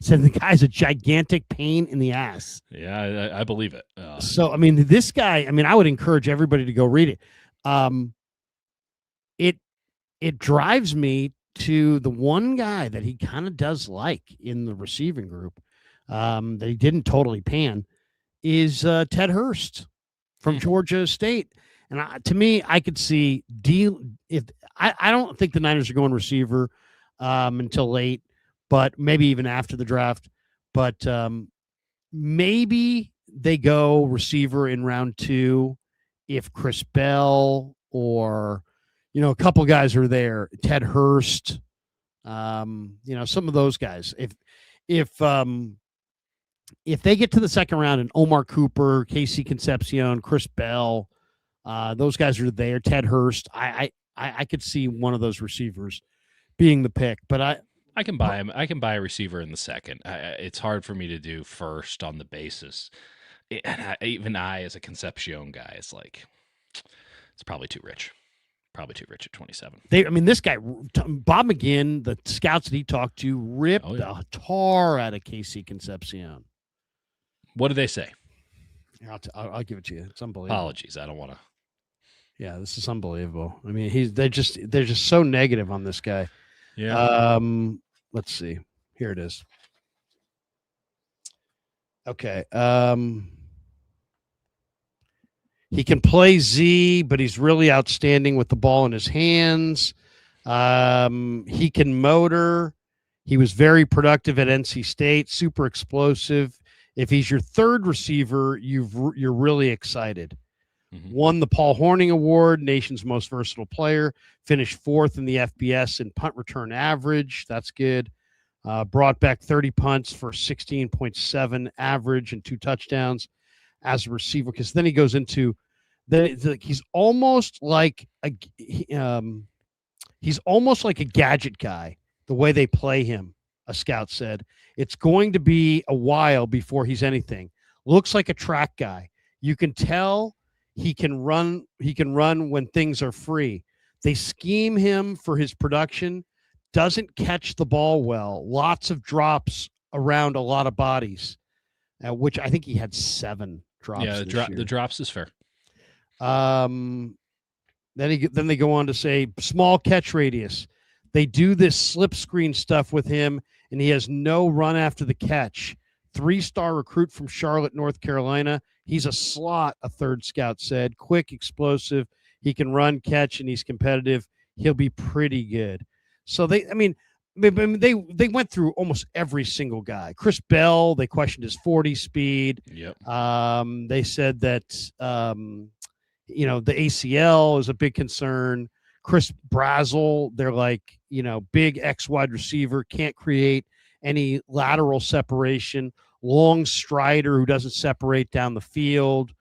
Said the guy's a gigantic pain in the ass. Yeah, I believe it. This guy. I would encourage everybody to go read it. It drives me to the one guy that he kind of does like in the receiving group that he didn't totally pan is Ted Hurst from Georgia State. And to me, I could see I don't think the Niners are going receiver until late, but maybe even after the draft. But maybe they go receiver in round 2 if Chris Bell or a couple guys are there. Ted Hurst, some of those guys. If they get to the second round and Omar Cooper, Casey Concepcion, Chris Bell, those guys are there. Ted Hurst, I could see one of those receivers being the pick, but I can buy him. I can buy a receiver in the second. It's hard for me to do first on the basis. Even I, as a Concepcion guy, it's probably too rich. Probably too rich at 27. This guy, Bob McGinn, the scouts that he talked to, ripped the tar out of Casey Concepcion. What do they say? I'll give it to you. It's unbelievable. Apologies, I don't want to. Yeah, this is unbelievable. They're just so negative on this guy. Yeah. Let's see. Here it is. Okay. He can play Z, but he's really outstanding with the ball in his hands. He can motor. He was very productive at NC State, super explosive. If he's your third receiver, you're really excited. Mm-hmm. Won the Paul Hornung Award, nation's most versatile player. Finished 4th in the FBS in punt return average. That's good. Brought back 30 punts for 16.7 average and 2 touchdowns as a receiver. Because then he goes into he's almost like a gadget guy. The way they play him, a scout said, it's going to be a while before he's anything. Looks like a track guy. You can tell he can run. He can run when things are free. They scheme him for his production. Doesn't catch the ball well. Lots of drops around a lot of bodies, which I think he had 7 drops. Yeah, the drops is fair. Then they go on to say small catch radius. They do this slip screen stuff with him, and he has no run after the catch. 3-star recruit from Charlotte, North Carolina. He's a slot, a third scout said. Quick, explosive. He can run, catch, and he's competitive. He'll be pretty good. So they went through almost every single guy. Chris Bell, they questioned his 40 speed. Yep. They said that the ACL is a big concern. Chris Brazel, they're like, big X wide receiver, can't create any lateral separation. Long strider who doesn't separate down the field.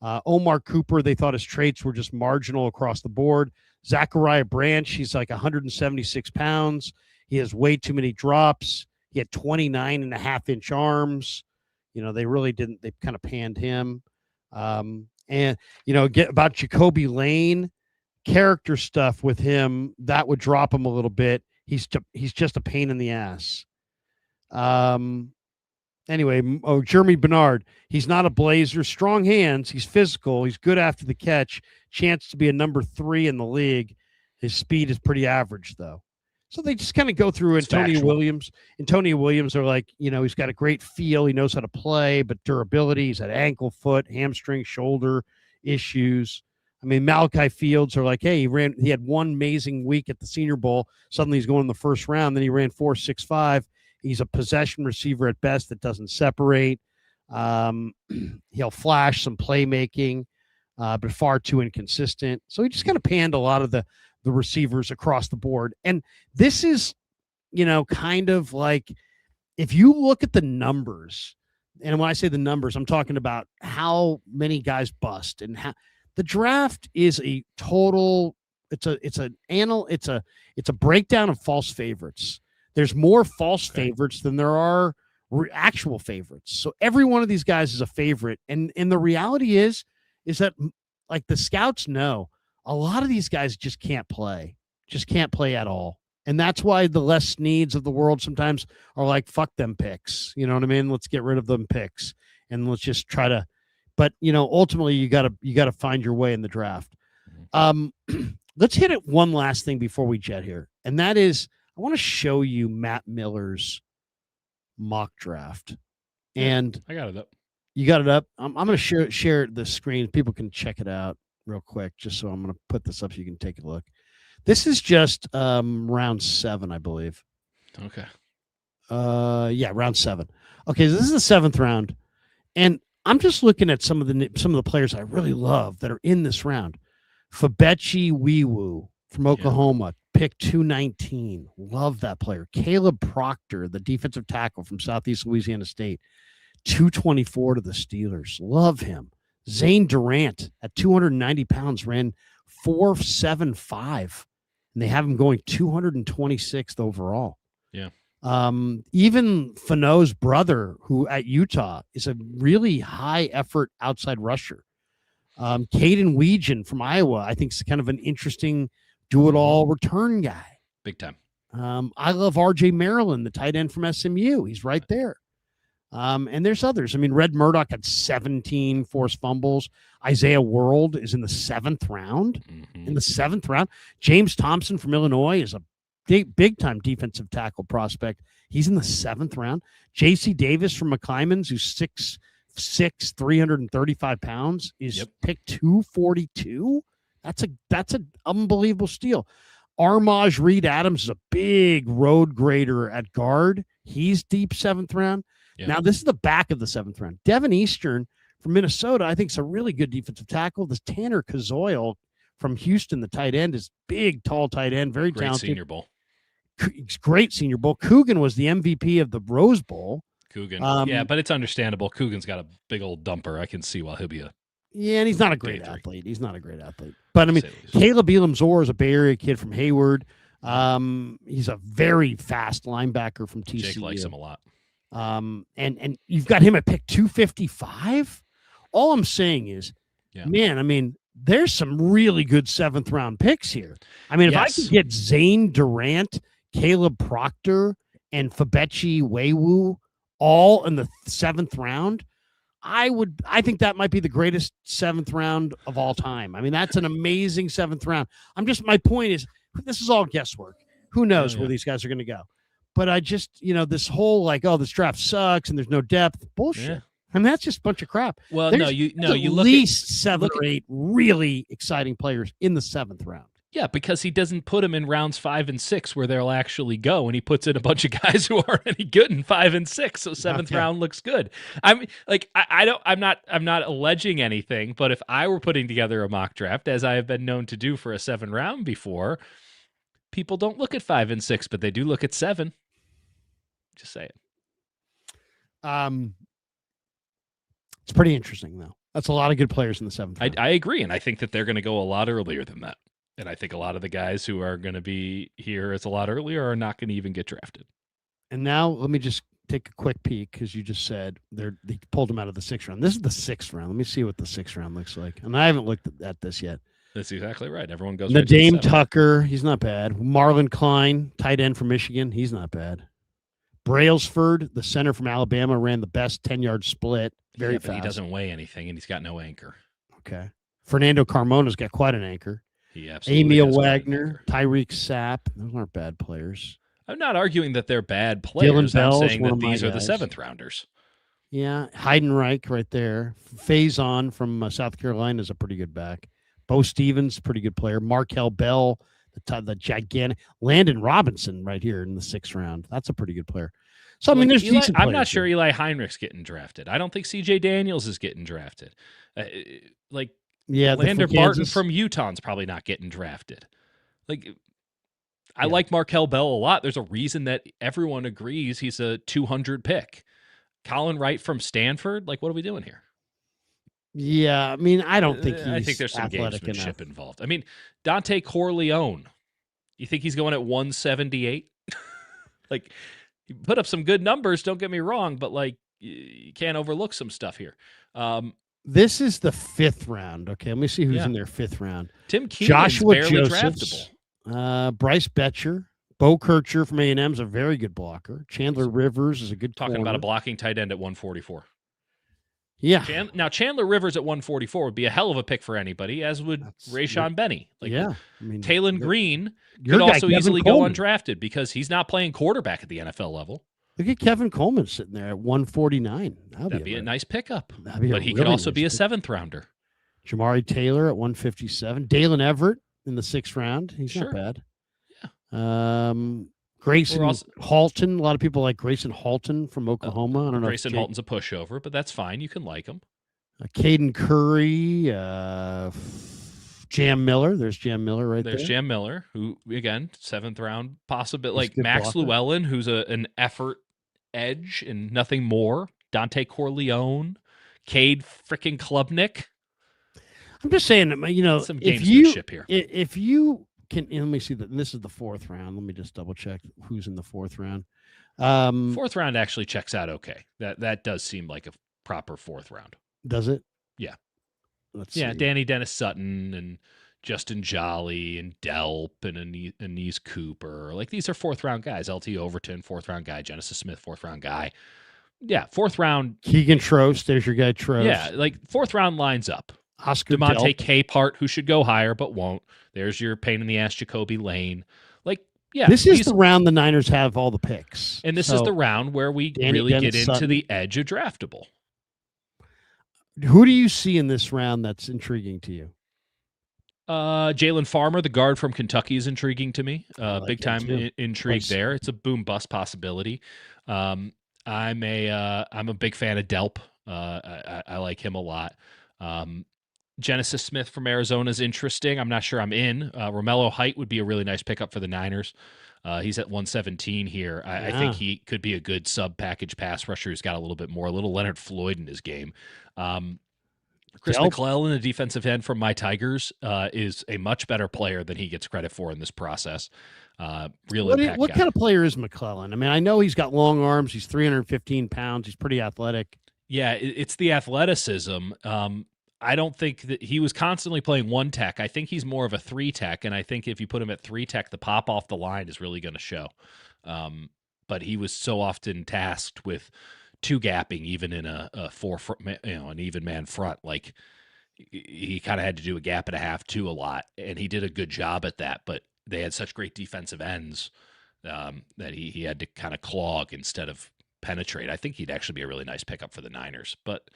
Omar Cooper, they thought his traits were just marginal across the board. Zachariah Branch, he's like 176 pounds. He has way too many drops. He had 29.5-inch arms. They really didn't. They kind of panned him. Get about Jacoby Lane, character stuff with him, that would drop him a little bit. He's just a pain in the ass. Jeremy Bernard, he's not a blazer, strong hands, he's physical, he's good after the catch, chance to be a number 3 in the league. His speed is pretty average though. So they just kind of go through Antonio Williams. Antonio Williams are like, he's got a great feel, he knows how to play, but durability, he's had ankle, foot, hamstring, shoulder issues. Malachi Fields are like, hey, he had one amazing week at the Senior Bowl. Suddenly he's going in the first round. Then he ran 4.65. He's a possession receiver at best that doesn't separate. He'll flash some playmaking, but far too inconsistent. So he just kind of panned a lot of the the receivers across the board. And this is, kind of like, if you look at the numbers, and when I say the numbers, I'm talking about how many guys bust, and how the draft is a total. It's a breakdown of false favorites. There's more false favorites than there are actual favorites. So every one of these guys is a favorite, and the reality is that, like, the scouts know a lot of these guys just can't play at all. And that's why the Les Sneads of the world sometimes are like, fuck them picks. You know what I mean? Let's get rid of them picks and let's just try to, but ultimately you gotta find your way in the draft. Let's hit it one last thing before we jet here. And that is, I want to show you Matt Miller's mock draft. And I got it up. You got it up? I'm going to share the screen. People can check it out real quick, just so I'm going to put this up so you can take a look. This is just round 7, I believe. Okay. Yeah, round 7. Okay, so this is the 7th round, and I'm just looking at some of the players I really love that are in this round. Fabechi Weewu from Oklahoma, pick 219. Love that player. Caleb Proctor, the defensive tackle from Southeast Louisiana State, 224 to the Steelers. Love him. Zane Durant at 290 pounds ran 4.75, and they have him going 226th overall. Yeah. Even Fano's brother, who at Utah is a really high effort outside rusher. Caden Weegan from Iowa, I think, is kind of an interesting do-it-all return guy. Big time. I love RJ Maryland, the tight end from SMU. He's right there. And there's others. I mean, Red Murdoch had 17 forced fumbles. Isaiah World is in the 7th round. Mm-hmm. In the 7th round. James Thompson from Illinois is a big-time defensive tackle prospect. He's in the 7th round. J.C. Davis from McClymonds, who's 6'6", 335 pounds, is picked 242. That's an unbelievable steal. Armaj Reed Adams is a big road grader at guard. He's deep 7th round. Yep. Now, this is the back of the 7th round. Devin Eastern from Minnesota, I think, is a really good defensive tackle. This Tanner Kazoil from Houston, the tight end, is big, tall tight end, very talented. Senior Bowl. Great Senior Bowl. Coogan was the MVP of the Rose Bowl. Coogan. Yeah, but it's understandable. Coogan's got a big old dumper. I can see why he'll be a... Yeah, and he's not a great athlete. He's not a great athlete. But, I mean, Caleb Elam-Zor is a Bay Area kid from Hayward. He's a very fast linebacker from TCU. Jake likes him a lot. And you've got him at pick 255. All I'm saying is, man, I mean, there's some really good 7th round picks here. I mean, if I could get Zane Durant, Caleb Proctor, and Fabechi Weewu all in the 7th round, I think that might be the greatest 7th round of all time. I mean, that's an amazing 7th round. My point is, this is all guesswork. Who knows where these guys are going to go? But I just, this whole like, oh, this draft sucks and there's no depth, bullshit. Yeah. I mean, that's just a bunch of crap. Well, you look at least 7 or 8 really exciting players in the 7th round. Yeah, because he doesn't put them in rounds 5 and 6 where they'll actually go, and he puts in a bunch of guys who aren't any good in 5 and 6. So 7th round looks good. I mean, like I'm not alleging anything, but if I were putting together a mock draft, as I have been known to do for a 7 round before, people don't look at 5 and 6, but they do look at 7. Just say it. It's pretty interesting, though. That's a lot of good players in the 7th round. I agree, and I think that they're going to go a lot earlier than that. And I think a lot of the guys who are going to be here as a lot earlier are not going to even get drafted. And now let me just take a quick peek, because you just said they pulled him out of the 6th round. This is the 6th round. Let me see what the 6th round looks like. And I haven't looked at this yet. That's exactly right. Everyone goes Nadeem right to Tucker, he's not bad. Marlon Klein, tight end from Michigan, he's not bad. Brailsford, the center from Alabama, ran the best 10-yard split. Very fast. But he doesn't weigh anything, and he's got no anchor. Okay. Fernando Carmona's got quite an anchor. He absolutely Emil Wagner, Tyreek Sapp. Those aren't bad players. I'm not arguing that they're bad players. I'm saying that these are the 7th rounders. Yeah. Heidenreich right there. Faison from South Carolina is a pretty good back. Bo Stevens, pretty good player. Markel Bell, the gigantic. Landon Robinson right here in the 6th round. That's a pretty good player. So, I mean, there's decent I'm not sure Eli Heinrich's getting drafted. I don't think C.J. Daniels is getting drafted. Yeah, Lander Barton from Utah's probably not getting drafted. Like, I like Markel Bell a lot. There's a reason that everyone agrees he's a 200 pick. Colin Wright from Stanford. Like, what are we doing here? Yeah, I mean, I don't think I think he's there's some athletic gamesmanship enough. involved. I mean, Dante Corleone. You think he's going at 178? Like, he put up some good numbers, don't get me wrong, but like, you can't overlook some stuff here. This is the 5th round. Okay, let me see who's Yeah. in their 5th round. Tim Keenan's Joshua barely Josephs, draftable. Bryce Betcher, Bo Kircher from A&M is a very good blocker. Chandler Rivers is a good Talking corner. about a blocking tight end at 144. Yeah. Now, Chandler Rivers at 144 would be a hell of a pick for anybody, as would Rayshon Benny. Like, yeah. I mean, Talon Green your could guy, also Kevin easily Coleman. go undrafted because he's not playing quarterback at the NFL level. Look at Kevin Coleman sitting there at 149. That'd be a nice pickup. That'd be But he could really also nice be a pick. 7th rounder. Jamari Taylor at 157. Dalen Everett in the 6th round. He's Sure. not bad. Yeah. Grayson Halton. A lot of people like Grayson Halton from Oklahoma. I don't know. Grayson Halton's a pushover, but that's fine. You can like him. Caden Curry, Jam Miller. There's Jam Miller right there. There's Jam Miller, who, again, 7th round possibility. Like good Max blocker. Llewellyn, who's an effort edge and nothing more. Dante Corleone, Cade freaking Klubnik. I'm just saying, you know, Some if gamesmanship here. If you can, and let me see that. This is the 4th round. Let me just double check who's in the 4th round. 4th round actually checks out okay. That does seem like a proper 4th round. Does it? Yeah. Let's see. Danny Dennis Sutton and Justin Jolly and Delp and Anise Cooper. Like, these are 4th round guys. LT Overton, 4th round guy. Genesis Smith, 4th round guy. Yeah, 4th round. Keegan Trost. There's your guy Trost. Yeah, like 4th round lines up. Oscar DeMonte Delp. Capehart, who should go higher but won't. There's your pain in the ass Jacoby Lane. Like, yeah. This is the round the Niners have all the picks. And this is the round where we really get into Sutton. the edge of draftable. Who do you see in this round that's intriguing to you? Jalen Farmer, the guard from Kentucky, is intriguing to me. like Big him time too. intrigue there. It's a boom bust possibility. I'm a big fan of Delp. I like him a lot. Genesis Smith from Arizona is interesting. I'm not sure I'm in. Romello Height would be a really nice pickup for the Niners. He's at 117 here. I think he could be a good sub-package pass rusher who's got a little bit more, a little Leonard Floyd in his game. Chris McClellan, the defensive end from my Tigers, is a much better player than he gets credit for in this process. What kind of player is McClellan? I mean, I know he's got long arms. He's 315 pounds. He's pretty athletic. Yeah, it's the athleticism. I don't think that he was constantly playing 1 tech. I think he's more of a 3 tech, and I think if you put him at 3 tech, the pop off the line is really going to show. But he was so often tasked with 2 gapping, even in a 4, an even man front. Like, he kind of had to do a gap and a half too a lot, and he did a good job at that. But they had such great defensive ends that he had to kind of clog instead of penetrate. I think he'd actually be a really nice pickup for the Niners. But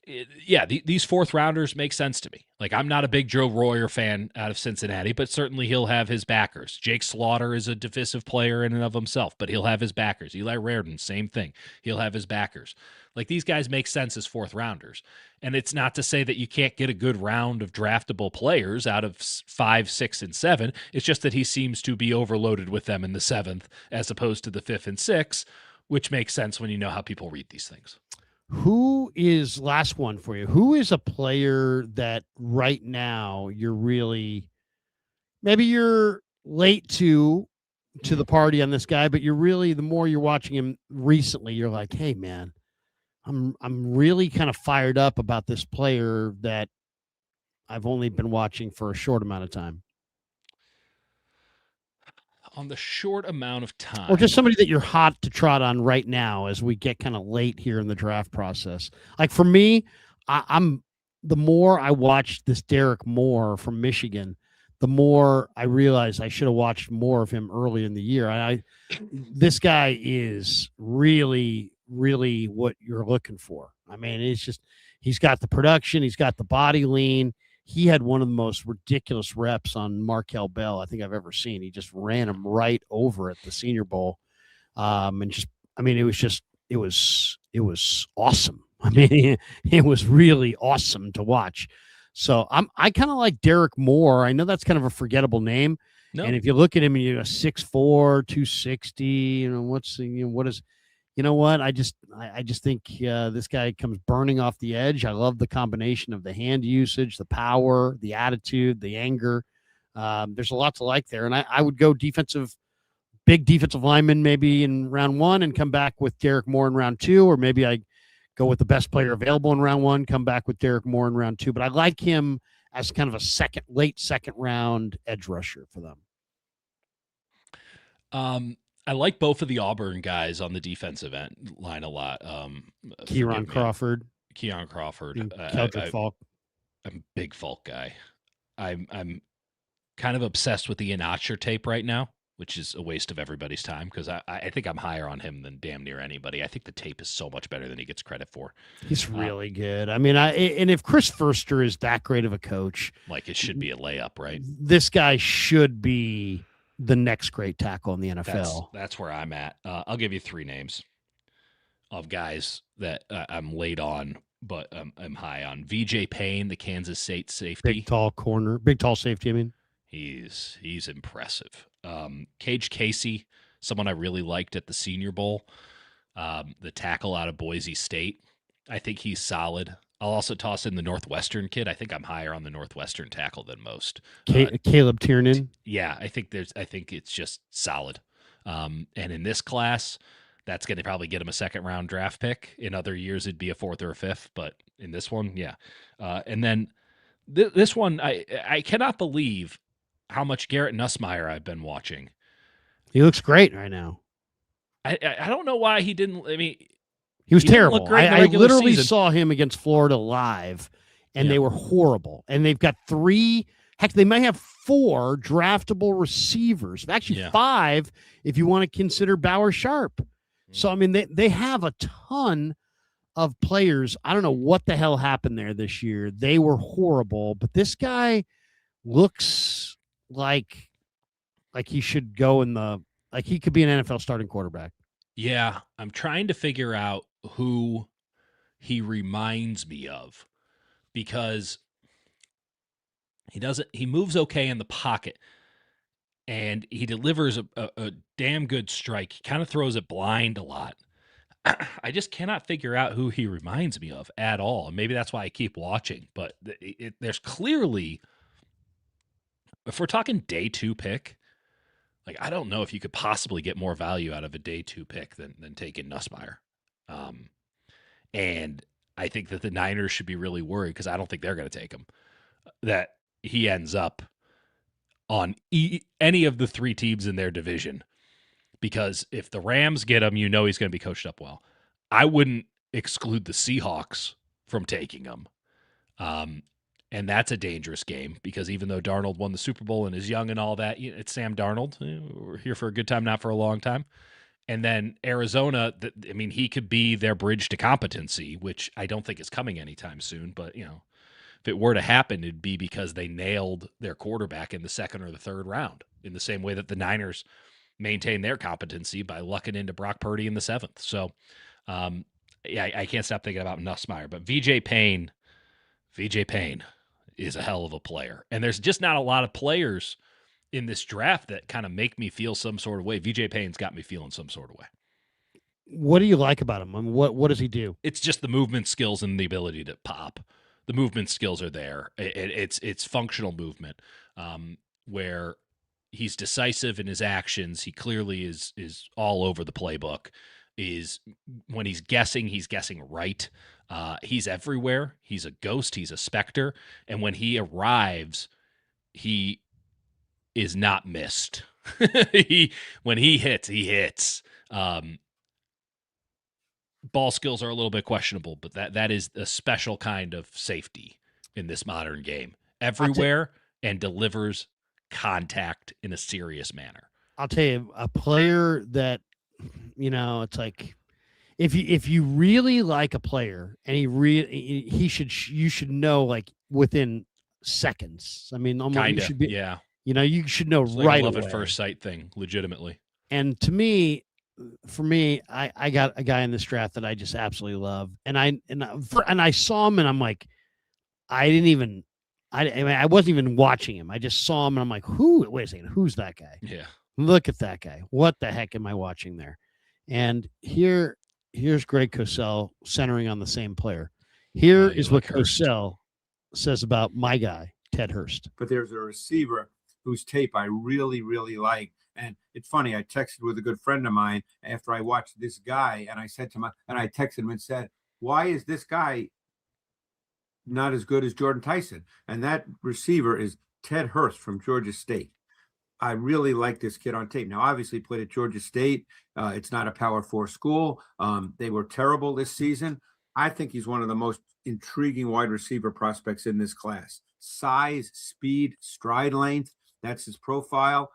these 4th rounders make sense to me. Like, I'm not a big Joe Royer fan out of Cincinnati, but certainly he'll have his backers. Jake Slaughter is a divisive player in and of himself, but he'll have his backers. Eli Raridan, same thing. He'll have his backers. Like, these guys make sense as 4th rounders. And it's not to say that you can't get a good round of draftable players out of 5, 6, and 7. It's just that he seems to be overloaded with them in the 7th as opposed to the 5th and 6th, which makes sense when you know how people read these things. Who is, last one for you, who is a player that right now you're really, maybe you're late to the party on this guy, but you're really, the more you're watching him recently, you're like, hey man, I'm really kind of fired up about this player that I've only been watching for a short amount of time. On the short amount of time. Or just somebody that you're hot to trot on right now as we get kind of late here in the draft process. Like for me, I'm the more I watched this Derek Moore from Michigan, the more I realized I should have watched more of him early in the year. This guy is really, really what you're looking for. I mean, it's just, he's got the production, he's got the body lean. He had one of the most ridiculous reps on Markel Bell I think I've ever seen. He just ran him right over at the Senior Bowl. And just, I mean, it was awesome. I mean, it was really awesome to watch. So I kind of like Derek Moore. I know that's kind of a forgettable name. No. And if you look at him, you're 6'4", 260. You know what? I just think this guy comes burning off the edge. I love the combination of the hand usage, the power, the attitude, the anger. There's a lot to like there. And I would go big defensive lineman maybe in round 1 and come back with Derek Moore in round 2, or maybe I go with the best player available in round 1, come back with Derek Moore in round 2. But I like him as kind of a late second round edge rusher for them. I like both of the Auburn guys on the defensive end line a lot. Keon Crawford. Keldrick Falk. I'm a big Falk guy. I'm kind of obsessed with the Inacher tape right now, which is a waste of everybody's time because I think I'm higher on him than damn near anybody. I think the tape is so much better than he gets credit for. He's really good. I mean, and if Chris Forster is that great of a coach, like it should be a layup, right? This guy should be the next great tackle in the NFL. That's where I'm at. I'll give you 3 names of guys that I'm late on, but I'm high on. VJ Payne, the Kansas State safety. Big, tall safety, I mean. He's impressive. Cage Casey, someone I really liked at the Senior Bowl, the tackle out of Boise State. I think he's solid. I'll also toss in the Northwestern kid. I think I'm higher on the Northwestern tackle than most. Caleb Tiernan. Yeah, I think it's just solid. And in this class, that's going to probably get him a second round draft pick. In other years, it'd be a 4th or a 5th, but in this one, yeah. And then this one, I cannot believe how much Garrett Nussmeier I've been watching. He looks great right now. I don't know why he didn't. I mean, he was terrible. I literally season. saw him against Florida live, and they were horrible. And they've got 3. Heck, they may have 4 draftable receivers. Actually, 5 if you want to consider Bauer Sharp. So I mean, they have a ton of players. I don't know what the hell happened there this year. They were horrible, but this guy looks like he should go he could be an NFL starting quarterback. Yeah, I'm trying to figure out who he reminds me of because he moves okay in the pocket and he delivers a damn good strike. He kind of throws it blind a lot. I just cannot figure out who he reminds me of at all. And maybe that's why I keep watching, but there's clearly, if we're talking day 2 pick, like, I don't know if you could possibly get more value out of a day 2 pick than taking Nussmeier. And I think that the Niners should be really worried because I don't think they're going to take him, that he ends up on any of the 3 teams in their division. Because if the Rams get him, he's going to be coached up well. I wouldn't exclude the Seahawks from taking him. And that's a dangerous game because even though Darnold won the Super Bowl and is young and all that, it's Sam Darnold. We're here for a good time, not for a long time. And then Arizona, he could be their bridge to competency, which I don't think is coming anytime soon. But, if it were to happen, it'd be because they nailed their quarterback in the 2nd or the 3rd round in the same way that the Niners maintain their competency by lucking into Brock Purdy in the 7th. So, I can't stop thinking about Nussmeier. But VJ Payne is a hell of a player. And there's just not a lot of players in this draft that kind of make me feel some sort of way. VJ Payne's got me feeling some sort of way. What do you like about him? I mean, what does he do? It's just the movement skills and the ability to pop. The movement skills are there. It's functional movement where he's decisive in his actions. He clearly is all over the playbook. When he's guessing right. He's everywhere. He's a ghost. He's a specter. And when he arrives, he is not missed. When he hits, he hits. Ball skills are a little bit questionable, but that is a special kind of safety in this modern game. Everywhere and delivers contact in a serious manner. I'll tell you, a player that, it's like, if you really like a player and you should know like within seconds. I mean, almost you should be, you should know like right a love away. At first sight thing, legitimately. And for me, I got a guy in this draft that I just absolutely love, and I saw him, and I'm like, I didn't even I wasn't even watching him. I just saw him and I'm like, wait a second, who's that guy? Yeah. Look at that guy. What the heck am I watching there? And here's Greg Cosell centering on the same player. Here is what Cosell says about my guy, Ted Hurst. But there's a receiver whose tape I really, really like. And it's funny, I texted with a good friend of mine after I watched this guy, and I said to him, and I texted him and said, why is this guy not as good as Jordan Tyson? And that receiver is Ted Hurst from Georgia State. I really like this kid on tape. Now, obviously, played at Georgia State. It's not a Power 4 school. They were terrible this season. I think he's one of the most intriguing wide receiver prospects in this class. Size, speed, stride length. That's his profile.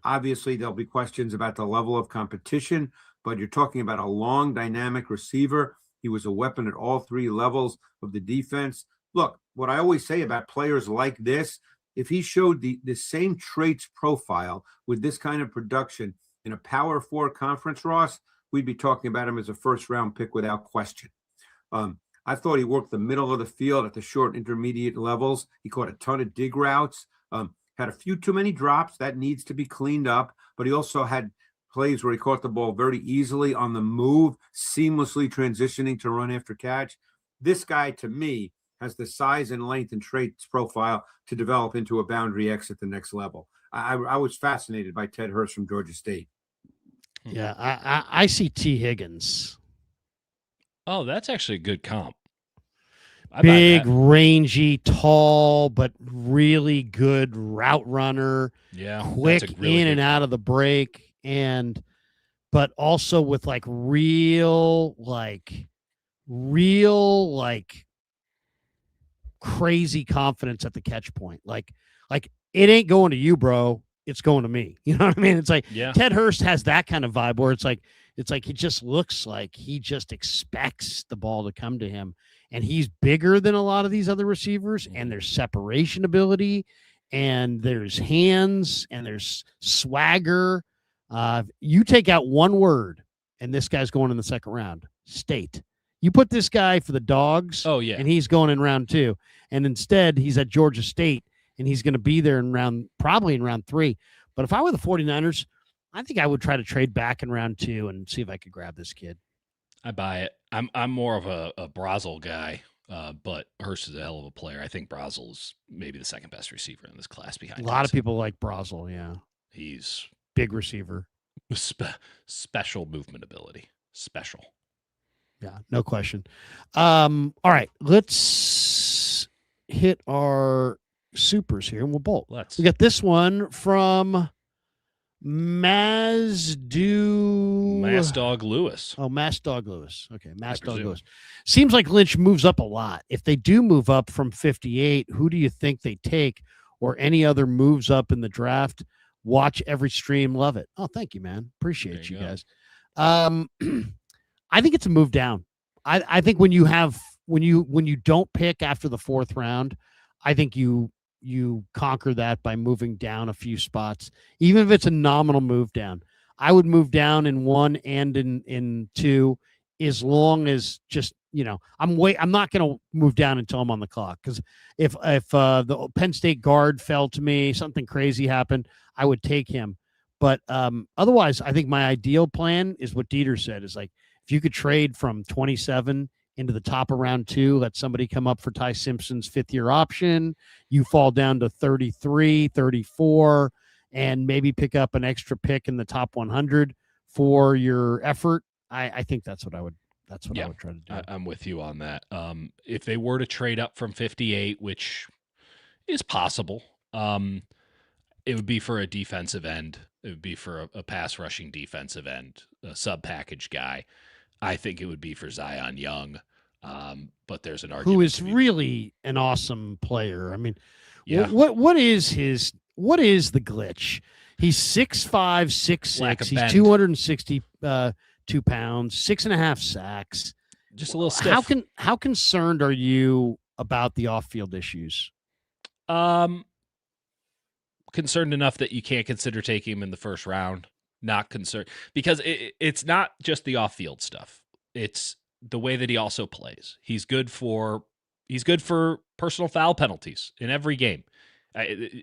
Obviously, there'll be questions about the level of competition, but you're talking about a long, dynamic receiver. He was a weapon at all three levels of the defense. Look, what I always say about players like this, if he showed the same traits profile with this kind of production in a Power 4 conference, Ross, we'd be talking about him as a first-round pick without question. I thought he worked the middle of the field at the short intermediate levels. He caught a ton of dig routes, had a few too many drops. That needs to be cleaned up. But he also had plays where he caught the ball very easily on the move, seamlessly transitioning to run after catch. This guy, to me, has the size and length and traits profile to develop into a boundary X at the next level. I was fascinated by Ted Hurst from Georgia State. Yeah, I see T. Higgins. Oh, that's actually a good comp. Big, rangy, tall, but really good route runner. Yeah, quick really in and out of the break, but also with real crazy confidence at the catch point. Like it ain't going to you, bro. It's going to me. You know what I mean? It's like Ted Hurst has that kind of vibe where it's like he just looks like he just expects the ball to come to him. And he's bigger than a lot of these other receivers, and there's separation ability, and there's hands, and there's swagger. You take out one word, and this guy's going in the second round. State. You put this guy for the Dogs, and he's going in round 2. And instead, he's at Georgia State, and he's going to be there probably in round 3. But if I were the 49ers, I think I would try to trade back in round 2 and see if I could grab this kid. I buy it. I'm more of a Brazel guy, but Hurst is a hell of a player. I think Brazel is maybe the second best receiver in this class behind. A lot of people like Brazel. Yeah, he's big receiver, special movement ability, special. Yeah, no question. All right, let's hit our supers here, and we'll bolt. We got this one from Mass-Dog Lewis. Oh, Mass-Dog Lewis. Okay, Mass-Dog Lewis. Seems like Lynch moves up a lot. If they do move up from 58, who do you think they take, or any other moves up in the draft? Watch every stream. Love it. Oh, thank you, man. Appreciate you guys. I think it's a move down. I think when you don't pick after the 4th round, I think you conquer that by moving down a few spots, even if it's a nominal move down. I would move down in 1 and in 2, as long as just, I'm not going to move down until I'm on the clock. Because if the Penn State guard fell to me, something crazy happened, I would take him. But otherwise, I think my ideal plan is what Dieter said, is like, if you could trade from 27 into the top of round 2, let somebody come up for Ty Simpson's 5th-year option, you fall down to 33, 34, and maybe pick up an extra pick in the top 100 for your effort. I think that's what I would try to do. I'm with you on that. If they were to trade up from 58, which is possible, it would be for a defensive end. It would be for a pass rushing defensive end, a sub package guy. I think it would be for Zion Young. But there's an argument who is really an awesome player. I mean, what is the glitch? He's 6'5", 6'6". He's 262 pounds, 6.5 sacks. Just a little stiff. How concerned are you about the off-field issues? Concerned enough that you can't consider taking him in the first round. Not concerned because it's not just the off-field stuff. It's the way that he also plays. He's good for He's good for personal foul penalties in every game.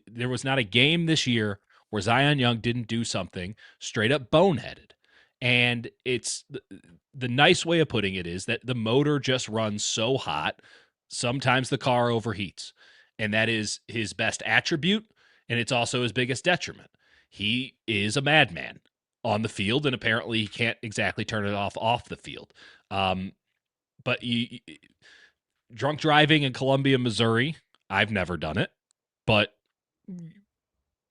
There was not a game this year where Zion Young didn't do something straight up boneheaded. And it's the nice way of putting it is that the motor just runs so hot, sometimes the car overheats. And that is his best attribute, and it's also his biggest detriment. He is a madman on the field, and apparently he can't exactly turn it off the field. But drunk driving in Columbia, Missouri, I've never done it, but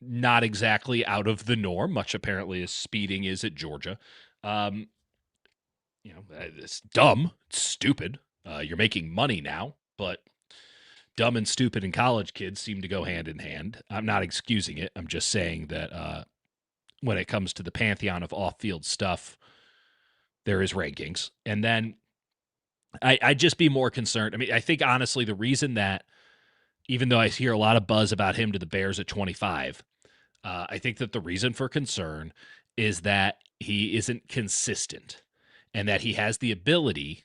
not exactly out of the norm, much apparently as speeding is at Georgia. It's dumb, it's stupid. You're making money now, but dumb and stupid and college kids seem to go hand in hand. I'm not excusing it. I'm just saying that when it comes to the pantheon of off-field stuff, there is rankings. And then I'd just be more concerned. I mean, I think honestly the reason that, even though I hear a lot of buzz about him to the Bears at 25, I think that the reason for concern is that he isn't consistent and that he has the ability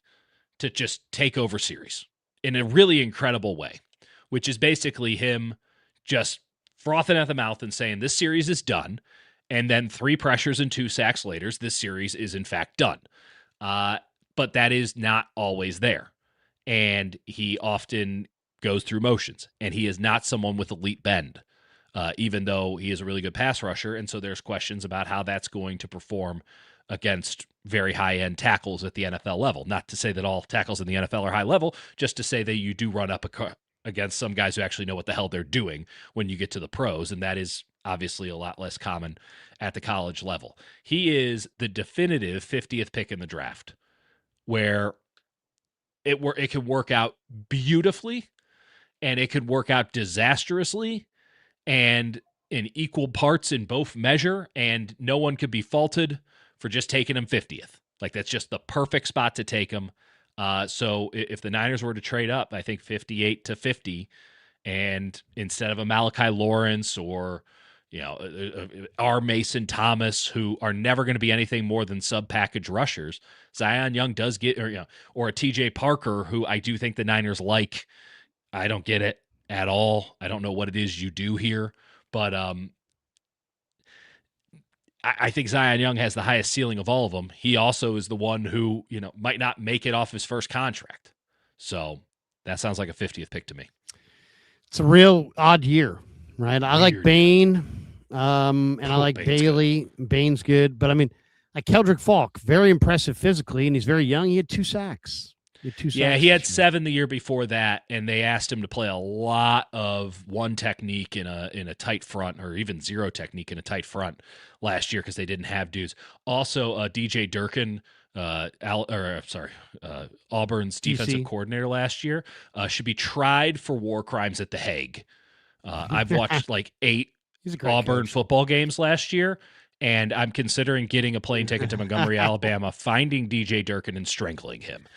to just take over series in a really incredible way, which is basically him just frothing at the mouth and saying this series is done. And then 3 pressures and 2 sacks later, this series is in fact done. But that is not always there. And he often goes through motions, and he is not someone with elite bend, even though he is a really good pass rusher. And so there's questions about how that's going to perform against very high-end tackles at the NFL level. Not to say that all tackles in the NFL are high level, just to say that you do run up against some guys who actually know what the hell they're doing when you get to the pros, and that is obviously a lot less common at the college level. He is the definitive 50th pick in the draft, where it can work out beautifully, and it could work out disastrously, and in equal parts in both measure, and no one could be faulted for just taking him 50th. Like, that's just the perfect spot to take him. So if the Niners were to trade up, I think 58 to 50, and instead of a Malachi Lawrence or our Mason Thomas, who are never going to be anything more than sub-package rushers, Zion Young does get, or a TJ Parker, who I do think the Niners like. I don't get it at all. I don't know what it is you do here, but I think Zion Young has the highest ceiling of all of them. He also is the one who, might not make it off his first contract. So that sounds like a 50th pick to me. It's a real odd year, right? I like Bain, and I like Bain's Bailey. Good. Bain's good, but I mean, like Keldrick Falk, very impressive physically, and he's very young. He had 2 sacks. He had 7 the year before that, and they asked him to play a lot of one technique in a tight front, or even zero technique in a tight front last year because they didn't have dudes. Also, DJ Durkin, Auburn's defensive coordinator last year, should be tried for war crimes at The Hague. I've watched like 8 Auburn football games last year, and I'm considering getting a plane ticket to Montgomery, Alabama, finding DJ Durkin and strangling him.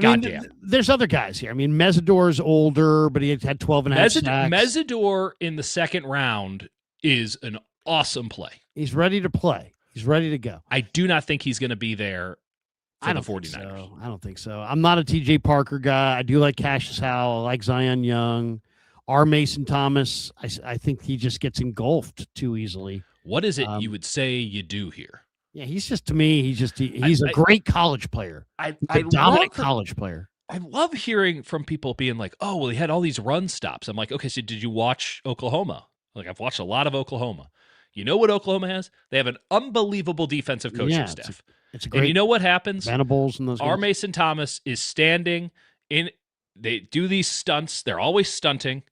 Goddamn. There's other guys here. I mean, Mesidor's older, but he had 12 and a half sacks. Mesidor in the second round is an awesome play. He's ready to play. He's ready to go. I do not think he's going to be there for the 49ers. I don't think so. I'm not a TJ Parker guy. I do like Cassius Howell. I like Zion Young. Our Mason Thomas, I think he just gets engulfed too easily. What is it you would say you do here? Yeah, he's just, to me, he's a great college player. A dominant college player. I love hearing from people being like, oh, well, he had all these run stops. I'm like, okay, so did you watch Oklahoma? Like, I've watched a lot of Oklahoma. You know what Oklahoma has? They have an unbelievable defensive coaching staff. It's a great. And you know what happens? Venables and those guys. Our Mason Thomas is standing in. They do these stunts. They're always stunting.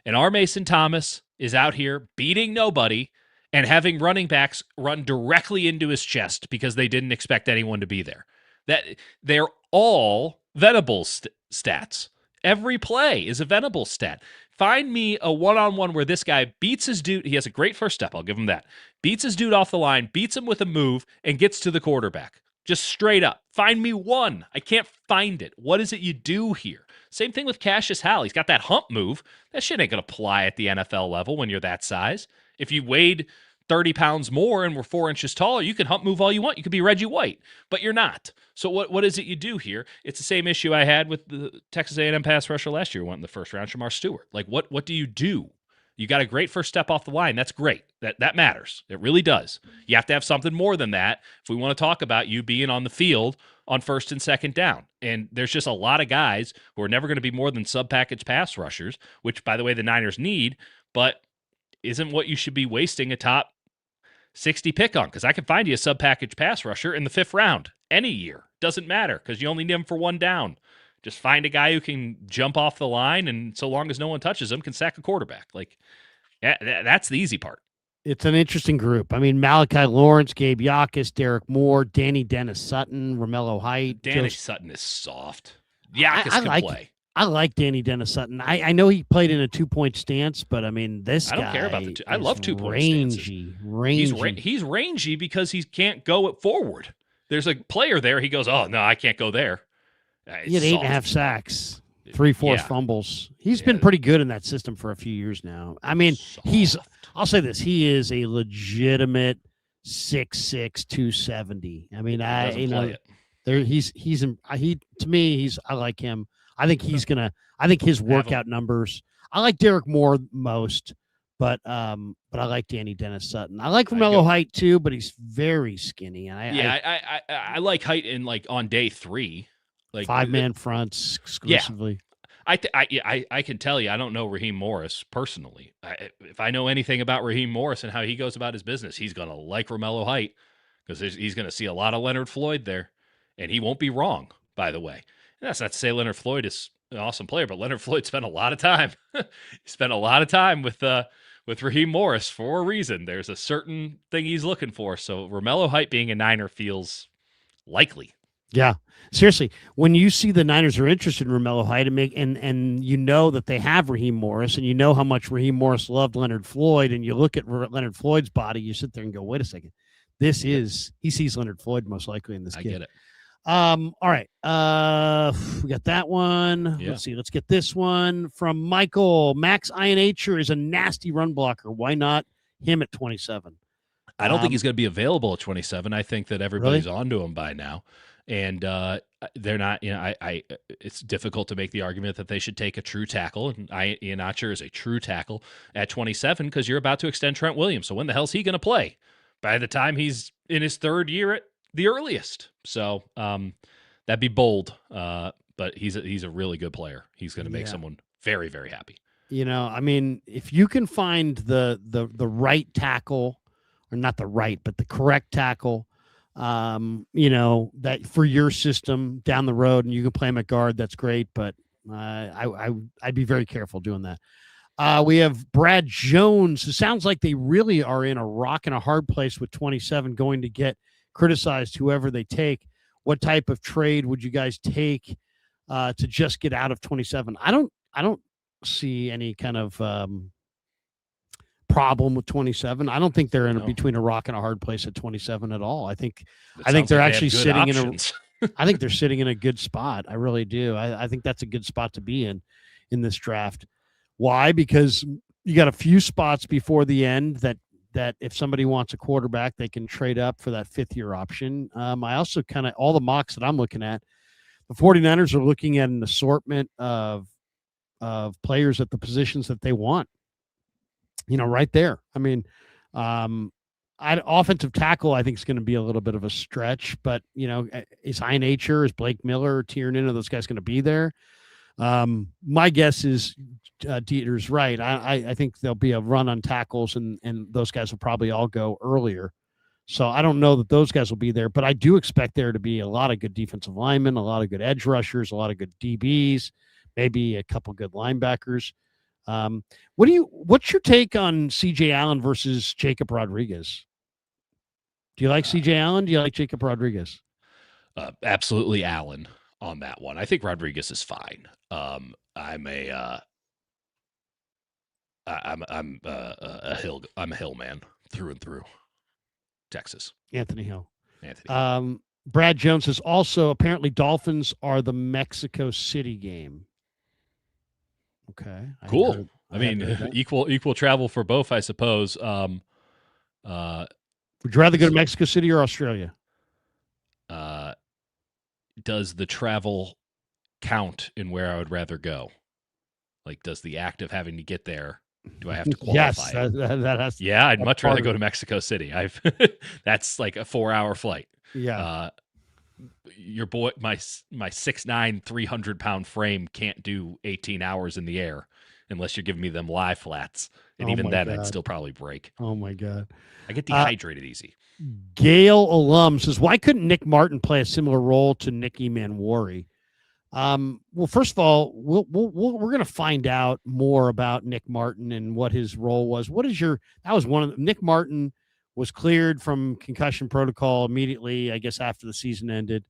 And our Mason Thomas is out here beating nobody and having running backs run directly into his chest because they didn't expect anyone to be there. That they're all Venables stats. Every play is a Venables stat. Find me a one-on-one where this guy beats his dude. He has a great first step. I'll give him that. Beats his dude off the line, beats him with a move, and gets to the quarterback. Just straight up. Find me one. I can't find it. What is it you do here? Same thing with Cassius Howell. He's got that hump move. That shit ain't going to apply at the NFL level when you're that size. If you weighed 30 pounds more and we're 4 inches taller, you can hump move all you want. You could be Reggie White, but you're not. So what is it you do here? It's the same issue I had with the Texas A&M pass rusher last year, who went in the first round, Shamar Stewart. Like, what do you do? You got a great first step off the line. That's great. That matters. It really does. You have to have something more than that if we want to talk about you being on the field on first and second down. And there's just a lot of guys who are never going to be more than sub-package pass rushers, which, by the way, the Niners need, but isn't what you should be wasting a top 60 pick on, because I can find you a sub-package pass rusher in the 5th round any year. Doesn't matter, because you only need him for 1 down. Just find a guy who can jump off the line, and so long as no one touches him, can sack a quarterback. Like, that's the easy part. It's an interesting group. I mean, Malachi Lawrence, Gabe Yakus, Derek Moore, Danny Dennis Sutton, Romello Height. Danny Sutton is soft. Yakus can play. I like Danny Dennis Sutton. I know he played in a 2-point stance, but I mean, this guy. I don't care about the two. I love 2-point stances. Rangy. He's rangy because he can't go it forward. There's a player there. He goes, oh, no, I can't go there. He had 8.5 sacks, 3 forced fumbles. He's been pretty good in that system for a few years now. I mean, I'll say this. He is a legitimate 6'6", 270. I mean, I like him. I think his workout numbers. I like Derek Moore most, but I like Danny Dennis Sutton. I like Romello Height too, but he's very skinny. And I like Height in like on day 3, like 5-man fronts exclusively. Yeah. I can tell you, I don't know Raheem Morris personally. If I know anything about Raheem Morris and how he goes about his business, he's going to like Romello Height, because he's going to see a lot of Leonard Floyd there, and he won't be wrong, by the way. And that's not to say Leonard Floyd is an awesome player, but Leonard Floyd spent a lot of time. He spent a lot of time with Raheem Morris for a reason. There's a certain thing he's looking for. So Romello Height being a Niner feels likely. Yeah, seriously. When you see the Niners are interested in Romello Height and you know that they have Raheem Morris, and you know how much Raheem Morris loved Leonard Floyd, and you look at Leonard Floyd's body, you sit there and go, wait a second. He sees Leonard Floyd most likely in this kid. I get it. All right. We got that one. Yeah. Let's see. Let's get this one from Michael. Max Ionacher is a nasty run blocker. Why not him at 27? I don't think he's going to be available at 27. I think that everybody's onto him by now. And they're not, it's difficult to make the argument that they should take a true tackle. And Ionacher is a true tackle at 27 because you're about to extend Trent Williams. So when the hell's he going to play? By the time he's in his 3rd year at the earliest. So that'd be bold, but he's a really good player. He's going to make someone very, very happy. I mean, if you can find the right tackle, or not the right, but the correct tackle, that for your system down the road, and you can play him at guard, that's great. But I'd be very careful doing that. We have Brad Jones. It sounds like they really are in a rock and a hard place with 27, going to get criticized whoever they take. What type of trade would you guys take to just get out of 27? I don't see any kind of problem with 27. I don't think they're in between a rock and a hard place at 27 at all. I think they're actually sitting options. I think they're sitting in a good spot. I really do. I think that's a good spot to be in this draft. Why? Because you got a few spots before the end that if somebody wants a quarterback, they can trade up for that 5th-year option. I also all the mocks that I'm looking at, the 49ers are looking at an assortment of players at the positions that they want. Right there. I mean, offensive tackle, I think, is going to be a little bit of a stretch, but is Ionacher, is Blake Miller, Tiernan, are those guys going to be there? My guess is Dieter's right. I think there'll be a run on tackles, and those guys will probably all go earlier. So I don't know that those guys will be there, but I do expect there to be a lot of good defensive linemen, a lot of good edge rushers, a lot of good DBs, maybe a couple good linebackers. What's your take on CJ Allen versus Jacob Rodriguez? Do you like CJ Allen? Do you like Jacob Rodriguez? Absolutely Allen on that one. I think Rodriguez is fine. I'm a Hill man through and through. Texas. Anthony Hill. Brad Jones says also apparently Dolphins are the Mexico City game. Okay. Cool. I mean, equal travel for both, I suppose. Would you rather go to Mexico City or Australia? Does the travel count in where I would rather go? Like, does the act of having to get there, do I have to qualify? Yes, that has. Yeah, I'd that's much part rather of go it. to Mexico City. That's like a 4-hour flight. Yeah. Your boy, my 6'9", 300-pound frame can't do 18 hours in the air unless you're giving me them lie flats. And Oh even my then, God. I'd still probably break. Oh my God. I get dehydrated easy. Gale alum says, why couldn't Nick Martin play a similar role to Nick Emanwari? Well, first of all, we're going to find out more about Nick Martin and what his role was. Nick Martin was cleared from concussion protocol immediately, I guess, after the season ended.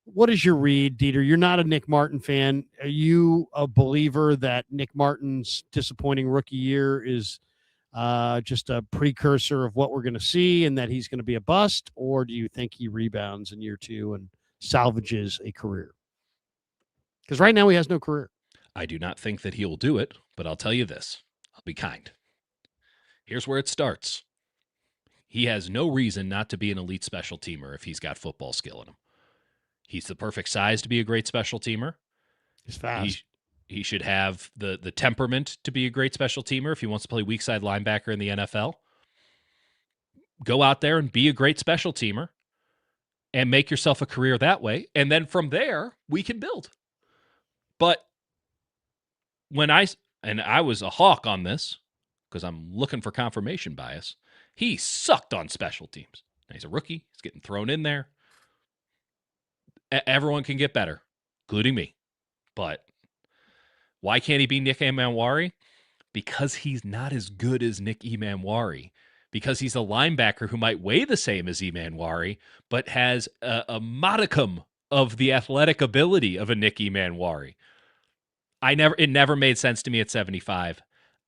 What is your read, Dieter? You're not a Nick Martin fan. Are you a believer that Nick Martin's disappointing rookie year is just a precursor of what we're going to see and that he's going to be a bust? Or do you think he rebounds in year 2 and salvages a career? Because right now he has no career. I do not think that he will do it, but I'll tell you this. I'll be kind. Here's where it starts. He has no reason not to be an elite special teamer if he's got football skill in him. He's the perfect size to be a great special teamer. He's fast. He should have the temperament to be a great special teamer if he wants to play weak side linebacker in the NFL. Go out there and be a great special teamer and make yourself a career that way. And then from there, we can build. But when I was a hawk on this, because I'm looking for confirmation bias, he sucked on special teams. Now, he's a rookie. He's getting thrown in there. Everyone can get better, including me. But why can't he be Nick Emanwari? Because he's not as good as Nick Emanwari. Because he's a linebacker who might weigh the same as Emanwari, but has a modicum of the athletic ability of a Nick Emanwari. It never made sense to me at 75.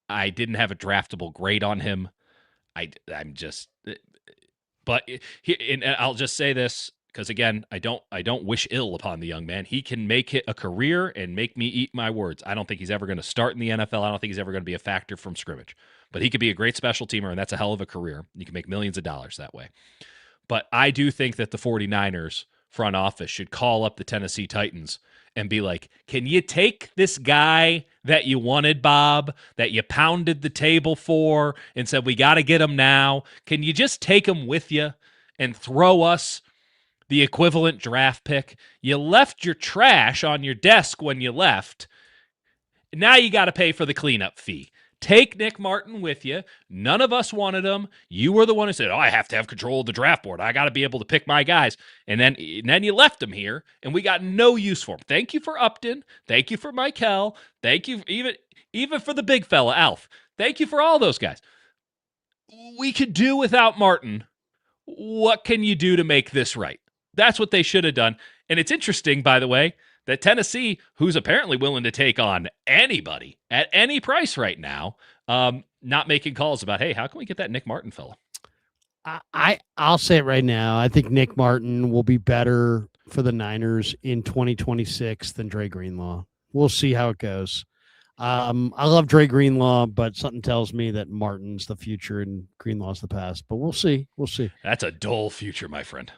I didn't have a draftable grade on him. But I'll just say this, because again, I don't wish ill upon the young man. He can make it a career and make me eat my words. I don't think he's ever going to start in the NFL. I don't think he's ever going to be a factor from scrimmage. But he could be a great special teamer, and that's a hell of a career. You can make millions of dollars that way. But I do think that the 49ers front office should call up the Tennessee Titans and be like, can you take this guy that you wanted, Bob, that you pounded the table for and said, we got to get him now? Can you just take him with you and throw us the equivalent draft pick? You left your trash on your desk when you left. Now you got to pay for the cleanup fee. Take Nick Martin with you. None of us wanted him. You were the one who said, I have to have control of the draft board. I got to be able to pick my guys. And then you left him here, and we got no use for him. Thank you for Upton. Thank you for Michael. Thank you even for the big fella, Alf. Thank you for all those guys. We could do without Martin. What can you do to make this right? That's what they should have done. And it's interesting, by the way, that Tennessee, who's apparently willing to take on anybody at any price right now, not making calls about, hey, how can we get that Nick Martin fella? I'll say it right now. I think Nick Martin will be better for the Niners in 2026 than Dre Greenlaw. We'll see how it goes. I love Dre Greenlaw, but something tells me that Martin's the future and Greenlaw's the past. But we'll see. We'll see. That's a dull future, my friend.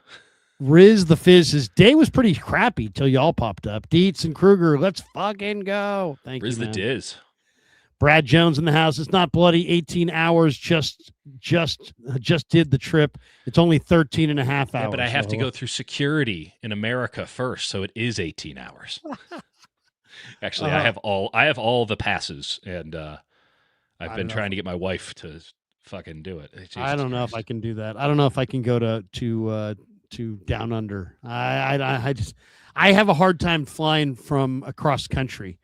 Riz the Fizz, his day was pretty crappy till y'all popped up. Dietz and Kruger, let's fucking go. Thank Riz you, the Diz. Brad Jones in the house. It's not bloody 18 hours. Just did the trip. It's only 13 and a half hours. Yeah, but I have to go through security in America first, so it is 18 hours. Actually, I have all the passes, and I've been trying to get my wife to fucking do it. Jesus I don't know if I can do that. I don't know if I can go to down under. I have a hard time flying from across country.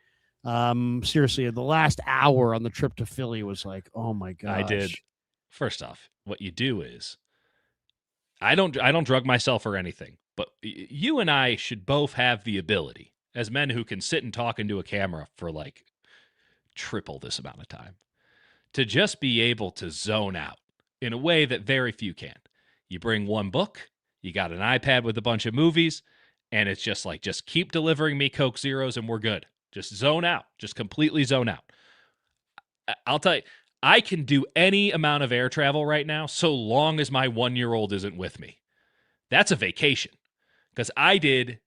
Seriously, the last hour on the trip to Philly was like, oh my gosh. I did. First off, what you do is I don't drug myself or anything, but you and I should both have the ability as men who can sit and talk into a camera for like triple this amount of time to just be able to zone out in a way that very few can. You bring one book, you got an iPad with a bunch of movies, and it's just like, just keep delivering me Coke Zeros and we're good. Just zone out. Just completely zone out. I'll tell you, I can do any amount of air travel right now so long as my 1-year-old isn't with me. That's a vacation. Because I did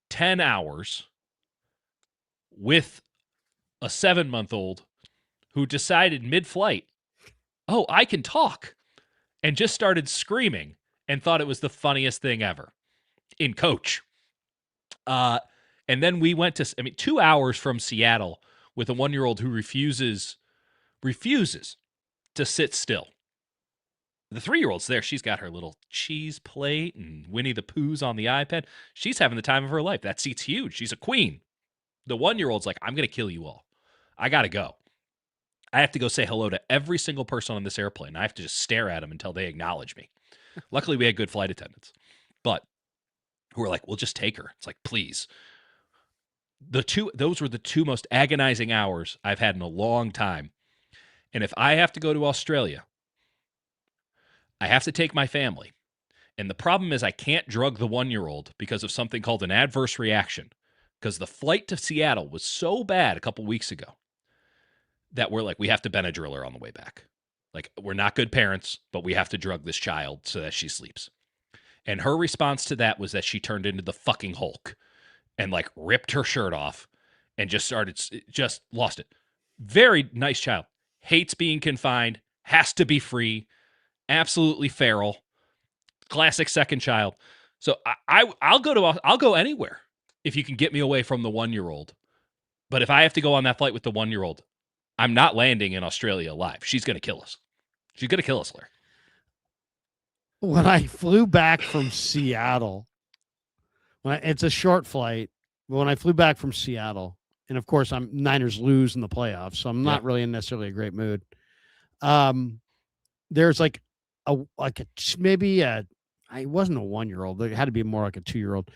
10 hours with a 7-month-old who decided mid-flight, oh, I can talk, and just started screaming and thought it was the funniest thing ever in coach. And then we went to, 2 hours from Seattle with a 1-year-old who refuses to sit still. The 3-year-old's there. She's got her little cheese plate and Winnie the Pooh's on the iPad. She's having the time of her life. That seat's huge. She's a queen. The 1-year-old's like, I'm going to kill you all. I got to go. I have to go say hello to every single person on this airplane. I have to just stare at them until they acknowledge me. Luckily, we had good flight attendants. But who were like, we'll just take her. It's like, please. Those were the 2 most agonizing hours I've had in a long time. And if I have to go to Australia, I have to take my family. And the problem is I can't drug the 1-year-old because of something called an adverse reaction. Because the flight to Seattle was so bad a couple weeks ago that we're like, we have to Benadryl her on the way back. Like, we're not good parents, but we have to drug this child so that she sleeps. And her response to that was that she turned into the fucking Hulk and like ripped her shirt off and just lost it. Very nice child. Hates being confined, has to be free, absolutely feral, classic second child. So I'll go anywhere if you can get me away from the 1-year-old. But if I have to go on that flight with the 1-year-old, I'm not landing in Australia alive. She's going to kill us. She's going to kill us, Larry. When I flew back from Seattle, it's a short flight, but when I flew back from Seattle, and of course Niners lose in the playoffs, so I'm not really in necessarily a great mood. There's like I wasn't a 1-year-old. It had to be more like a 2-year-old,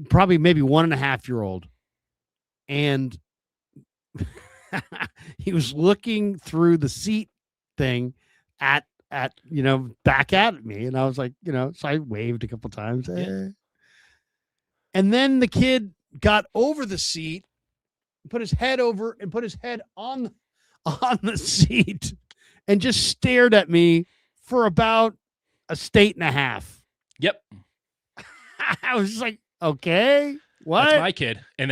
probably maybe 1.5-year-old, and he was looking through the seat thing at back at me, and I was like, so I waved a couple times. And then the kid got over the seat, put his head over and put his head on the seat and just stared at me for about a state and a half. Yep. I was just like, okay, what? That's my kid. And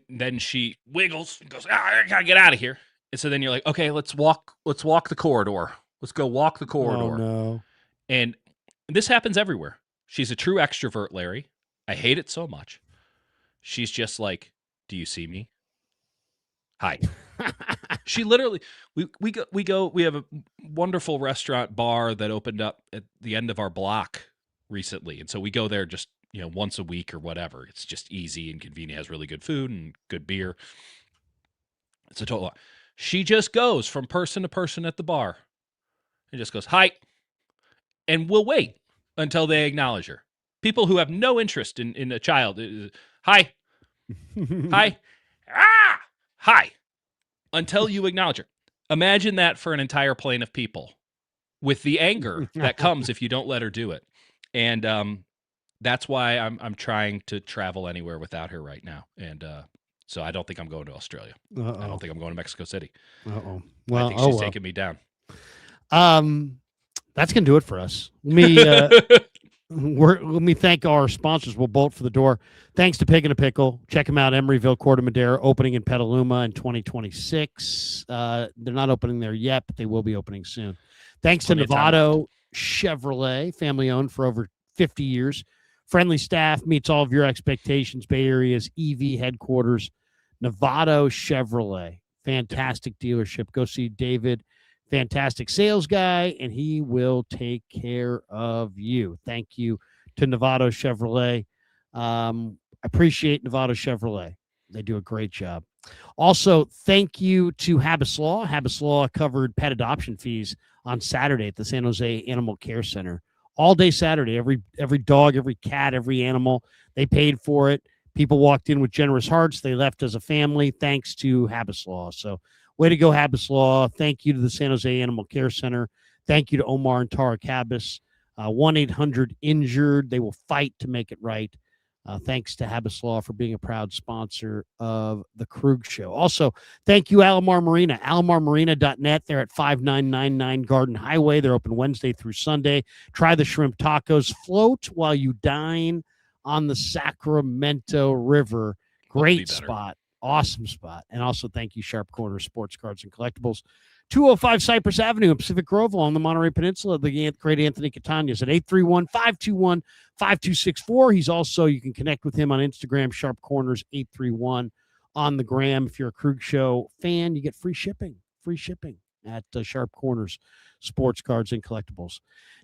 then she wiggles and goes, I gotta get out of here. And so then you're like, okay, let's walk the corridor. Let's go walk the corridor. Oh, no. And this happens everywhere. She's a true extrovert, Larry. I hate it so much. She's just like, do you see me? Hi. She literally, we have a wonderful restaurant bar that opened up at the end of our block recently. And so we go there just, once a week or whatever. It's just easy and convenient. Has really good food and good beer. It's a total. She just goes from person to person at the bar and just goes, hi. And we'll wait until they acknowledge her. People who have no interest in a child. Hi. Hi. Ah! Hi. Until you acknowledge her. Imagine that for an entire plane of people with the anger that comes if you don't let her do it. And that's why I'm trying to travel anywhere without her right now. And so I don't think I'm going to Australia. Uh-oh. I don't think I'm going to Mexico City. Uh-oh. Well, I think she's taking me down. That's going to do it for us. Let me thank our sponsors. We'll bolt for the door. Thanks to Pig and a Pickle. Check them out. Emeryville, Corte Madera, opening in Petaluma in 2026. They're not opening there yet, but they will be opening soon. Thanks to Novato Chevrolet, family owned for over 50 years. Friendly staff, meets all of your expectations. Bay Area's EV headquarters. Novato Chevrolet, fantastic dealership. Go see David. Fantastic sales guy, and he will take care of you. Thank you to Novato Chevrolet. Appreciate Novato Chevrolet. They do a great job. Also, thank you to Habbas Law. Habbas Law covered pet adoption fees on Saturday at the San Jose Animal Care Center. All day Saturday, every dog, every cat, every animal, they paid for it. People walked in with generous hearts. They left as a family thanks to Habbas Law. So way to go, Habbas Law. Thank you to the San Jose Animal Care Center. Thank you to Omar and Tara Habbas. 1-800-INJURED. They will fight to make it right. Thanks to Habbas Law for being a proud sponsor of the Krug Show. Also, thank you, Alomar Marina, alomarmarina.net. They're at 5999 Garden Highway. They're open Wednesday through Sunday. Try the shrimp tacos. Float while you dine on the Sacramento River. Great spot. Awesome spot. And also thank you, Sharp Corner Sports Cards and Collectibles. 205 Cypress Avenue in Pacific Grove along the Monterey Peninsula. The great Anthony Catania's at 831-521-5264. He's also, you can connect with him on Instagram, Sharp Corners 831 on the gram. If you're a Krug Show fan, you get free shipping at Sharp Corners Sports Cards and Collectibles.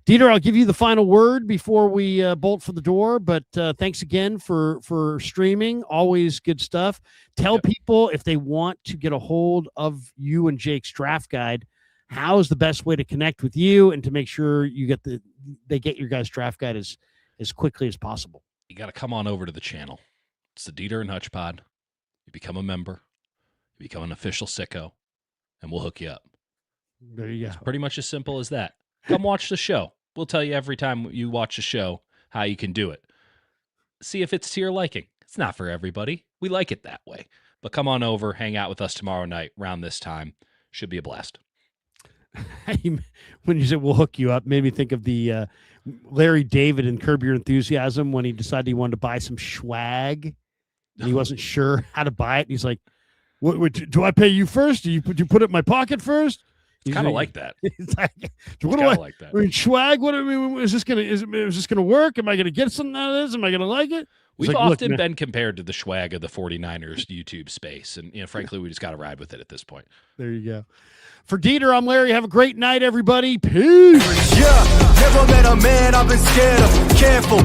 Dieter, I'll give you the final word before we bolt for the door, but thanks again for streaming. Always good stuff. Tell people if they want to get a hold of you and Jake's draft guide, how's the best way to connect with you and to make sure they get your guys' draft guide as quickly as possible. You got to come on over to the channel. It's the Dieter and Hutch Pod. You become a member, you become an official sicko, and we'll hook you up. There you go. It's pretty much as simple as that. Come watch the show. We'll tell you every time you watch the show how you can do it. See if it's to your liking. It's not for everybody. We like it that way. But come on over, hang out with us tomorrow night around this time. Should be a blast. When you said we'll hook you up, made me think of the Larry David in Curb Your Enthusiasm when he decided he wanted to buy some swag and he wasn't sure how to buy it. And he's like, what, do I pay you first? Do you put it in my pocket first? It's kind of like that. It's like, what do I like that? I mean, swag. What I mean, is this gonna work? Am I gonna get something out of this? Am I gonna like it? We've often been compared to the swag of the 49ers YouTube space, and frankly, we just got to ride with it at this point. There you go. For Dieter, I'm Larry. Have a great night, everybody. Peace. Yeah, never met a man I've been scared of. Careful.